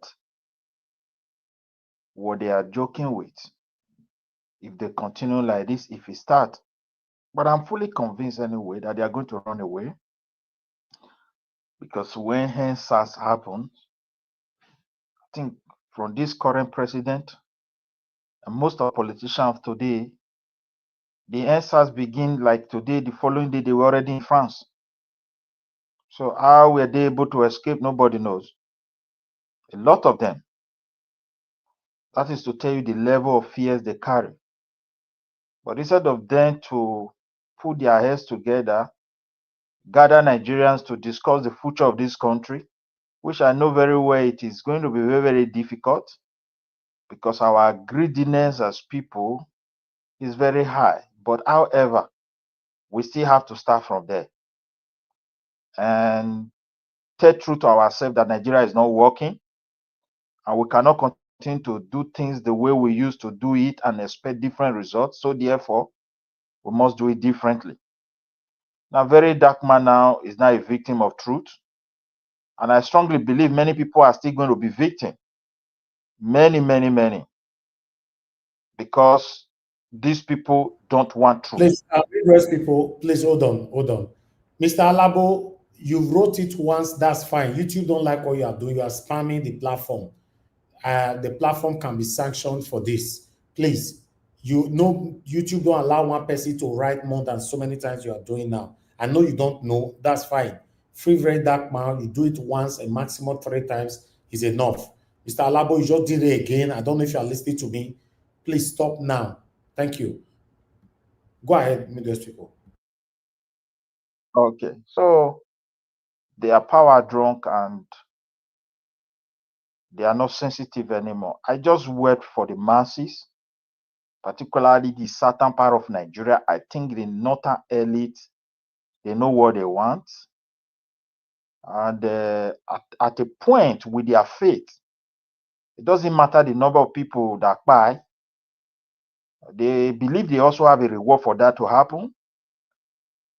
what they are joking with, if they continue like this, if it starts, but I'm fully convinced anyway that they are going to run away, because when SARS happens, I think from this current president and most of the politicians of today, the SARS begin like today, the following day they were already in France. So how were they able to escape? Nobody knows. A lot of them. That is to tell you the level of fears they carry. But instead of them to put their heads together, gather Nigerians to discuss the future of this country, which I know very well it is going to be very, very difficult, because our greediness as people is very high. But however, we still have to start from there and tell truth to ourselves that Nigeria is not working, and we cannot continue to do things the way we used to do it and expect different results. So therefore, we must do it differently. Now, Very Dark Man now is now a victim of truth. And I strongly believe many people are still going to be victims. Many. Because these people don't want truth.
Please, Midwest people, please hold on. Mr. Alabo, you wrote it once, that's fine. YouTube don't like what you are doing. You are spamming the platform. The platform can be sanctioned for this. Please, you know YouTube don't allow one person to write more than so many times you are doing now. I know you don't know, that's fine. Free Very Dark Man, you do it once, a maximum 3 times is enough. Mr. Alabo, you just did it again. I don't know if you are listening to me. Please stop now. Thank you. Go ahead, Midwest people.
Okay, so they are power drunk and they are not sensitive anymore. I just wait for the masses, particularly the southern part of Nigeria. I think the northern elite, they know what they want. And at a point with their faith, it doesn't matter the number of people that buy. They believe they also have a reward for that to happen.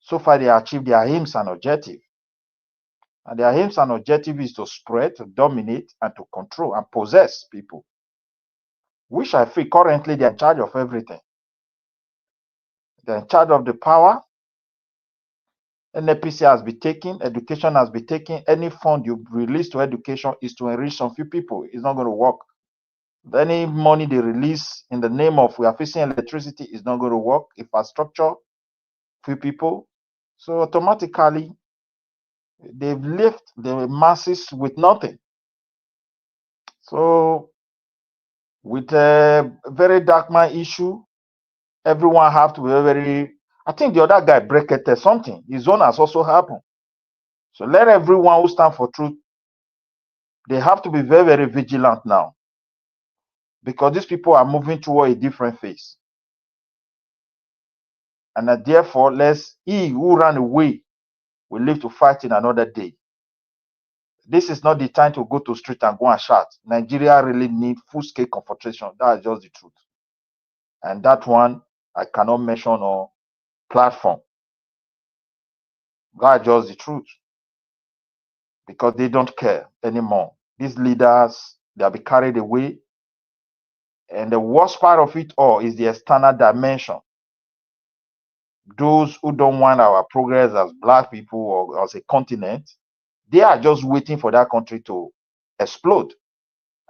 So far, they achieve their aims and objective. And their aims and objective is to spread, to dominate, and to control and possess people. which I feel currently they're in charge of everything. They're in charge of the power. NAPC has been taken, education has been taken. Any fund you release to education is to enrich some few people. It's not going to work. Any money they release in the name of we are fixing electricity is not going to work. Infrastructure, few people. So automatically, they've left the masses with nothing. So with a very dark man issue, everyone have to be very. I think the other guy bracketed something. His own has also happened. So let everyone who stand for truth, they have to be very, very vigilant now, because these people are moving toward a different phase. And therefore, he who ran away will live to fight in another day. This is not the time to go to street and go and shout. Nigeria really need full-scale confrontation. That is just the truth. And that one, I cannot mention on platform. That's just the truth. Because they don't care anymore. These leaders, they'll be carried away. And the worst part of it all is the external dimension. Those who don't want our progress as Black people or as a continent, they are just waiting for that country to explode.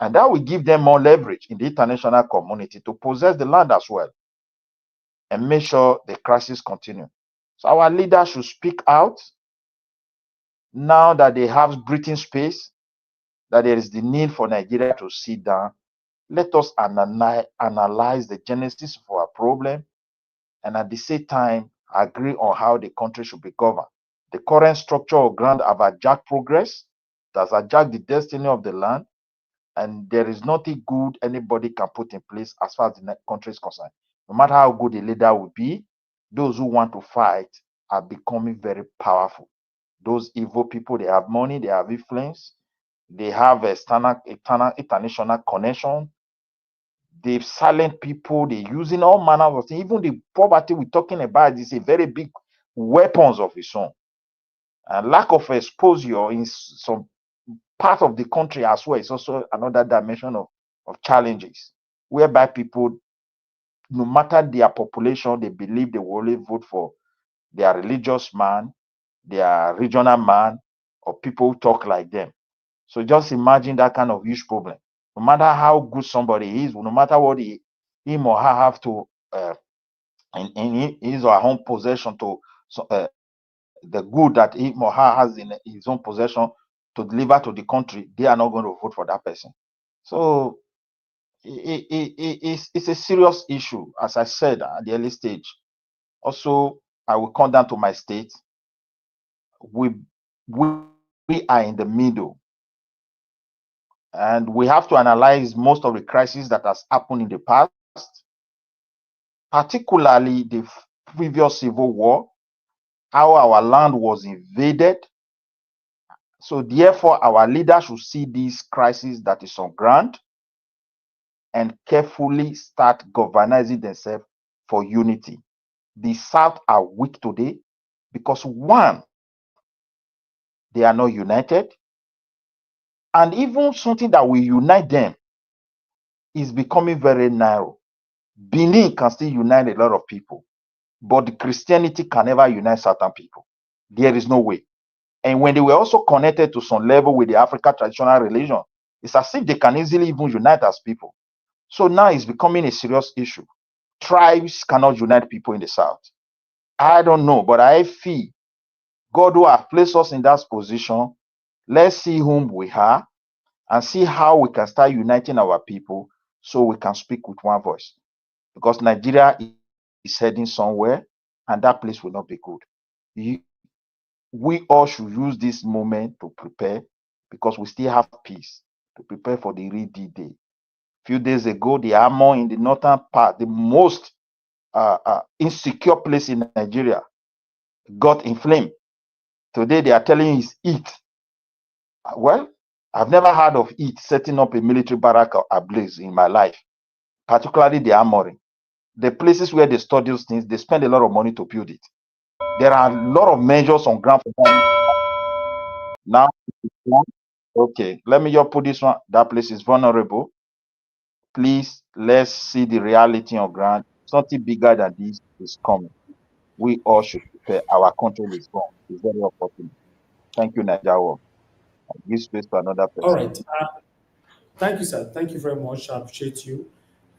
And that will give them more leverage in the international community to possess the land as well and make sure the crisis continue. So our leaders should speak out now that they have breathing space, that there is the need for Nigeria to sit down. Let us analyze the genesis of our problem and at the same time agree on how the country should be governed. The current structure of ground have hijacked progress, it has hijacked the destiny of the land, and there is nothing good anybody can put in place as far as the country is concerned. No matter how good a leader will be, those who want to fight are becoming very powerful. Those evil people, they have money, they have influence, they have international connection. The silent people, they're using all manner of things. Even the poverty we're talking about is a very big weapons of its own. And lack of exposure in some part of the country as well is also another dimension of challenges, whereby people, no matter their population, they believe they will only vote for their religious man, their regional man, or people who talk like them. So just imagine that kind of huge problem. No matter how good somebody is, no matter what him or her have to in his or her own possession to the good that him or her has in his own possession to deliver to the country, they are not going to vote for that person. So it's a serious issue, as I said at the early stage. Also, I will come down to my state. We are in the middle, and we have to analyze most of the crises that has happened in the past, particularly the previous civil war, how our land was invaded. So therefore, our leaders should see this crisis that is on ground and carefully start galvanizing themselves for unity. The South are weak today because, one, they are not united. And even something that will unite them is becoming very narrow. Benin can still unite a lot of people, but the Christianity can never unite certain people. There is no way. And when they were also connected to some level with the African traditional religion, it's as if they can easily even unite as people. So now it's becoming a serious issue. Tribes cannot unite people in the South. I don't know, but I feel God who has placed us in that position, let's see whom we are and see how we can start uniting our people so we can speak with one voice. Because Nigeria is heading somewhere and that place will not be good. We all should use this moment to prepare because we still have peace to prepare for the real D-Day. A few days ago, the armor in the northern part, the most insecure place in Nigeria, got inflamed. Today, they are telling you it's heat. Well, I've never heard of it setting up a military barrack ablaze in my life, particularly the armory. The places where they store those things, they spend a lot of money to build it. There are a lot of measures on ground for that. Now, okay, let me just put this one. That place is vulnerable. Please, let's see the reality on ground. Something bigger than this is coming. We all should prepare. Our country is gone. It's very unfortunate. Thank you, Nigeria. Give space to another
All
person.
right. Thank you, sir. Thank you very much. I appreciate you.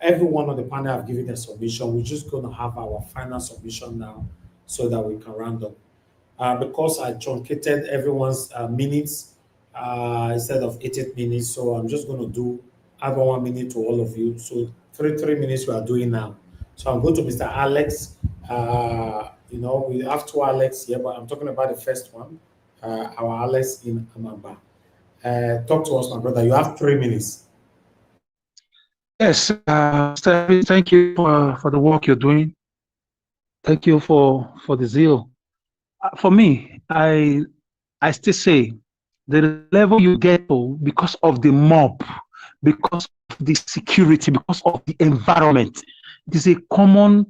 Everyone on the panel have given their submission. We're just going to have our final submission now so that we can round up. Because I truncated everyone's minutes instead of 88 minutes, so I'm just going to add 1 minute to all of you. So 3 minutes we are doing now. So I'm going to Mr. Alex. We have 2 Alex here, but I'm talking about the first one, our Alex in Amamba. Talk to us, my brother. You have 3 minutes.
Yes, thank you for the work you're doing. Thank you for the zeal. For me, I still say the level you get to because of the mob, because of the security, because of the environment. It is a common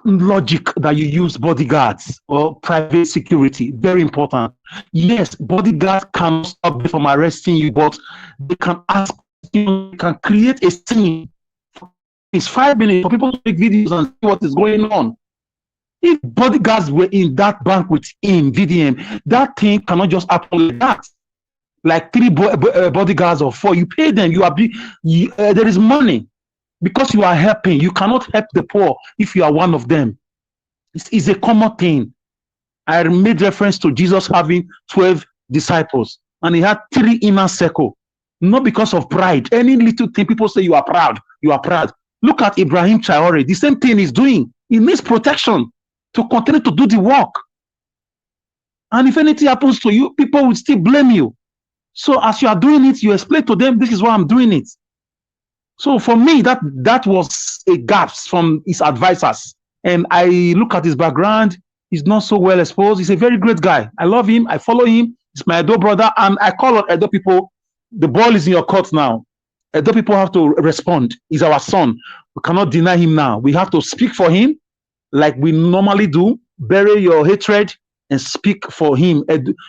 logic that you use bodyguards or private security. Very important. Yes, bodyguards can stop you from arresting you, but they can ask you, can create a scene. It's 5 minutes for people to make videos and see what is going on. If bodyguards were in that bank with him, VDM, that thing cannot just happen like that. Like 3 bodyguards or 4, you pay them. There is money because you are helping. You cannot help the poor if you are one of them. It's a common thing. I made reference to Jesus having 12 disciples, and he had 3 inner circle. Not because of pride. Any little thing, people say you are proud. You are proud. Look at Ibrahim Traore. The same thing he's doing. He needs protection to continue to do the work. And if anything happens to you, people will still blame you. So as you are doing it, you explain to them, this is why I'm doing it. So for me, that was a gap from his advisors. And I look at his background. He's not so well exposed. He's a very great guy. I love him. I follow him. He's my Edo brother. And I call on Edo people, the ball is in your court now. Edo people have to respond. He's our son. We cannot deny him now. We have to speak for him like we normally do. Bury your hatred and speak for him.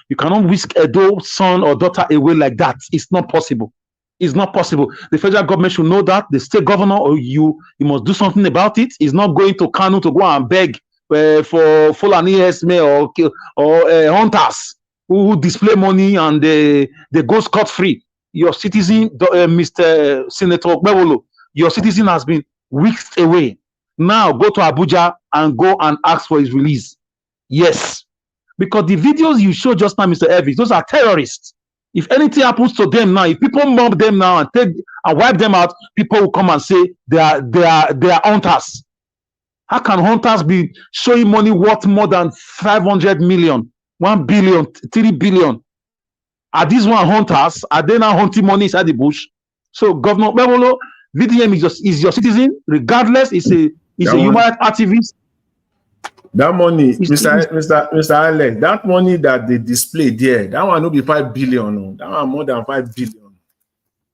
You cannot whisk Edo's son or daughter away like that. It's not possible. It's not possible. The federal government should know that. The state governor or you must do something about it. It's not going to Kanu to go and beg for Fulani Esme or hunters who display money and they go scot-free. Your citizen, Mr. Senator Bebolo, your citizen has been whisked away. Now go to Abuja and go and ask for his release. Yes. Because the videos you showed just now, Mr. Elvis, those are terrorists. If anything happens to them now, if people mob them now and wipe them out, people will come and say they are hunters. How can hunters be showing money worth more than 500 million, 1 billion, 3 billion? Are these one hunters? Are they now hunting money inside the bush? So Governor Bebolo, VDM is your citizen, regardless. He's a human rights activist.
That money, Mr. Alex, that money that they display there, that one will be 5 billion. No? That one more than 5 billion.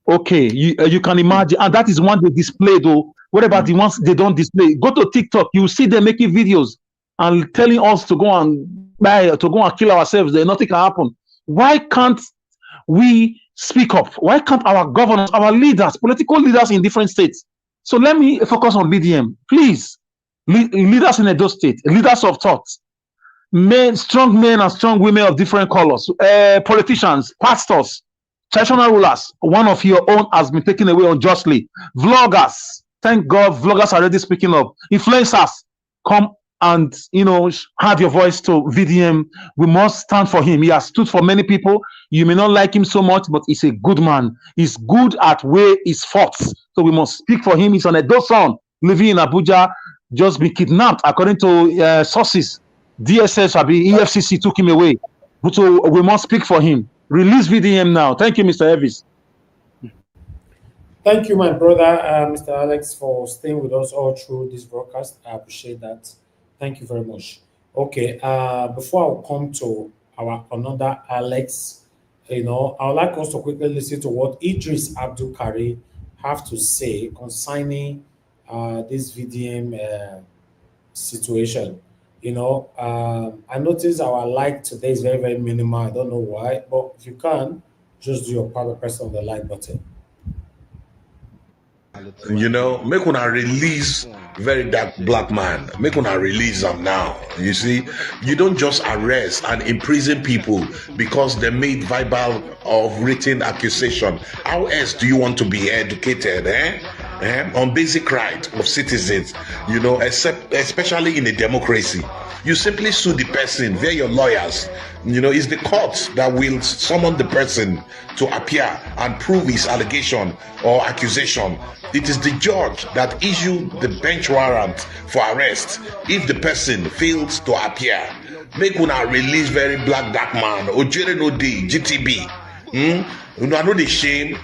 Okay, you can imagine, and that is one they display though. What about the ones they don't display? Go to TikTok, you see them making videos and telling us to go and buy, to go and kill ourselves. There, nothing can happen. Why can't we speak up? Why can't our governors, our leaders, political leaders in different states? So let me focus on VDM, please. Leaders in Edo State, leaders of thought, strong men and strong women of different colors, politicians, pastors, traditional rulers. One of your own has been taken away unjustly. Vloggers, thank God, vloggers are already speaking up. Influencers, come and have your voice to VDM. We must stand for him. He has stood for many people. You may not like him so much, but he's a good man. He's good at where he's fought. So we must speak for him. He's an Edo son living in Abuja. Just been kidnapped, according to sources. DSS, EFCC took him away. But we must speak for him. Release VDM now. Thank you, Mr. Elvis.
Thank you, my brother, Mr. Alex, for staying with us all through this broadcast. I appreciate that. Thank you very much. Okay, before I come to our another Alex, I would like us to quickly listen to what Idris Abdul Kari have to say concerning this VDM situation. I noticed our like today is very, very minimal. I don't know why, but if you can, just do your power press on the like button.
You know, make una release very dark black man. Make una release them now. You see, you don't just arrest and imprison people because they made verbal or written accusation. How else do you want to be educated, on basic right of citizens, you know, except especially in a democracy? You simply sue the person via your lawyers. You know, it's the court that will summon the person to appear and prove his allegation or accusation. It is the judge that issues the bench warrant for arrest if the person fails to appear. Make una release very black dark man, Ojere no dey, GTB. Una no dey shame,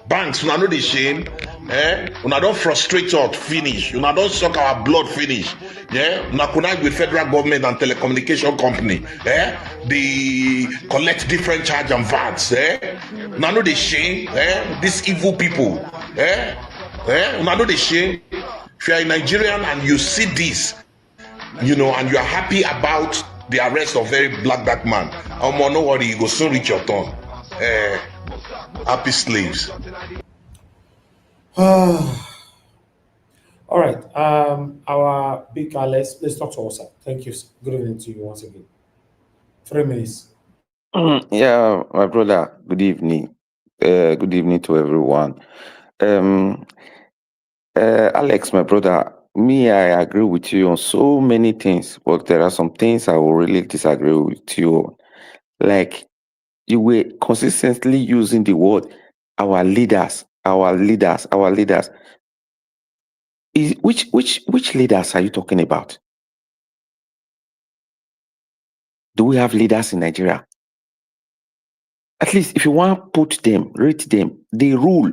banks, una no dey shame, una don frustrate us finish, una don suck our blood finish, una connect with federal government and telecommunication company, they collect different charge and VATs, una no dey shame, these evil people, una no dey shame. If you are a Nigerian and you see this, you know, and you are happy about the arrest of very black dark man, no worry, you go soon reach your turn. Happy slaves.
All right. Our big Alex, let's talk to us. Thank you. Good evening to you once again. 3 minutes.
Yeah, my brother. Good evening. Good evening to everyone. Alex, my brother. Me, I agree with you on so many things, but there are some things I will really disagree with you on. Like, you were consistently using the word our leaders, our leaders, our leaders. Which leaders are you talking about? Do we have leaders in Nigeria? At least if you want to put them, rate them, they rule.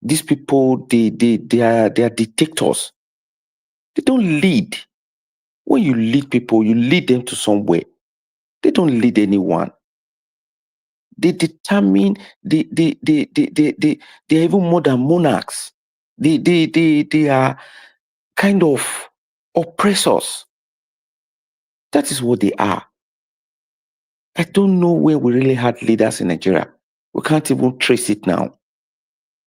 These people, they are dictators. They don't lead. When you lead people, you lead them to somewhere. They don't lead anyone. They determine, they are even more than monarchs. They are kind of oppressors. That is what they are. I don't know where we really had leaders in Nigeria. We can't even trace it now.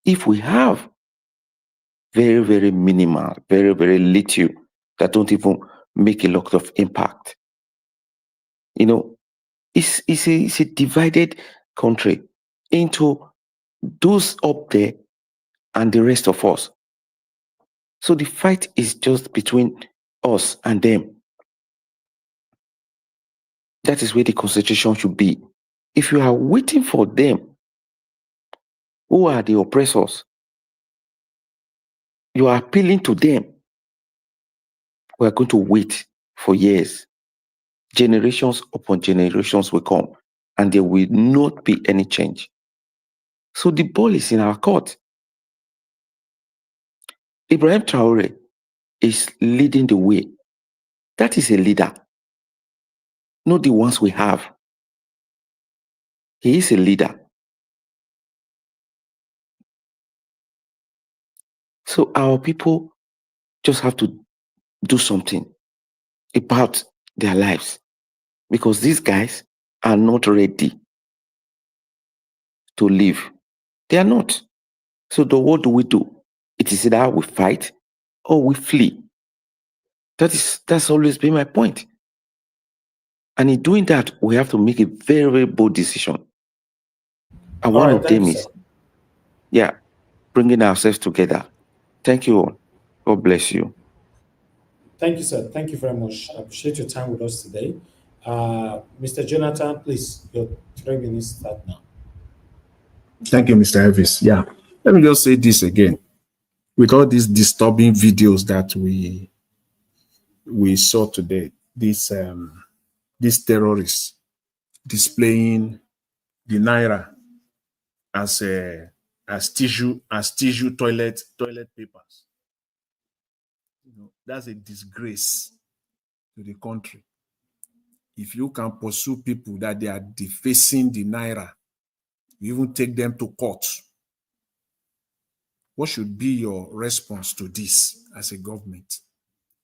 If we have, very, very minimal, very, very little that don't even make a lot of impact. You know, it's a divided country into those up there and the rest of us. So the fight is just between us and them. That is where the constitution should be. If you are waiting for them, who are the oppressors? You are appealing to them. We are going to wait for years. Generations upon generations will come, and there will not be any change. So the ball is in our court. Ibrahim Traore is leading the way. That is a leader, not the ones we have. He is a leader. So our people just have to do something about their lives, because these guys are not ready to live. They are not. So what do we do? It is either we fight or we flee. That's always been my point. And in doing that, we have to make a very, very bold decision. And one of them is, bringing ourselves together. Thank you all. God bless you.
Thank you, sir. Thank you very much. I appreciate your time with us today. Mr. Jonathan, please, your 3 minutes start now.
Thank you, Mr. Elvis. Yeah, let me just say this again. With all these disturbing videos that we saw today, these terrorists displaying the naira as tissue toilet papers. You know, that's a disgrace to the country. If you can pursue people that they are defacing the naira, you even take them to court. What should be your response to this as a government?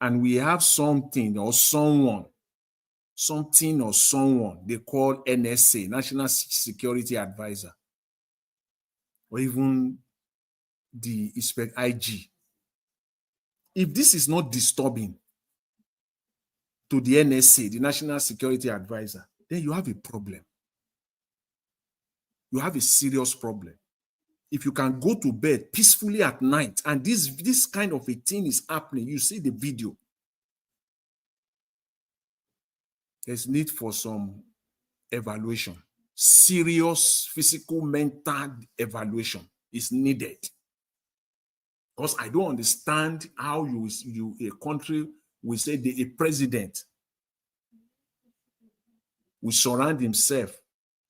And we have something or someone they call NSA, National Security Advisor, or even the IG. If this is not disturbing to the NSA, the National Security Advisor, then you have a problem. You have a serious problem. If you can go to bed peacefully at night and this kind of a thing is happening, you see the video. There's need for some evaluation. Serious physical, mental evaluation is needed. Because I don't understand how a country will say a president will surround himself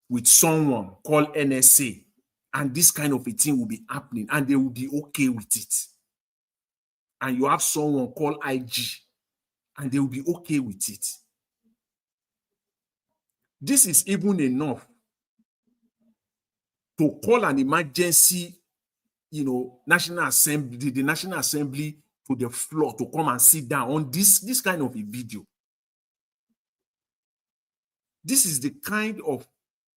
with someone called NSA, and this kind of a thing will be happening, and they will be okay with it. And you have someone called IG, and they will be okay with it. This is even enough to call an emergency, National Assembly, the National Assembly to the floor to come and sit down on this kind of a video. This is the kind of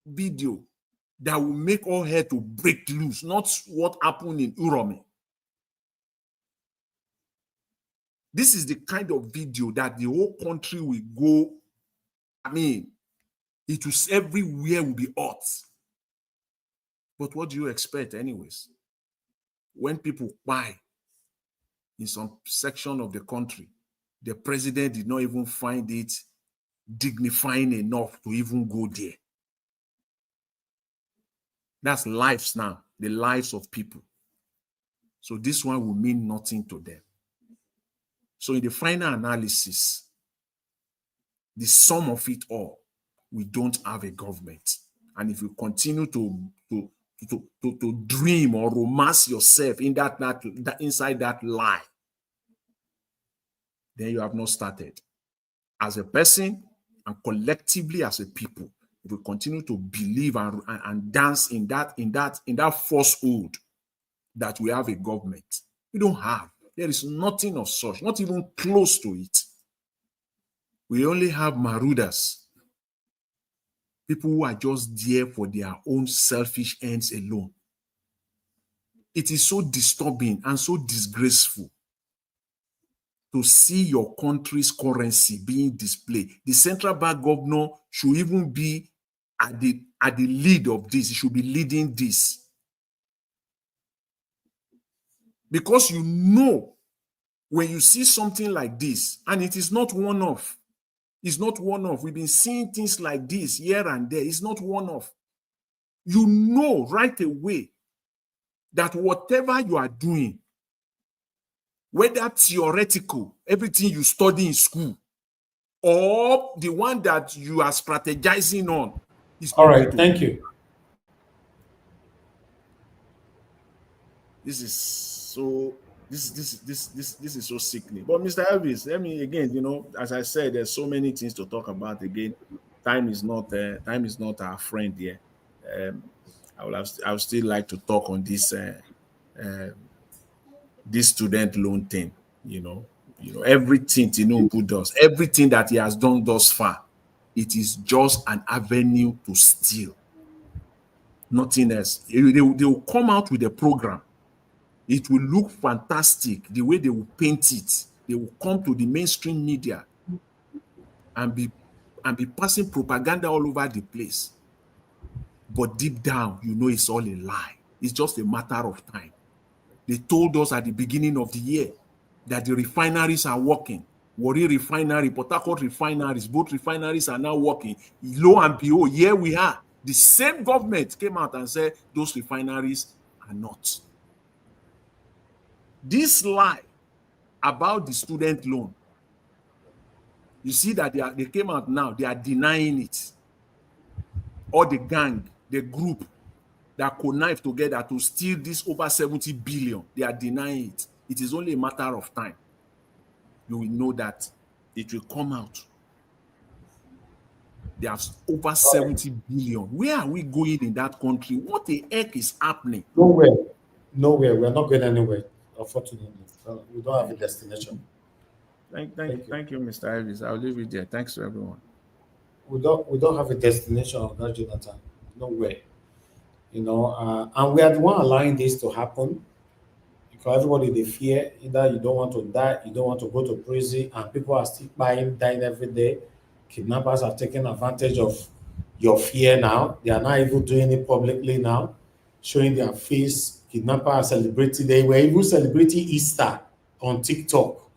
video that will make all hell to break loose, not what happened in Urome. This is the kind of video that the whole country will go, it was everywhere will be hot. But what do you expect anyways? When people buy in some section of the country, the president did not even find it dignifying enough to even go there. That's lives now, the lives of people. So this one will mean nothing to them. So in the final analysis, the sum of it all, we don't have a government. And if you continue to dream or romance yourself in that inside that lie, then you have not started. As a person and collectively as a people, if we continue to believe and dance in that falsehood that we have a government, we don't have. There is nothing of such, not even close to it. We only have marauders, people who are just there for their own selfish ends alone. It is so disturbing and so disgraceful to see your country's currency being displayed. The central bank governor should even be at the lead of this. He should be leading this. Because you know, when you see something like this, and it is not one-off, it's not one-off. We've been seeing things like this here and there. It's not one-off. You know right away that whatever you are doing, whether theoretical, everything you study in school, or the one that you are strategizing on, is
all right. Thank you.
This is so. This is so sickening. But Mr. Elvis, let me again, as I said, there's so many things to talk about. Again, time is not our friend here. I would still like to talk on this this student loan thing. Everything Tinubu does, everything that he has done thus far, it is just an avenue to steal. Nothing else. They will come out with a program. It will look fantastic the way they will paint it. They will come to the mainstream media and be passing propaganda all over the place. But deep down, it's all a lie. It's just a matter of time. They told us at the beginning of the year that the refineries are working. Warri Refinery, Port Harcourt refineries, both refineries are now working. Lo and behold, here we are. The same government came out and said those refineries are not. This lie about the student loan, you see that they came out now, they are denying it. Or the gang, the group that connive together to steal this over 70 billion, they are denying it. It is only a matter of time. You will know that it will come out. They have over 70 billion. Where are we going in that country? What the heck is happening?
Nowhere. We're not going anywhere. Unfortunately, we don't have a destination.
Thank you, Mr. Elvis. I'll leave it there. Thanks to everyone.
We don't have a destination on that, Jonathan. Nowhere. And we are the one allowing this to happen. Because everybody they fear either you don't want to die, you don't want to go to prison, and people are still dying every day. Kidnappers are taking advantage of your fear now. They are not even doing it publicly now, showing their face. Kidnappers are celebrating. They were even celebrating Easter on TikTok.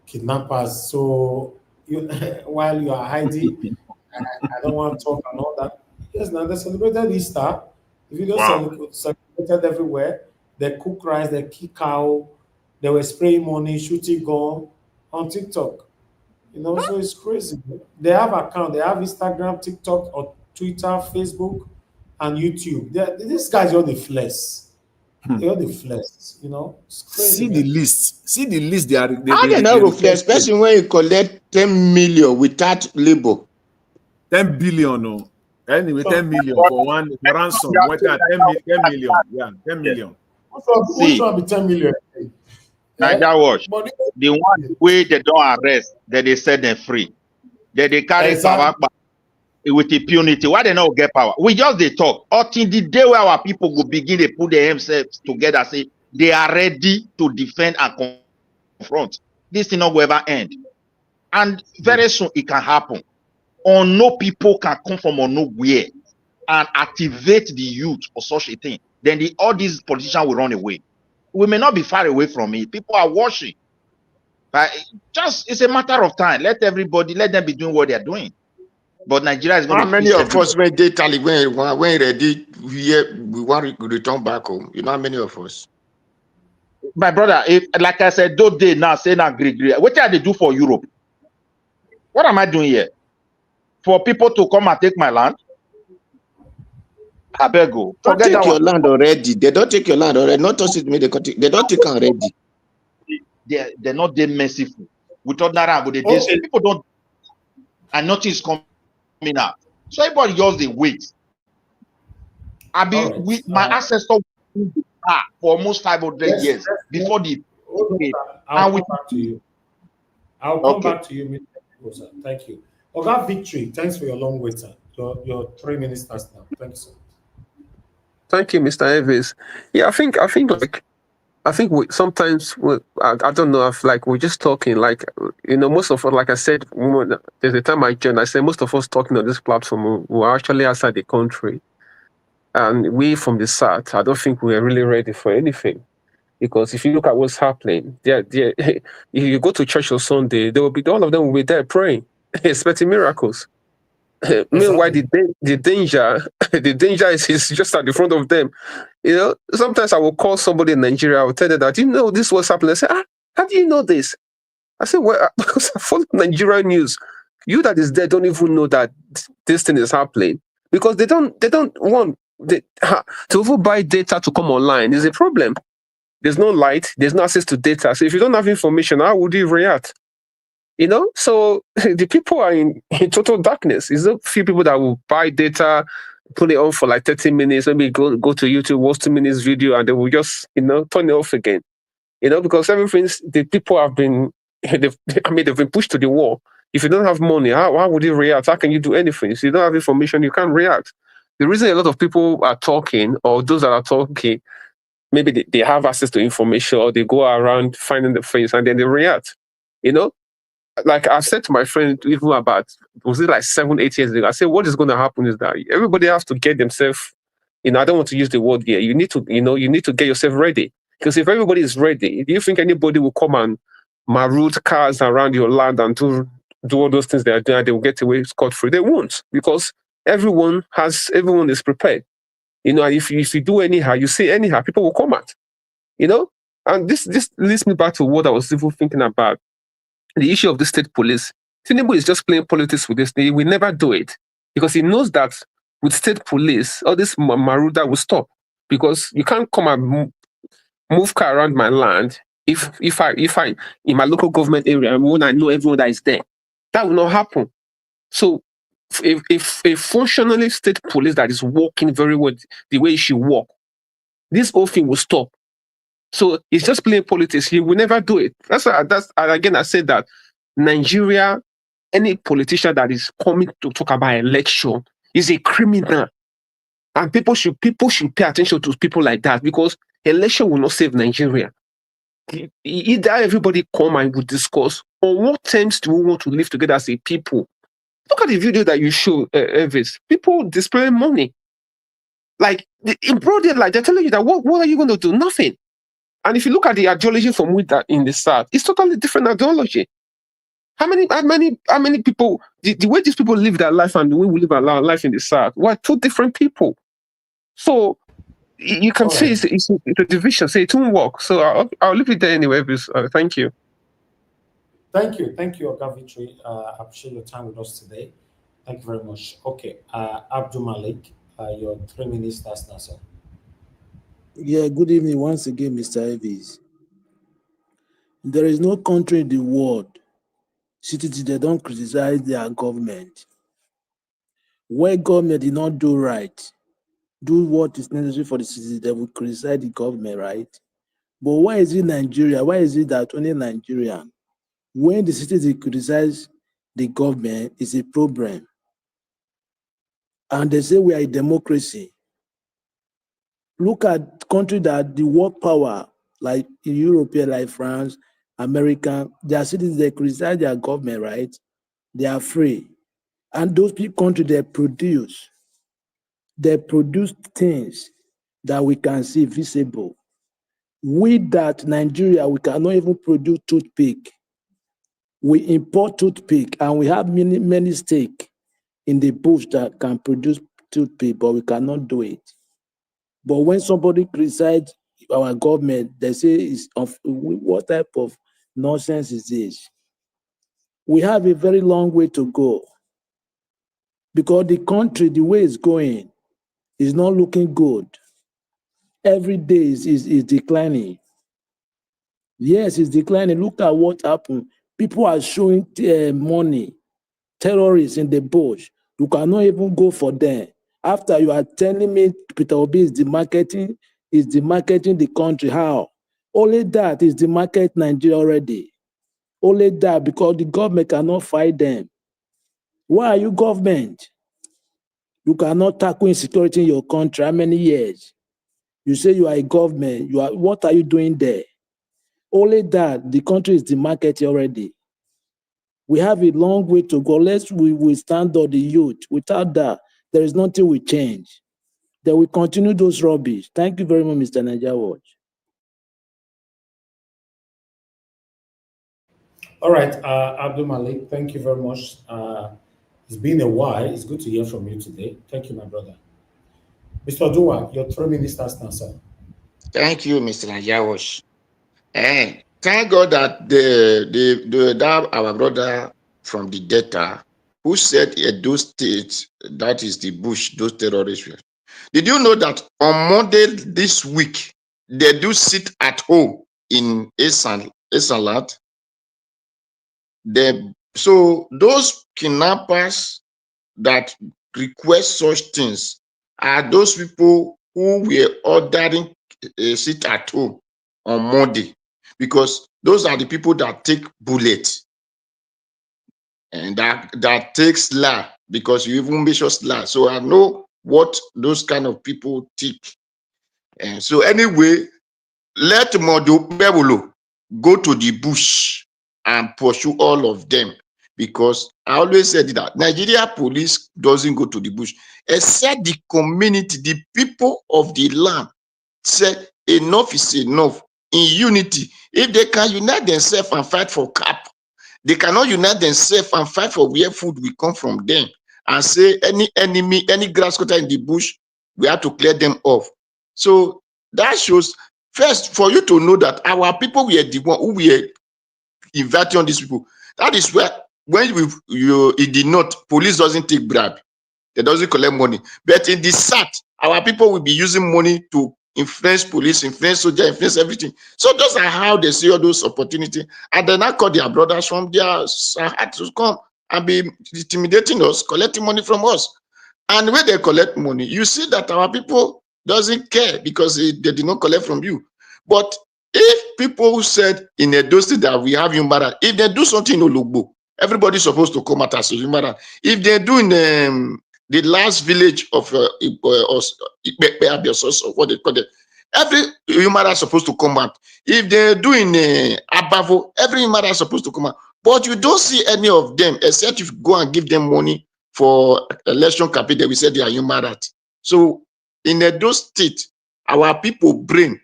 Kidnappers. So you, while you are hiding, I don't want to talk and all that. Yes, now they celebrated Easter. The video celebrated everywhere. They cook rice, they kick cow, they were spraying money, shooting gun on TikTok. You know, so it's crazy. They have account, they have Instagram, TikTok, or Twitter, Facebook, and YouTube. These guys are the flesh. They are the flesh, you know. It's crazy.
See the list. See the list they are.
How they not reflect? Person when you collect 10 million without labor.
10 billion, no. Anyway, 10 million for one for ransom. What that 10 million? Yeah, 10 million.
Who's trying to be 10 million?
Naija watch. The one way they don't arrest, that they set them free. That they carry power with impunity. Why they not get power? We just they talk. Until the day where our people will begin to put themselves together, say they are ready to defend and confront. This thing not will ever end. And very soon it can happen. Or no people can come from nowhere and activate the youth for such a thing. Then all these politicians will run away. We may not be far away from it. People are watching. But it's a matter of time. Let them be doing what they're doing. But Nigeria is going to.
How many of us when they tell when ready, we want to return back home? You know how many of us?
My brother, like I said, those days now saying agree. What did they do for Europe? What am I doing here? For people to come and take my land? I beg you.
Don't take your land already. They don't take your land already. Not just me. They don't take it already.
They're not that merciful. We thought that but people don't, and nothing is coming out. So everybody just they wait. My ancestors for almost 500 years before the.
I'll come back to you. I'll come back to you, Mr. Sir. Thank you. Oga Victory, thanks for your long wait, sir. Your 3 minutes starts now. Thank you, sir.
Thank you, Mr. Evans. Yeah, I think we sometimes I don't know if like we're just talking like most of us, like I said, there's a time I joined. I said most of us talking on this platform were actually outside the country, and we from the South. I don't think we are really ready for anything, because if you look at what's happening, if you go to church on Sunday, there will be all of them will be there praying, expecting miracles. Meanwhile, the danger is just at the front of them. Sometimes I will call somebody in Nigeria. I will tell them that, this was happening. I say, how do you know this? I say, well, because I follow Nigerian news. You that is there don't even know that this thing is happening, because they don't want to even buy data to come online. Is a problem. There's no light. There's no access to data. So if you don't have information, how would you react? So the people are in total darkness. It's a few people that will buy data, put it on for like 30 minutes, maybe go to YouTube, watch 2 minutes video, and they will just, turn it off again. Because the people have been, they've been pushed to the wall. If you don't have money, how would you react? How can you do anything? If you don't have information, you can't react. The reason a lot of people are talking, or those that are talking, maybe they have access to information, or they go around finding the face and then they react. Like I said to my friend, even about, was it like 7-8 years ago? I said, what is going to happen is that everybody has to get themselves, I don't want to use the word here. You need to get yourself ready. Because if everybody is ready, do you think anybody will come and maroot cars around your land and do all those things they are doing, and they will get away scot-free? They won't, because everyone is prepared. And if you do anyhow, you say anyhow, people will come out. And this leads me back to what I was even thinking about. The issue of the state police. Tinubu is just playing politics with this. He will never do it, because he knows that with state police, all this marauder will stop, because you can't come and move car around my land if I in my local government area, when I know everyone that is there. That will not happen. So if a functionally state police that is working very well the way it should work, this whole thing will stop. So he's just playing politics. He will never do it. Again, I said that Nigeria, any politician that is coming to talk about election is a criminal. And people should pay attention to people like that, because election will not save Nigeria. Either everybody come and we discuss, on what terms do we want to live together as a people? Look at the video that you show, Elvis. People displaying money. Like, in broad daylight, they're telling you that what are you going to do? Nothing. And if you look at the ideology from which that in the South, it's totally different ideology. How many people, the way these people live their life and the way we live our life in the South, we're two different people. So you can see it's a division, so it won't work. So I'll leave it there anyway. Thank you.
Thank you, Oga Victory. I appreciate your time with us today. Thank you very much. Okay, Abdul Malik, your 3 minutes starts now, sir.
Yeah, good evening once again, Mr. Elvis. There is no country in the world, citizens, they don't criticize their government. Where government did not do right, do what is necessary for the citizens, they will criticize the government, right? But why is it Nigeria? Why is it that only Nigerian, when the citizens criticize the government, is a problem? And they say we are a democracy. Look at countries that the world power, like in Europe, like France, America, their citizens, they criticize their government, right? They are free. And those countries, they produce things that we can see visible. With that, Nigeria, we cannot even produce toothpick. We import toothpick, and we have many stakes in the bush that can produce toothpick, but we cannot do it. But when somebody criticizes our government, they say, what type of nonsense is this? We have a very long way to go, because the country, the way it's going, is not looking good. Every day is declining. Yes, it's declining. Look at what happened. People are showing money, terrorists in the bush. You cannot even go for them. After you are telling me Peter Obi is demarketing the country. How? Only that is demarket Nigeria already. Only that, because the government cannot fight them. Why are you government? You cannot tackle insecurity in your country. How many years? You say you are a government. What are you doing there? Only that, the country is demarketed already. We have a long way to go. Unless we stand up the youth. Without that, there is nothing we change. They will continue those rubbish. Thank you very much, Mr. Niger Watch.
All right, Abdul Malik, thank you very much. It's been a while. It's good to hear from you today. Thank you, my brother. Mr. Dua, your 3 minutes starts now, sir.
Thank you, Mr. Najawash. And thank God that that our brother from the Delta who said those states, that is the bush, those terrorists. Did you know that on Monday this week, they do sit at home in Esalat? So those kidnappers that request such things are those people who were ordering a sit at home on Monday, because those are the people that take bullets and that takes slap, because you even measure slap. So I know what those kind of people think. And so anyway, let Modo Bebulo go to the bush and pursue all of them, because I always said that Nigeria police doesn't go to the bush, except the community, the people of the land say enough is enough in unity. If they can unite themselves and fight for cap, they cannot unite themselves and fight for where food will come from them and say any enemy, any grass cutter in the bush, we have to clear them off. So that shows, first, for you to know that our people were the one who were inviting on these people. That is where, when in the north, police doesn't take bribe. They doesn't collect money. But in the south, our people will be using money to influence police, influence soldier, influence everything. So those are how they see all those opportunities. And then I call their brothers from their side to come and be intimidating us, collecting money from us. And when they collect money, you see that our people doesn't care, because they did not collect from you. But if people who said in Edo State that we have human rights, if they do something in Olugbo, everybody's supposed to come at us as human rights. If they do in the last village of what they call it, Every human rights supposed to come out. If they're doing abavo, every human rights supposed to come out. But you don't see any of them, except if you go and give them money for election campaign, they will say they are human rights. So in those states, our people brain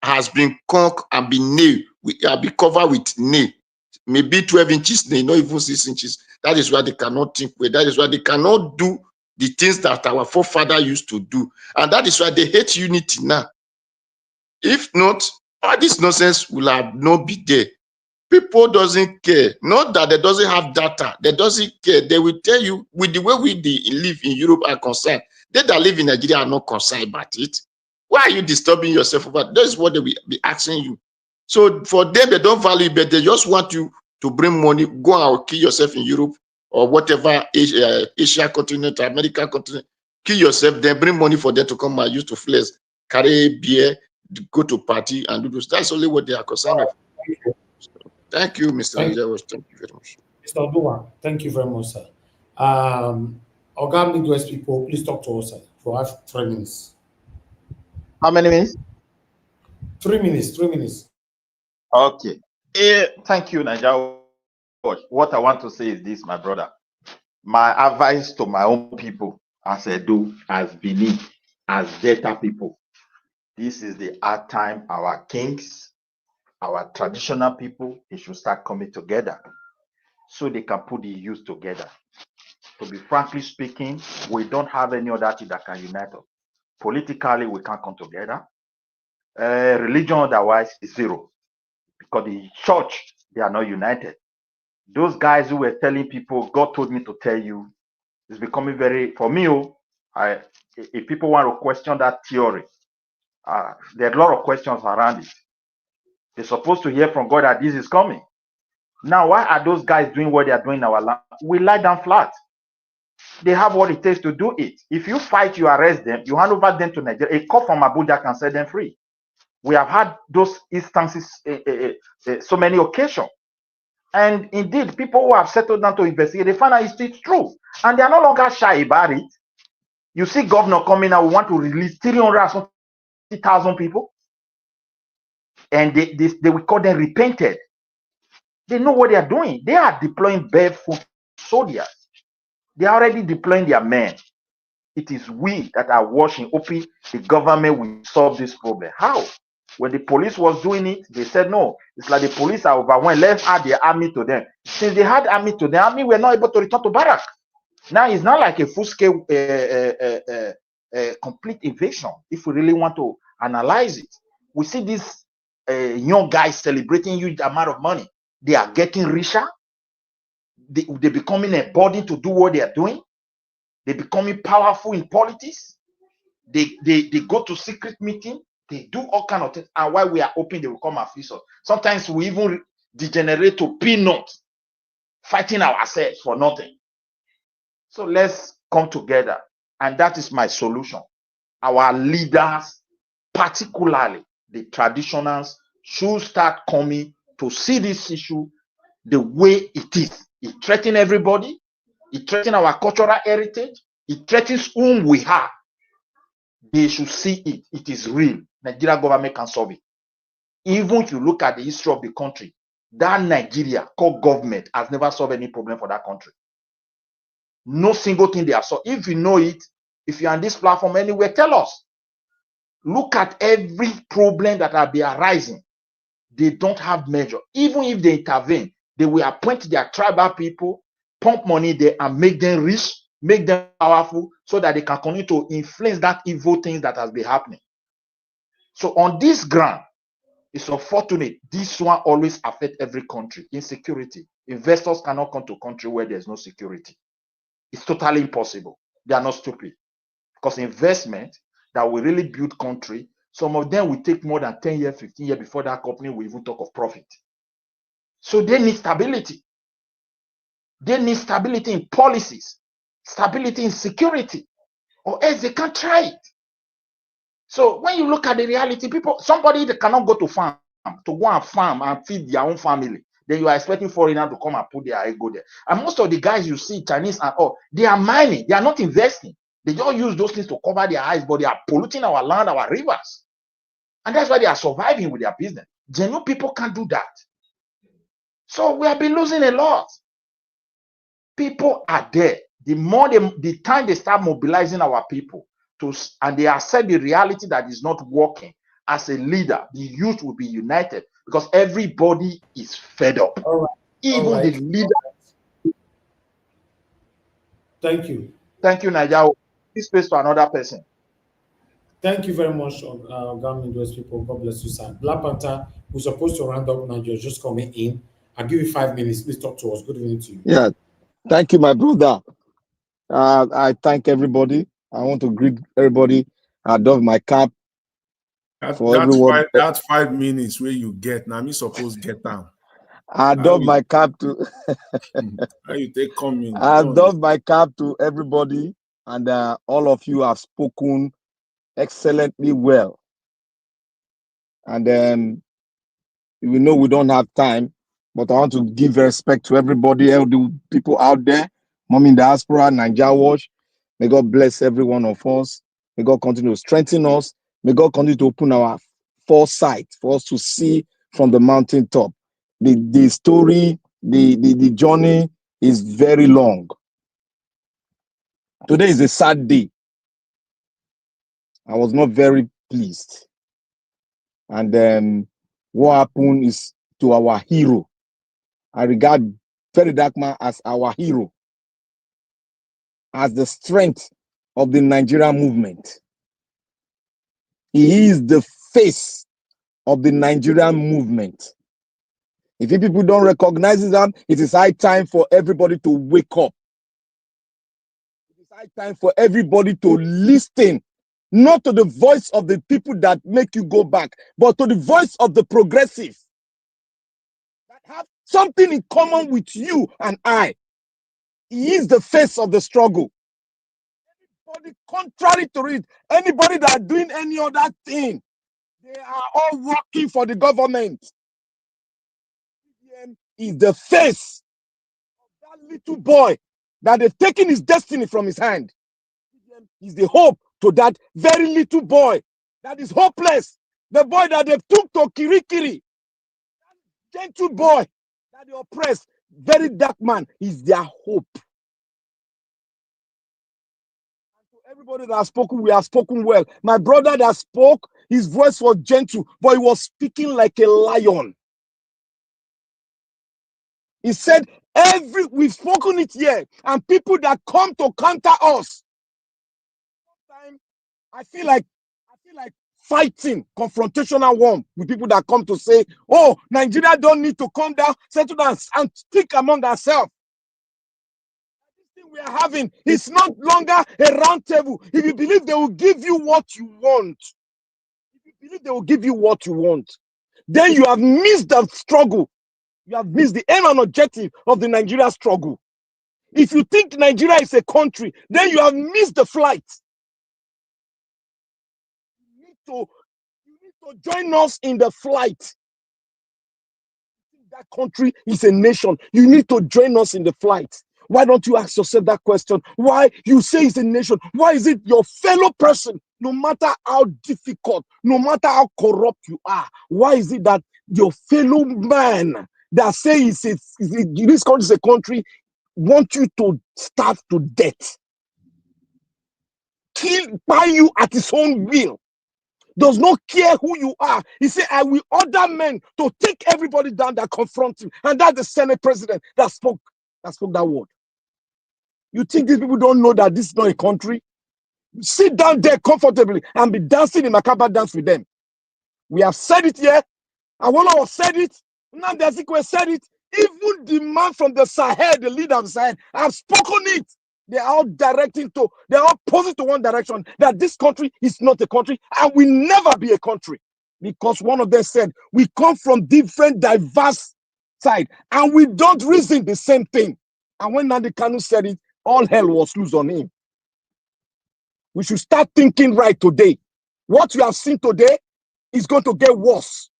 has been conquered and been nailed. We have been covered with nail, maybe 12 inches nail, not even 6 inches. That is why they cannot think well. That is why they cannot do the things that our forefathers used to do. And that is why they hate unity now. If not, all this nonsense will have not be there. People doesn't care. Not that they doesn't have data. They doesn't care. They will tell you, with the way we live in Europe are concerned, they that live in Nigeria are not concerned about it. Why are you disturbing yourself about? That is what they will be asking you. So for them, they don't value it, but they just want you to bring money, go and kill yourself in Europe or whatever Asia continent, America continent, kill yourself, then bring money for them to come and use to flex, carry beer, go to party and do this. That's only what they are concerned with. Thank you, Mr. Nigeria. Thank you very much.
Mr. Oduwa, thank you very much, sir. Organ Midwest people, please talk to us, sir. For have 3 minutes.
How many minutes?
3 minutes. 3 minutes.
Okay. Thank you, Nigeria. What I want to say is this, my brother. My advice to my own people, as Edo, as Benin, as Delta people, this is the hard time. Our kings, our traditional people, they should start coming together so they can put the youth together. To be frankly speaking, we don't have any other thing that can unite us. Politically, we can't come together. Religion otherwise is zero, because the church, they are not united. Those guys who were telling people, God told me to tell you, it's becoming very, for me, if people want to question that theory, there are a lot of questions around it. They're supposed to hear from God that this is coming. Now, why are those guys doing what they are doing in our land? We lie down flat. They have what it takes to do it. If you fight, you arrest them, you hand over them to Nigeria, a cop from Abuja can set them free. We have had those instances so many occasions. And indeed, people who have settled down to investigate, they find out it's true. And they are no longer shy about it. You see governor coming out, we want to release 360,000 people. And they will call them repented. They know what they are doing. They are deploying barefoot soldiers. They are already deploying their men. It is we that are watching, hoping the government will solve this problem. How? When the police was doing it, they said, no, it's like the police are overwhelmed. Let's add the army to them. Since they had army to them, the army were not able to return to barrack. Now it's not like a full-scale complete invasion. If we really want to analyze it, we see these young guys celebrating huge amount of money. They are getting richer. They're becoming a body to do what they are doing. They're becoming powerful in politics. They go to secret meeting. They do all kind of things. And while we are hoping they will come and fix us, sometimes we even degenerate to peanuts, fighting ourselves for nothing. So let's come together. And that is my solution. Our leaders, particularly the traditionals, should start coming to see this issue the way it is. It threatens everybody. It threatens our cultural heritage. It threatens whom we are. They should see it. It is real. Nigeria government can solve it. Even if you look at the history of the country, that Nigeria called government has never solved any problem for that country. No single thing they have solved. If you know it, if you're on this platform anywhere, tell us. Look at every problem that have been arising. They don't have measure. Even if they intervene, they will appoint their tribal people, pump money there and make them rich, make them powerful, so that they can continue to influence that evil things that has been happening. So on this ground, it's unfortunate. This one always affects every country. Insecurity. Investors cannot come to a country where there's no security. It's totally impossible. They are not stupid. Because investment that will really build country, some of them will take more than 10 years, 15 years before that company will even talk of profit. So they need stability. They need stability in policies, stability in security, or else they can't try it. So when you look at the reality, somebody that cannot go to farm, to go and farm and feed their own family, then you are expecting foreigners to come and put their ego there. And most of the guys you see, Chinese and all, they are mining, they are not investing. They just use those things to cover their eyes, but they are polluting our land, our rivers.
And that's why they are surviving with their business. Genuine people can't do that. So we have been losing a lot. People are there. The time they start mobilizing our people and they accept the reality that is not working, as a leader, the youth will be united because everybody is fed up.
All right.
Even the leader.
Thank you.
Thank you, Nigeria. This space to another person.
Thank you very much, government US people. God bless you, sir. Black Panther, we're supposed to round up now. You're just coming in. I'll give you 5 minutes. Please talk to us. Good evening to you.
Yeah, thank you, my brother. I thank everybody. I want to greet everybody. I doff my cap for everyone.
That's 5 minutes where you get. Now, me suppose get down.
I doff my cap to.
How you take coming?
I doff my cap to everybody, and all of you have spoken excellently well. And we know we don't have time, but I want to give respect to everybody, all the people out there, Mom in Diaspora, Nigeria Watch. May God bless every one of us. May God continue to strengthen us. May God continue to open our foresight for us to see from the mountaintop. The story, the journey is very long. Today is a sad day. I was not very pleased. And what happened is to our hero. I regard Very Dark Man as our hero, as the strength of the Nigerian movement. He is the face of the Nigerian movement. If you people don't recognize that, it is high time for everybody to wake up. It is high time for everybody to listen, not to the voice of the people that make you go back, but to the voice of the progressive that have something in common with you and I. He is the face of the struggle. Anybody contrary to it, anybody that are doing any other thing, they are all working for the government. VDM is the face of that little boy that they've taken his destiny from his hand. VDM is the hope to that very little boy that is hopeless. The boy that they've took to Kirikiri. That gentle boy that they oppressed. Very Dark Man is their hope. Everybody that has spoken, we have spoken well. My brother that spoke, his voice was gentle, but he was speaking like a lion. He said, we've spoken it here, and people that come to counter us. Sometimes I feel like fighting, confrontational one with people that come to say, oh, Nigeria don't need to come down, settle down, and speak among ourselves. We are having, it's not longer a round table. If you believe they will give you what you want, then you have missed the struggle. You have missed the aim and objective of the Nigeria struggle. If you think Nigeria is a country, then you have missed the flight. You need to join us in the flight. That country is a nation. You need to join us in the flight. Why don't you ask yourself that question? Why you say it's a nation? Why is it your fellow person, no matter how difficult, no matter how corrupt you are, why is it that your fellow man that says this country is a country want you to starve to death? By you at his own will. Does not care who you are. He said, I will order men to take everybody down that confront him. And that's the Senate president that spoke that word. You think these people don't know that this is not a country? Sit down there comfortably and be dancing in Makaba dance with them. We have said it here. Awolowo said it. Nnamdi Azikiwe said it. Even the man from the Sahel, the leader of the Sahel, have spoken it. They are all pointing to one direction, that this country is not a country and will never be a country. Because one of them said, we come from different, diverse sides and we don't reason the same thing. And when Nnamdi Kanu said it, all hell was loose on him. We should start thinking right today. What you have seen today is going to get worse.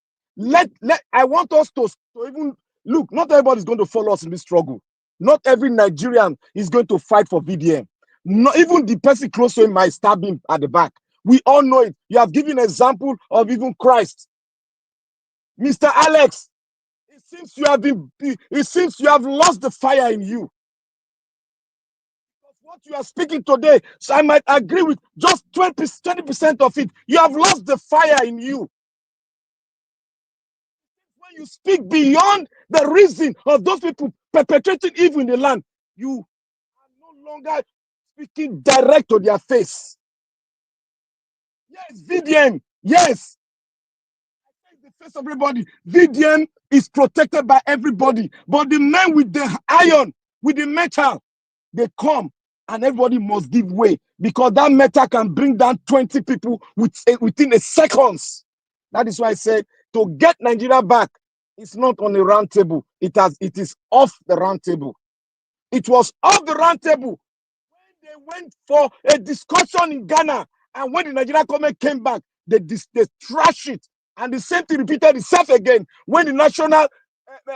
I want us to even look, not everybody is going to follow us in this struggle. Not every Nigerian is going to fight for VDM. Not even the person close to him might stab him at the back. We all know it. You have given an example of even Christ. Mr. Alex, it seems you have lost the fire in you. What you are speaking today, so I might agree with just 20% of it. You have lost the fire in you. When you speak beyond the reason of those people perpetrating evil in the land, you are no longer speaking direct to their face. Yes, VDM, yes. The face of everybody. VDM is protected by everybody. But the men with the iron, with the metal, they come and everybody must give way because that metal can bring down 20 people within a seconds. That is why I said to get Nigeria back, it's not on a round table. It is off the round table. It was off the round table when they went for a discussion in Ghana, and when the Nigerian government came back, they trashed it. And the same thing repeated itself again when the National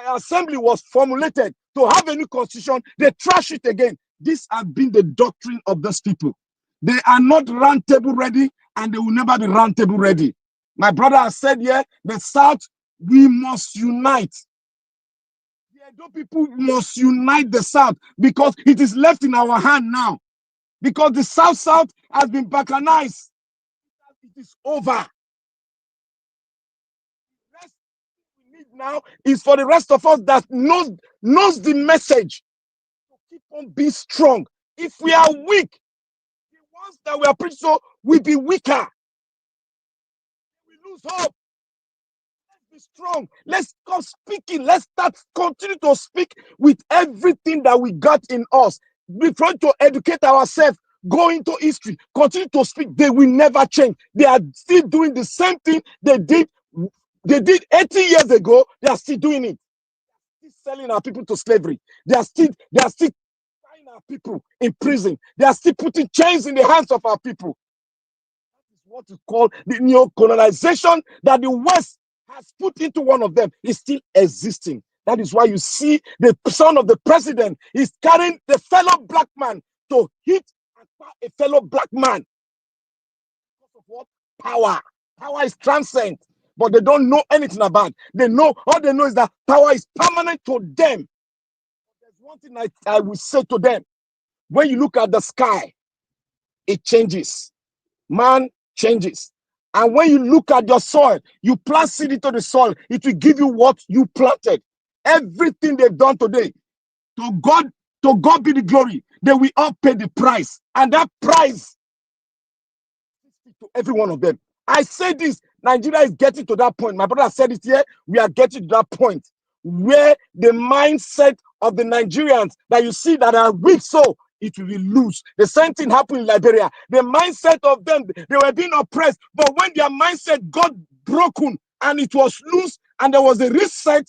Assembly was formulated to have a new constitution. They trashed it again. This has been the doctrine of those people. They are not round table ready, and they will never be round table ready. My brother has said here, the South, we must unite. The Edo people must unite the South because it is left in our hand now. Because the South has been balkanized. It is over. We need now is for the rest of us that knows the message to keep on being strong. If we are weak, the ones that we are preaching so will be weaker. We lose hope. Let's be strong. Let's come speaking. Let's continue to speak with everything that we got in us. We're trying to educate ourselves. Go into history. Continue to speak. They will never change. They are still doing the same thing they did 80 years ago. They are still doing it. They are still selling our people to slavery. They are still tying our people in prison. They are still putting chains in the hands of our people. That is what is called the neo-colonization that the West has put into one of them is still existing. That is why you see the son of the president is carrying the fellow black man to hit a fellow black man. Because of what? Power. Power is transcendent, but they don't know anything about it. They know, all they know is that power is permanent to them. There's one thing I will say to them. When you look at the sky, it changes. Man changes. And when you look at your soil, you plant seed into the soil, it will give you what you planted. Everything they've done today, to God be the glory. They will all pay the price. And that price to every one of them. I say this, Nigeria is getting to that point. My brother said it here. We are getting to that point where the mindset of the Nigerians that you see that are weak, so it will be loose. The same thing happened in Liberia. The mindset of them, they were being oppressed. But when their mindset got broken and it was loose and there was a reset,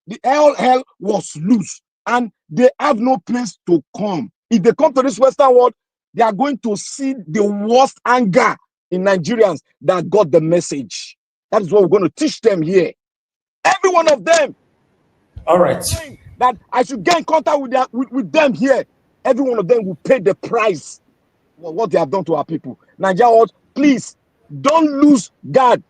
the hell was loose. And they have no place to come. If they come to this Western world, they are going to see the worst anger in Nigerians that got the message. That is what we're going to teach them here. Every one of them.
All right.
That I should get in contact with them here. Every one of them will pay the price for what they have done to our people. Nigeria, please don't lose God.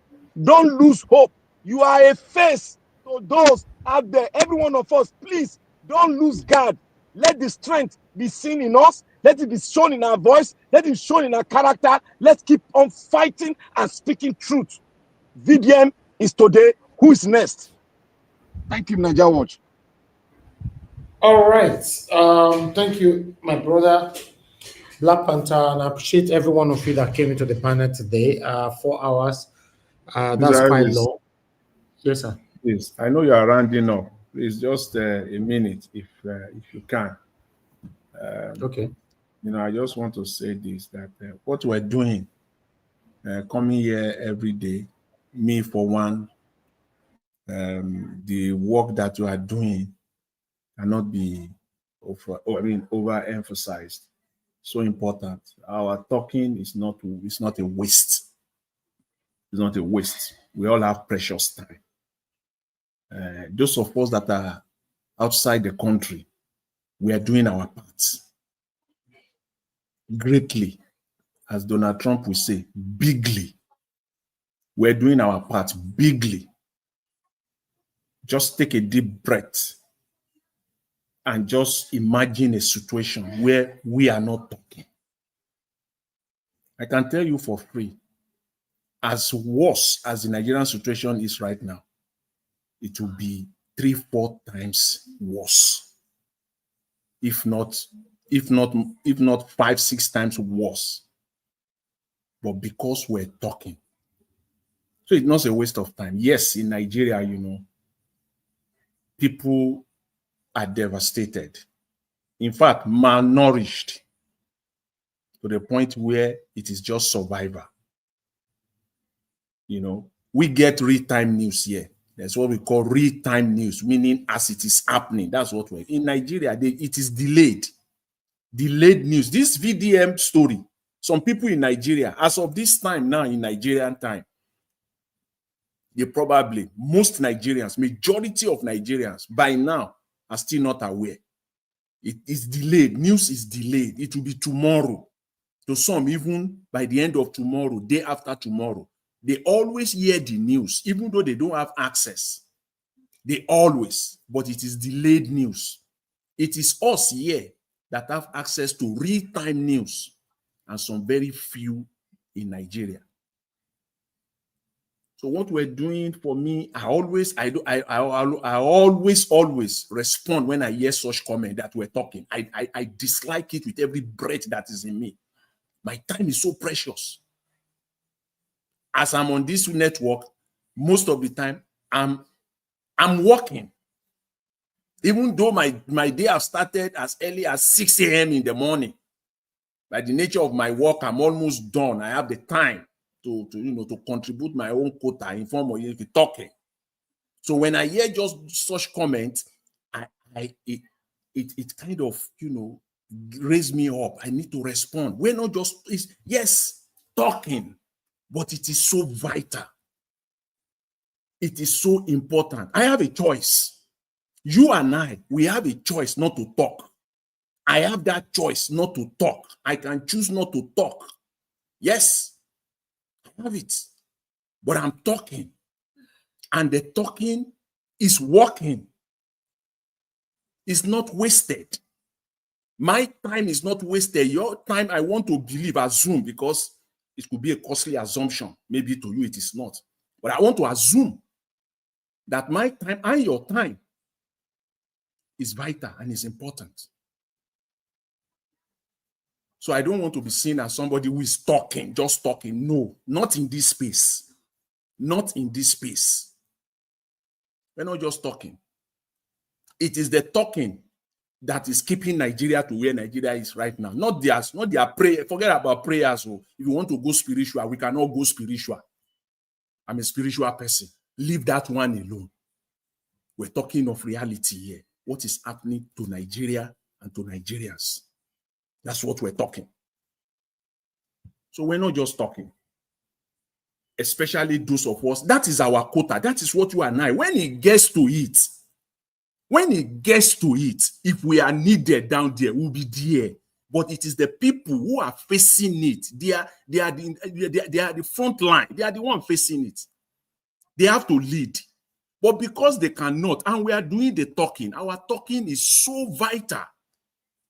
Don't lose hope. You are a face to those out there. Every one of us, please don't lose God. Let the strength be seen in us. Let it be shown in our voice. Let it be shown in our character. Let's keep on fighting and speaking truth. VDM is today. Who is next? Thank you, Nigeria Watch.
All right. Thank you, my brother, Black Panther, and I appreciate every one of you that came into the panel today. 4 hours. That's quite long. Yes, sir.
Please, I know you are rounding up. Please, just a minute, if you can.
Okay.
You know, I just want to say this, that what we're doing, coming here every day, me for one, the work that you are doing cannot be overemphasized. So important. Our talking is not a waste. It's not a waste. We all have precious time. Those of us that are outside the country, we are doing our parts greatly. as Donald Trump will say, bigly. We're doing our part bigly. Just take a deep breath and just imagine a situation where we are not talking. I can tell you for free, as worse as the Nigerian situation is right now, it will be 3-4 times worse. If not 5-6 times worse. But because we're talking. So it's not a waste of time. Yes, in Nigeria, you know, people are devastated. In fact, malnourished to the point where it is just survival. You know, we get real-time news here. That's what we call real-time news, meaning as it is happening. That's what we're in Nigeria. It is delayed. Delayed news. This VDM story, some people in Nigeria, as of this time now in Nigerian time, they probably, most Nigerians, majority of Nigerians by now are still not aware. It is delayed. News is delayed. It will be tomorrow. To some, even by the end of tomorrow, day after tomorrow. They always hear the news, even though they don't have access. They always, but it is delayed news. It is us here that have access to real-time news, and some very few in Nigeria. So what we're doing, for me, I always respond when I hear such comment that we're talking. I dislike it with every breath that is in me. My time is so precious. As I'm on this network, most of the time I'm working. Even though my day have started as early as 6 a.m. in the morning. By the nature of my work, I'm almost done. I have the time to contribute my own quota in form of talking. So when I hear just such comments, it kind of raise me up. I need to respond. We're not just talking, but it is so vital. It is so important. I have a choice. You and I, we have a choice not to talk. I have that choice not to talk. I can choose not to talk. Yes, I have it. But I'm talking. And the talking is working. It's not wasted. My time is not wasted. Your time, I want to assume, because it could be a costly assumption. Maybe to you it is not. But I want to assume that my time and your time is vital and is important. So I don't want to be seen as somebody who is talking, just talking. No, not in this space. Not in this space. We're not just talking. It is the talking that is keeping Nigeria to where Nigeria is right now. Not their prayer. Forget about prayers. If you want to go spiritual, we cannot go spiritual. I'm a spiritual person. Leave that one alone. We're talking of reality here. What is happening to Nigeria and to Nigerians? That's what we're talking. So we're not just talking. Especially those of us. That is our quota. That is what you and I. When it gets to it, if we are needed down there, we'll be there. But it is the people who are facing it. They are the front line. They are the one facing it. They have to lead. But because they cannot, and we are doing the talking, our talking is so vital.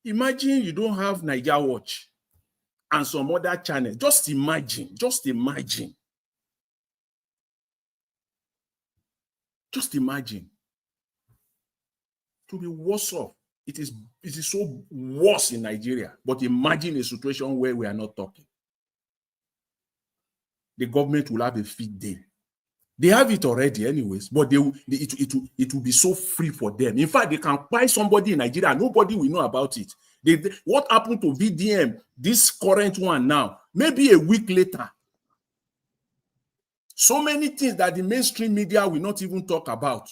Imagine you don't have Niger Watch and some other channel. Just imagine. Just imagine. Just imagine. To be worse off. It is so worse in Nigeria. But imagine a situation where we are not talking. The government will have a fit day. They have it already anyways, but it will be so free for them. In fact, they can buy somebody in Nigeria. Nobody will know about it. What happened to VDM, this current one now, maybe a week later. So many things that the mainstream media will not even talk about.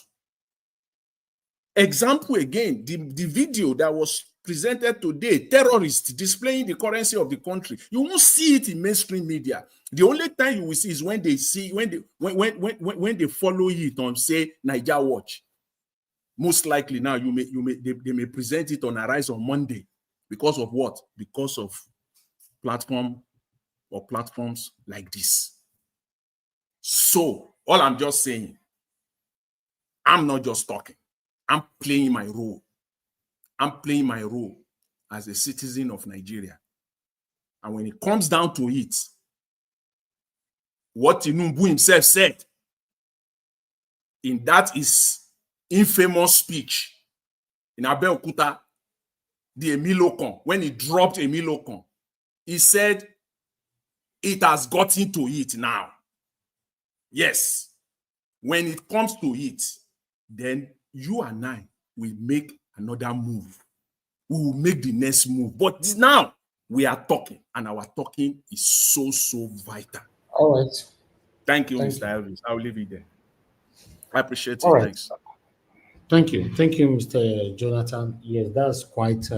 Example again, the video that was presented today, terrorists displaying the currency of the country. You won't see it in mainstream media. The only time you will see is when they see, when they follow it on, say, Niger Watch. Most likely now they may present it on Arise on Monday. Because of what? Because of platform or platforms like this. So all I'm just saying, I'm not just talking. I'm playing my role. I'm playing my role as a citizen of Nigeria. And when it comes down to it, what Tinubu himself said in that his infamous speech in Abeokuta, the Emilokon, when he dropped Emilokon, he said, it has gotten to it now. Yes. When it comes to it, then you and I will make another move. We will make the next move. But now we are talking, and our talking is so vital.
All right.
Thank you,
Thank
Mr. Elvis. I'll leave it there. I appreciate
All
it.
right.
Thanks.
Thank you. Thank you, Mr. Jonathan. Yes, that's quite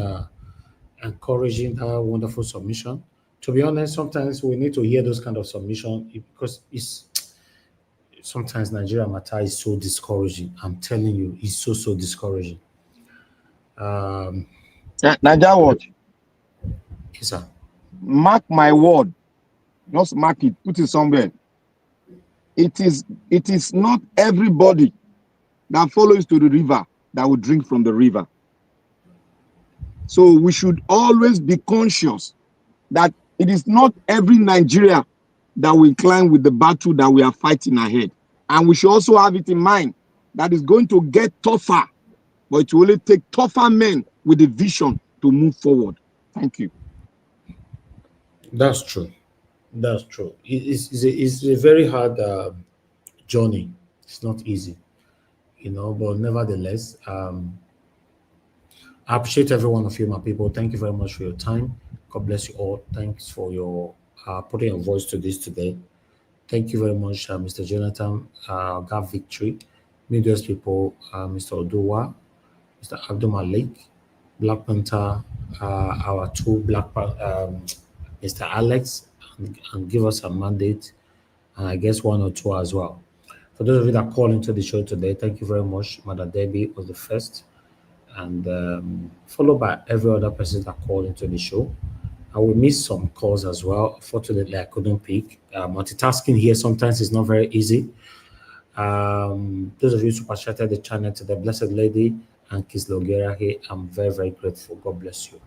encouraging, wonderful submission. To be honest, sometimes we need to hear those kind of submission because sometimes Nigeria matter is so discouraging. I'm telling you, it's so discouraging.
Nigeria watch.
Yes, sir.
Mark my word. Just mark it. Put it somewhere. It is not everybody that follows to the river that will drink from the river. So we should always be conscious that it is not every Nigeria that will climb with the battle that we are fighting ahead. And we should also have it in mind that it's going to get tougher, but it will only take tougher men with a vision to move forward. Thank you.
That's true. That's true. It's a very hard journey. It's not easy, but nevertheless, I appreciate every one of you, my people. Thank you very much for your time. God bless you all. Thanks for your putting your voice to this today. Thank you very much, Mr. Jonathan, Got Victory, Midwest people, Mr. Oduwa, Mr. Abdul Malik, Black Panther, our two Mr. Alex, and give us a mandate, and I guess one or two as well. For those of you that called into the show today, thank you very much. Mother Debbie was the first, and followed by every other person that called into the show. I will miss some calls as well. Unfortunately, I couldn't pick. Multitasking here sometimes is not very easy. Those of you who super chatted the channel to the Blessed Lady and Kiss Logera here, I'm very grateful. God bless you.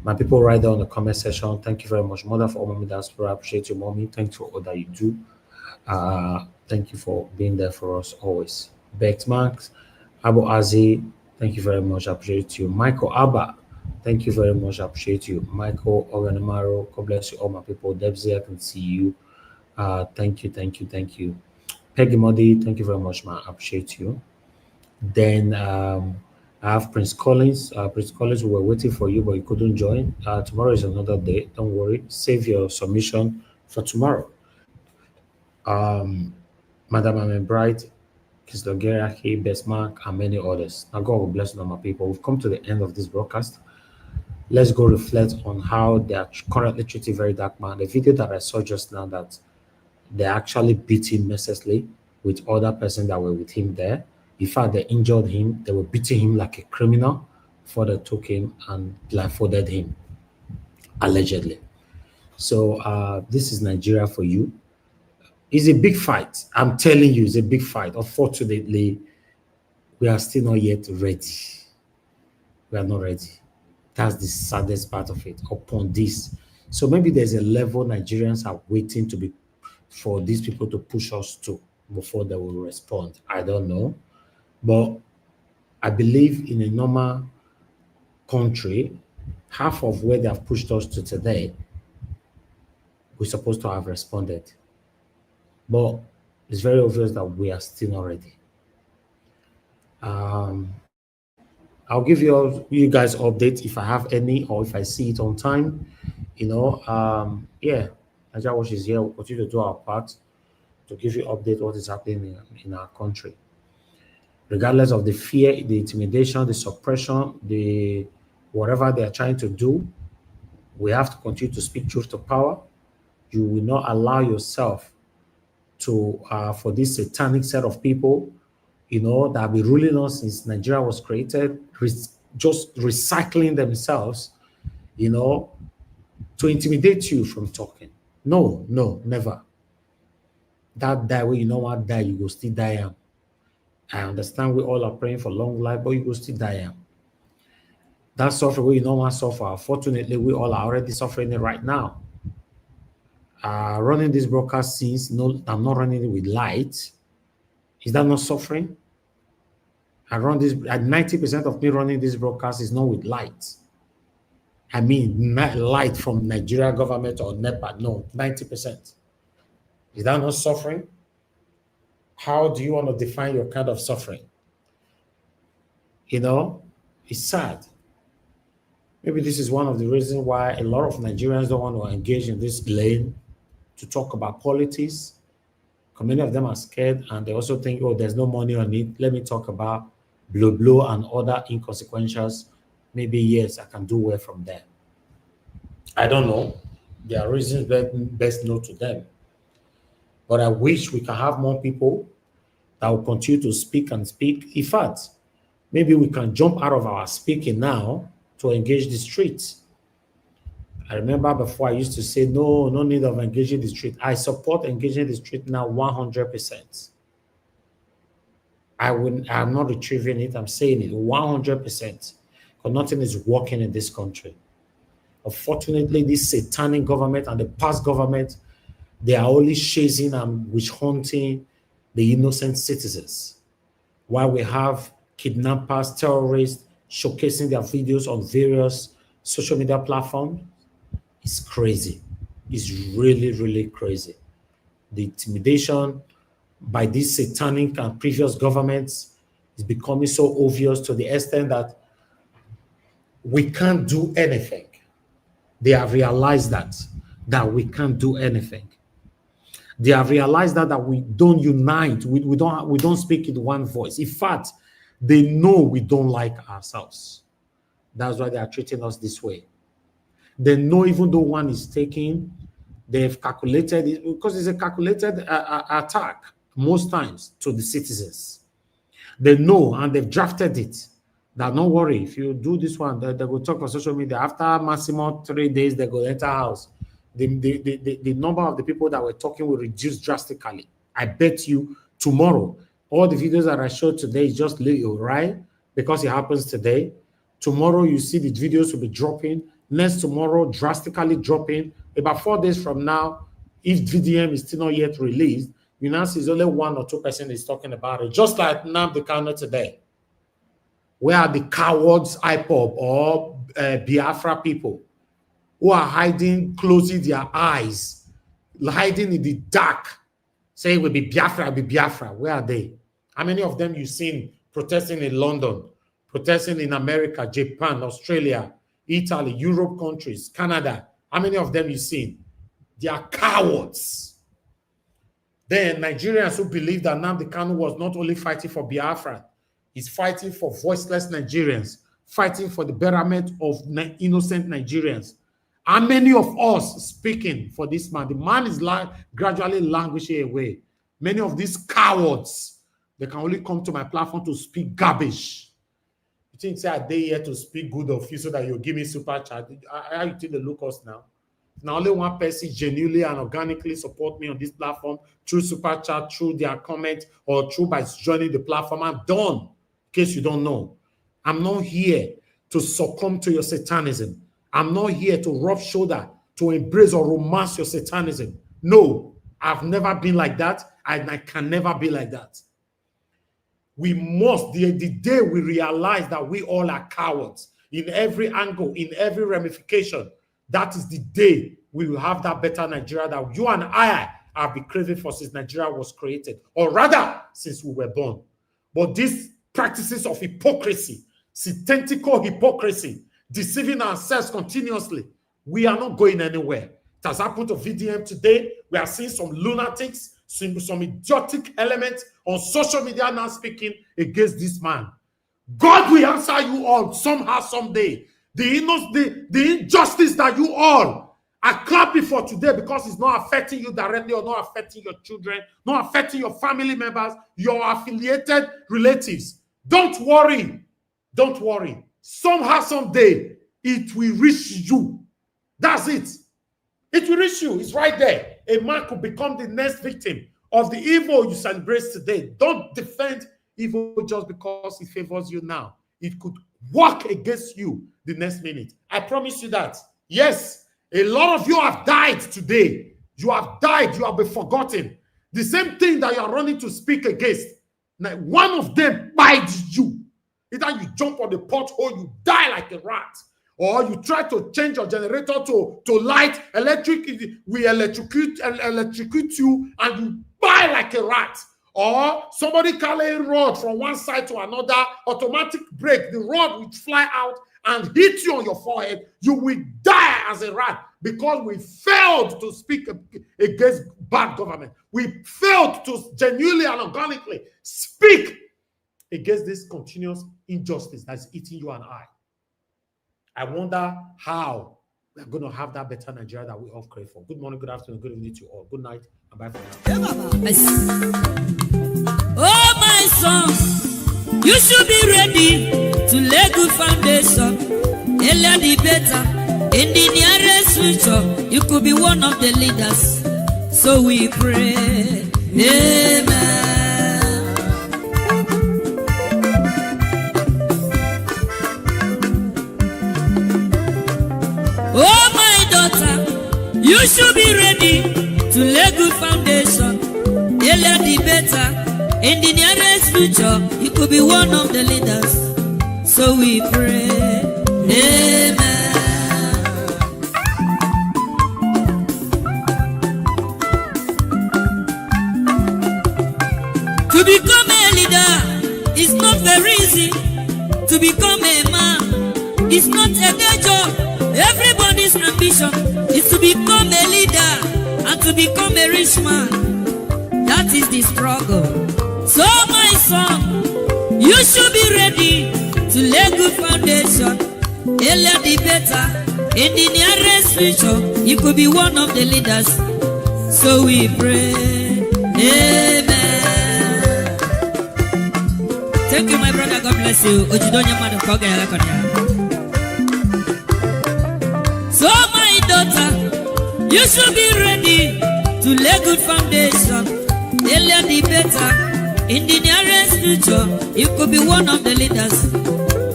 My people right there on the comment section, thank you very much. Mother for all mommy diaspora, I appreciate you, mommy. Thanks for all that you do. Thank you for being there for us always. Bex Max, Abu Azi, thank you very much. I appreciate you. Michael Abba, thank you very much. I appreciate you. Michael Oganamaro, God bless you all my people. Debsy, I can see you. Thank you. Peggy Modi, thank you very much, man. I appreciate you. Then I have Prince Collins. Prince Collins, we were waiting for you, but you couldn't join. Tomorrow is another day. Don't worry. Save your submission for tomorrow. Madam Amen Bright, Kislogeria, Hey, Bestmark, and many others. Now, God will bless you, my people. We've come to the end of this broadcast. Let's go reflect on how they are currently treating Very Dark Man. The video that I saw just now, that they actually beat him mercilessly with other persons that were with him there. In fact, they injured him. They were beating him like a criminal before they took him and blindfolded him, allegedly. So this is Nigeria for you. It's a big fight. I'm telling you, it's a big fight. Unfortunately, we are still not yet ready. We are not ready. That's the saddest part of it. Upon this, so maybe there's a level Nigerians are waiting for these people to push us to before they will respond. I don't know, but I believe in a normal country, half of where they have pushed us to today, we're supposed to have responded. But it's very obvious that we are still not ready. I'll give you guys updates if I have any, or if I see it on time. Yeah, Nigeria Watch is here. We'll continue to do our part to give you update what is happening in our country. Regardless of the fear, the intimidation, the suppression, the whatever they are trying to do, we have to continue to speak truth to power. You will not allow yourself to for this satanic set of people, that have been ruling us since Nigeria was created, just recycling themselves, to intimidate you from talking. No, no, never. That die way you know what die, you go still die. I understand we all are praying for long life, but you go still die. That suffering where you know what suffer. Fortunately, we all are already suffering it right now. Running this broadcast since no, I'm not running it with light. Is that not suffering? I run this at 90% of me running this broadcast is not with light. I mean, not light from Nigeria government or NEPA. No, 90%. Is that not suffering? How do you want to define your kind of suffering? You know, it's sad. Maybe this is one of the reasons why a lot of Nigerians don't want to engage in this lane to talk about politics. Many of them are scared and they also think, oh, there's no money on it. Let me talk about blow and other inconsequentials. Maybe, yes, I can do well from there. I don't know. There are reasons best known to them. But I wish we can have more people that will continue to speak and speak. In fact, maybe we can jump out of our speaking now to engage the streets. I remember before I used to say, no need of engaging the street. I support engaging the street now 100%. I'm not retrieving it. I'm saying it 100%. Because nothing is working in this country. Unfortunately, this satanic government and the past government, they are only chasing and witch hunting the innocent citizens. While we have kidnappers, terrorists, showcasing their videos on various social media platforms, it's crazy. It's really, really crazy. The intimidation by these satanic and previous governments is becoming so obvious to the extent that we can't do anything. They have realized that we can't do anything. They have realized that we don't unite. We don't speak in one voice. In fact, they know we don't like ourselves. That's why they are treating us this way. They know even though one is taken, they've calculated it because it's a calculated attack most times to the citizens. They know and they've drafted it. That don't worry, if you do this one, they will talk on social media. After maximum 3 days, they go enter house. The number of the people that were talking will reduce drastically. I bet you tomorrow, all the videos that I showed today is just little, right? Because it happens today. Tomorrow, you see the videos will be dropping. Next tomorrow, drastically dropping. About 4 days from now, if VDM is still not yet released, you now see only 1 or 2% is talking about it. Just like Nnamdi Kanu today. Where are the cowards, IPOB or Biafra people who are hiding, closing their eyes, hiding in the dark, saying we'll be Biafra, be Biafra? Where are they? How many of them you've seen protesting in London, protesting in America, Japan, Australia, Italy, Europe countries, Canada? How many of them you've seen? They are cowards. Then Nigerians who believe that Nnamdi Kanu was not only fighting for Biafra, he's fighting for voiceless Nigerians, fighting for the betterment of innocent Nigerians. How many of us speaking for this man? The man is gradually languishing away. Many of these cowards, they can only come to my platform to speak garbage. You think, say, are they here to speak good of you so that you'll give me super chat? How you think they look us now? Now only one person genuinely and organically support me on this platform through super chat, through their comment, or through by joining the platform. I'm done. In case you don't know, I'm not here to succumb to your satanism. I'm not here to rub shoulder, to embrace or romance your satanism. No, I've never been like that, and I can never be like that. We must, the day we realize that we all are cowards in every angle, in every ramification, that is the day we will have that better Nigeria that you and I have been craving for since Nigeria was created, or rather, since we were born. But these practices of hypocrisy, synthetical hypocrisy, deceiving ourselves continuously, we are not going anywhere. It has happened to VDM today. We are seeing some lunatics, some idiotic elements on social media now speaking against this man. God will answer you all somehow, someday. The injustice that you all are clapping for today because it's not affecting you directly or not affecting your children, not affecting your family members, your affiliated relatives. Don't worry. Don't worry. Somehow, someday, it will reach you. That's it. It will reach you. It's right there. A man could become the next victim of the evil you celebrate today. Don't defend evil just because it favors you now. It could work against you the next minute. I promise you that. Yes, a lot of you have died today. You have died. You have been forgotten. The same thing that you are running to speak against. Now, one of them bites you. Either you jump on the pothole, you die like a rat, or you try to change your generator to light electric. We electrocute you and you die like a rat. Or somebody carrying rod from one side to another, automatic brake, the rod will fly out and hit you on your forehead. You will die as a rat because we failed to speak against bad government. We failed to genuinely and organically speak against this continuous injustice that's eating you and I. I wonder how we're going to have that better Nigeria that we all crave for. Good morning, good afternoon, good evening to you all. Good night, and bye for now.
Oh, my son, you should be ready to lay good foundation. Earlier the better. In the nearest future, you could be one of the leaders. So we pray. Amen. Oh, my daughter, you should be ready to lay good foundation. Earlier the better. In the nearest future, you could be one of the leaders. So we pray. Amen. To become a leader is not very easy. To become a man is not a day job. Everybody's ambition is to become a leader and to become a rich man. That is the struggle. So my son, you should be ready to lay good foundation. Earlier the better. In the nearest future, you could be one of the leaders. So we pray. Amen. Thank you, my brother. God bless you. So my daughter, you should be ready to lay good foundation. Earlier the better. In the nearest future, you could be one of the leaders.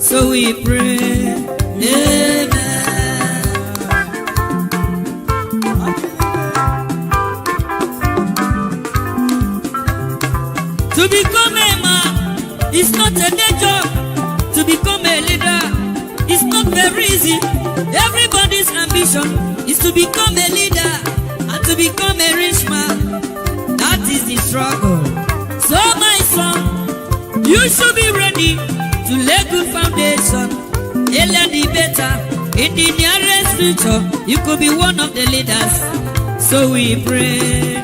So we pray. Amen. To become a man is not a day job. To become a leader is not very easy. Everybody's ambition is to become a leader and to become a rich man. That is the struggle. So my son, you should be ready to lay good foundation. Earlier the better. In the nearest future, you could be one of the leaders. So we pray.